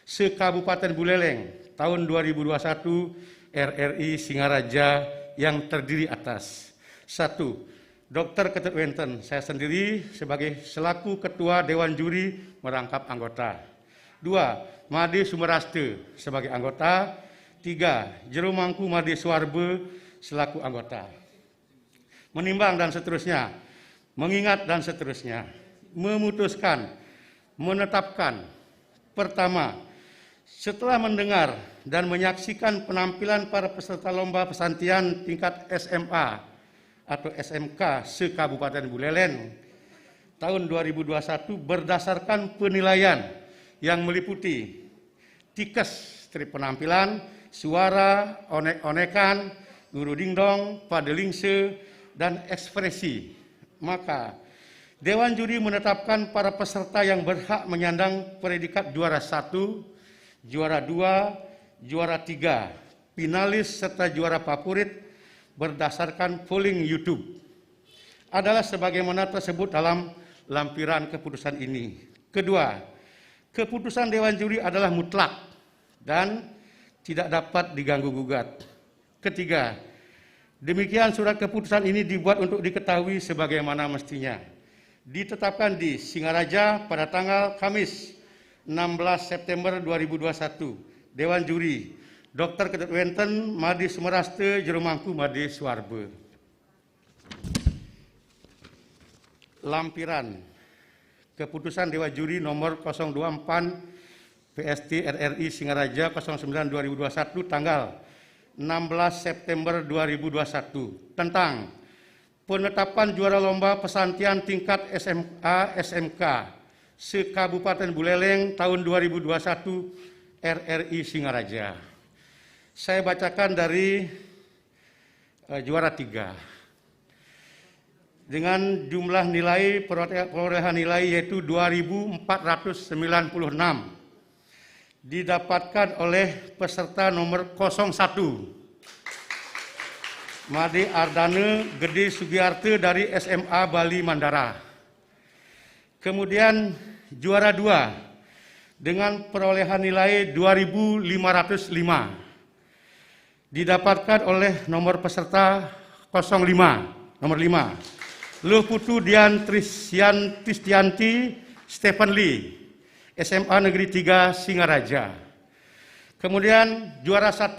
se-Kabupaten Buleleng tahun 2021 RRI Singaraja yang terdiri atas 1. Dr. Ketut Wenten, saya sendiri sebagai selaku Ketua Dewan Juri merangkap anggota. 2. Made Sumeraste sebagai anggota. 3. Jeromangku Made Suarbe selaku anggota. Menimbang dan seterusnya, mengingat dan seterusnya, memutuskan, menetapkan. Pertama, setelah mendengar dan menyaksikan penampilan para peserta lomba pesantren tingkat SMA atau SMK se-Kabupaten Buleleng tahun 2021 berdasarkan penilaian yang meliputi tikes strip penampilan, suara, onek-onekan, guru dingdong, padelingse, dan ekspresi, maka Dewan Juri menetapkan para peserta yang berhak menyandang predikat juara 1, juara 2, juara 3, finalis serta juara favorit berdasarkan polling YouTube adalah sebagaimana tersebut dalam lampiran keputusan ini. Kedua, keputusan Dewan Juri adalah mutlak dan tidak dapat diganggu-gugat. Ketiga, demikian surat keputusan ini dibuat untuk diketahui sebagaimana mestinya. Ditetapkan di Singaraja pada tanggal Kamis 16 September 2021. Dewan Juri, Dr. Ketut Wenten, Made Sumeraste, Jeromangku Made Suarbe. Lampiran keputusan Dewan Juri nomor 024 PST RRI Singaraja 09/2021 tanggal 16 September 2021 tentang penetapan juara lomba pesantren tingkat SMA SMK se-Kabupaten Buleleng tahun 2021 RRI Singaraja. Saya bacakan dari juara 3. Dengan jumlah nilai perolehan nilai yaitu 2.496 didapatkan oleh peserta nomor 01 Made Ardane Gede Sugiarte dari SMA Bali Mandara. Kemudian juara 2 dengan perolehan nilai 2.505 didapatkan oleh nomor peserta 05 nomor 5 Luh Putu Dian Tristianti Stephen Lee SMA Negeri 3 Singaraja. Kemudian juara 1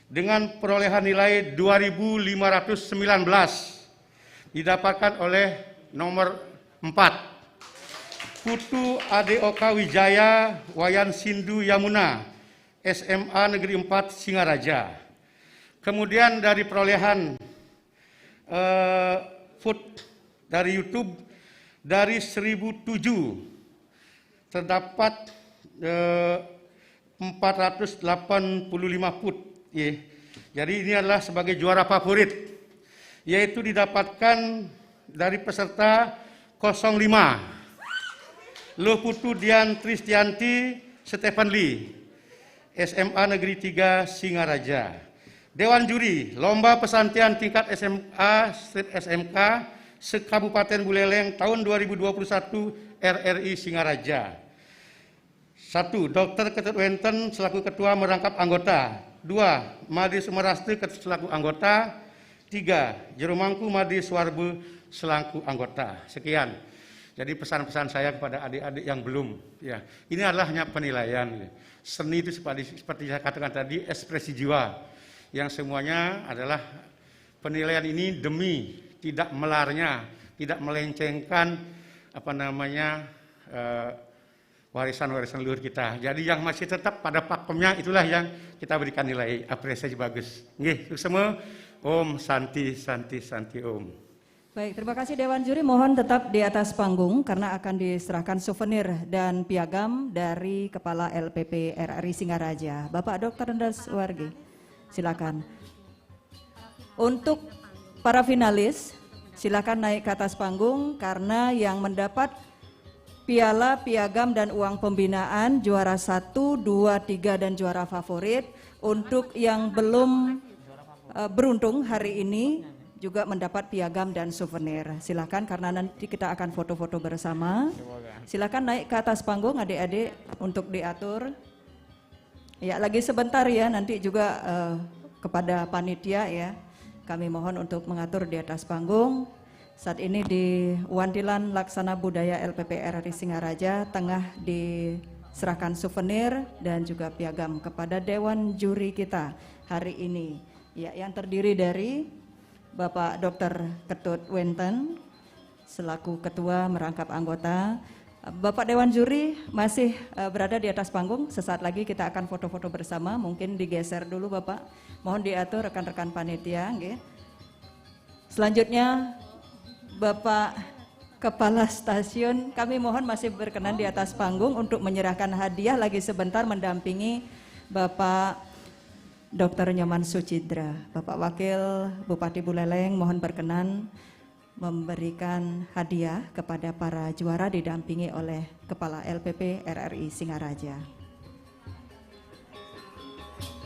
dengan perolehan nilai 2.519 didapatkan oleh nomor 4 Putu Adeoka Wijaya Wayan Sindu Yamuna SMA Negeri 4 Singaraja. Kemudian dari perolehan food dari YouTube dari 1.007 terdapat 485 food. Jadi ini adalah sebagai juara favorit, yaitu didapatkan dari peserta 05 Luh Putu Dian Tristianti Stephen Lee SMA Negeri 3 Singaraja. Dewan Juri Lomba Pesantren Tingkat SMA SMK se-Kabupaten Buleleng tahun 2021 RRI Singaraja. 1. Dr. Ketut Wenten selaku Ketua merangkap anggota. 2. Made Sumeraste selaku anggota. 3. Jeromangku Made Suarbe selaku anggota. Sekian. Jadi pesan-pesan saya kepada adik-adik yang belum. Ya, ini adalah hanya penilaian. Seni itu seperti saya katakan tadi, ekspresi jiwa. Yang semuanya adalah penilaian ini demi tidak melarnya, tidak melencengkan warisan-warisan leluhur kita. Jadi yang masih tetap pada pakemnya itulah yang kita berikan nilai apresiasi bagus. Nggih, semua Om Santi Santi Santi Om. Baik, terima kasih Dewan Juri. Mohon tetap di atas panggung karena akan diserahkan souvenir dan piagam dari Kepala LPP RRI Singaraja, Bapak Dr. Andas Wargi. Silakan. Untuk para finalis, silakan naik ke atas panggung karena yang mendapat piala, piagam dan uang pembinaan juara 1, 2, 3 dan juara favorit. Untuk yang belum beruntung hari ini juga mendapat piagam dan souvenir. Silakan karena nanti kita akan foto-foto bersama. Silakan naik ke atas panggung adik-adik untuk diatur. Ya, lagi sebentar ya, nanti juga kepada panitia ya. Kami mohon untuk mengatur di atas panggung. Saat ini di Wandilan Laksana Budaya LPP RRI Singaraja tengah diserahkan souvenir dan juga piagam kepada Dewan Juri kita hari ini. Ya, yang terdiri dari Bapak Dr. Ketut Wenten selaku Ketua merangkap anggota. Bapak Dewan Juri masih berada di atas panggung. Sesaat lagi kita akan foto-foto bersama. Mungkin digeser dulu Bapak. Mohon diatur rekan-rekan panitia. Okay. Selanjutnya Bapak Kepala Stasiun, kami mohon masih berkenan di atas panggung untuk menyerahkan hadiah lagi sebentar mendampingi Bapak Dr. Nyoman Sucidra. Bapak Wakil Bupati Buleleng mohon berkenan memberikan hadiah kepada para juara didampingi oleh Kepala LPP RRI Singaraja.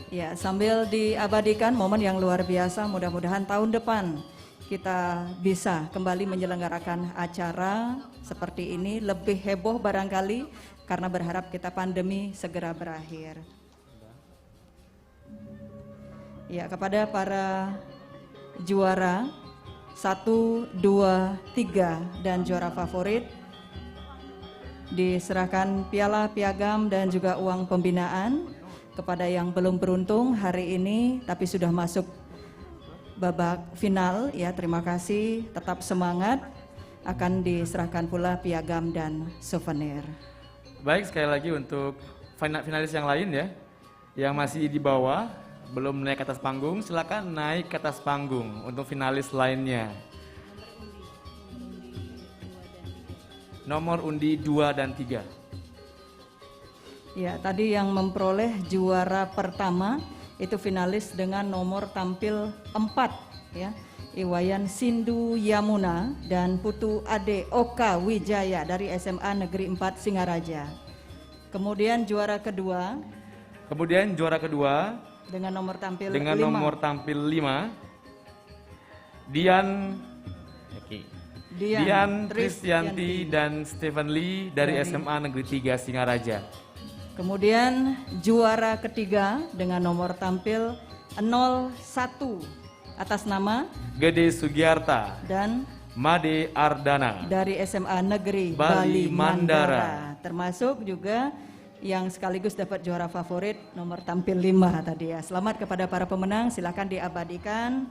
Ya, sambil diabadikan momen yang luar biasa, mudah-mudahan tahun depan kita bisa kembali menyelenggarakan acara seperti ini, lebih heboh barangkali karena berharap kita pandemi segera berakhir. Ya, kepada para juara 1, 2, 3 dan juara favorit diserahkan piala, piagam dan juga uang pembinaan. Kepada yang belum beruntung hari ini tapi sudah masuk babak final ya, terima kasih, tetap semangat, akan diserahkan pula piagam dan souvenir. Baik, sekali lagi untuk finalis yang lain ya, yang masih di bawah belum naik ke atas panggung, silakan naik ke atas panggung untuk finalis lainnya. Nomor undi 2 dan 3. Ya, tadi yang memperoleh juara pertama itu finalis dengan nomor tampil 4 ya. Iwayan Sindu Yamuna dan Putu Ade Oka Wijaya dari SMA Negeri 4 Singaraja. Kemudian juara kedua dengan nomor tampil 5 Dian Tristianti dan Stephen Lee dari SMA Negeri 3 Singaraja. Kemudian juara ketiga dengan nomor tampil 01 atas nama Gede Sugiarta dan Made Ardana dari SMA Negeri Bali Mandara. Termasuk juga yang sekaligus dapat juara favorit nomor tampil 5 tadi ya. Selamat kepada para pemenang, silakan diabadikan.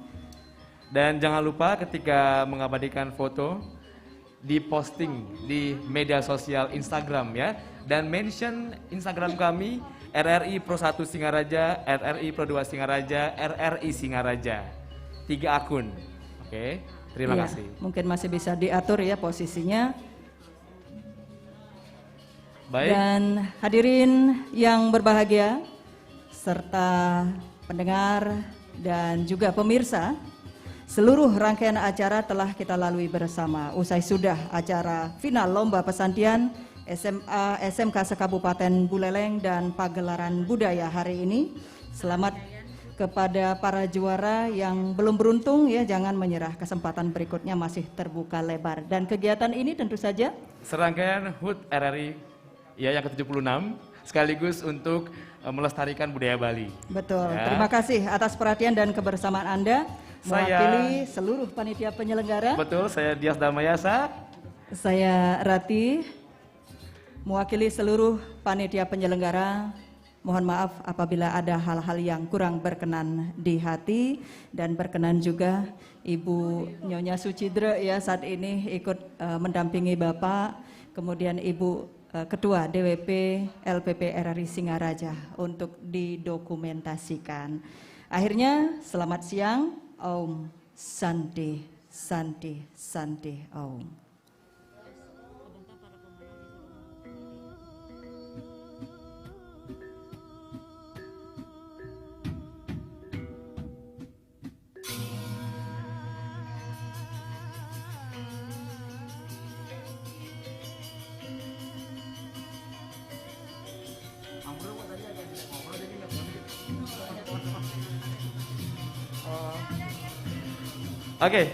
Dan jangan lupa ketika mengabadikan foto diposting di media sosial Instagram ya, dan mention Instagram kami RRI Pro 1 Singaraja, RRI Pro 2 Singaraja, RRI Singaraja. 3 akun. Oke, terima kasih. Mungkin masih bisa diatur ya posisinya. Baik. Dan hadirin yang berbahagia serta pendengar dan juga pemirsa, seluruh rangkaian acara telah kita lalui bersama. Usai sudah acara final Lomba Pesantian SMA SMK Sekabupaten Buleleng dan pagelaran budaya hari ini. Selamat kepada para juara yang belum beruntung ya, jangan menyerah, kesempatan berikutnya masih terbuka lebar. Dan kegiatan ini tentu saja serangkaian HUT RRI ya yang ke-76 sekaligus untuk melestarikan budaya Bali. Betul. Ya. Terima kasih atas perhatian dan kebersamaan Anda mewakili seluruh panitia penyelenggara. Betul, saya Dias Damayasa. Saya Rati, mewakili seluruh panitia penyelenggara. Mohon maaf apabila ada hal-hal yang kurang berkenan di hati, dan berkenan juga Ibu Nyonya Sucidra ya saat ini ikut mendampingi Bapak, kemudian Ibu Ketua DWP LPP RRI Singaraja untuk didokumentasikan. Akhirnya selamat siang, Om Santi Sante Sante Aum. Oke.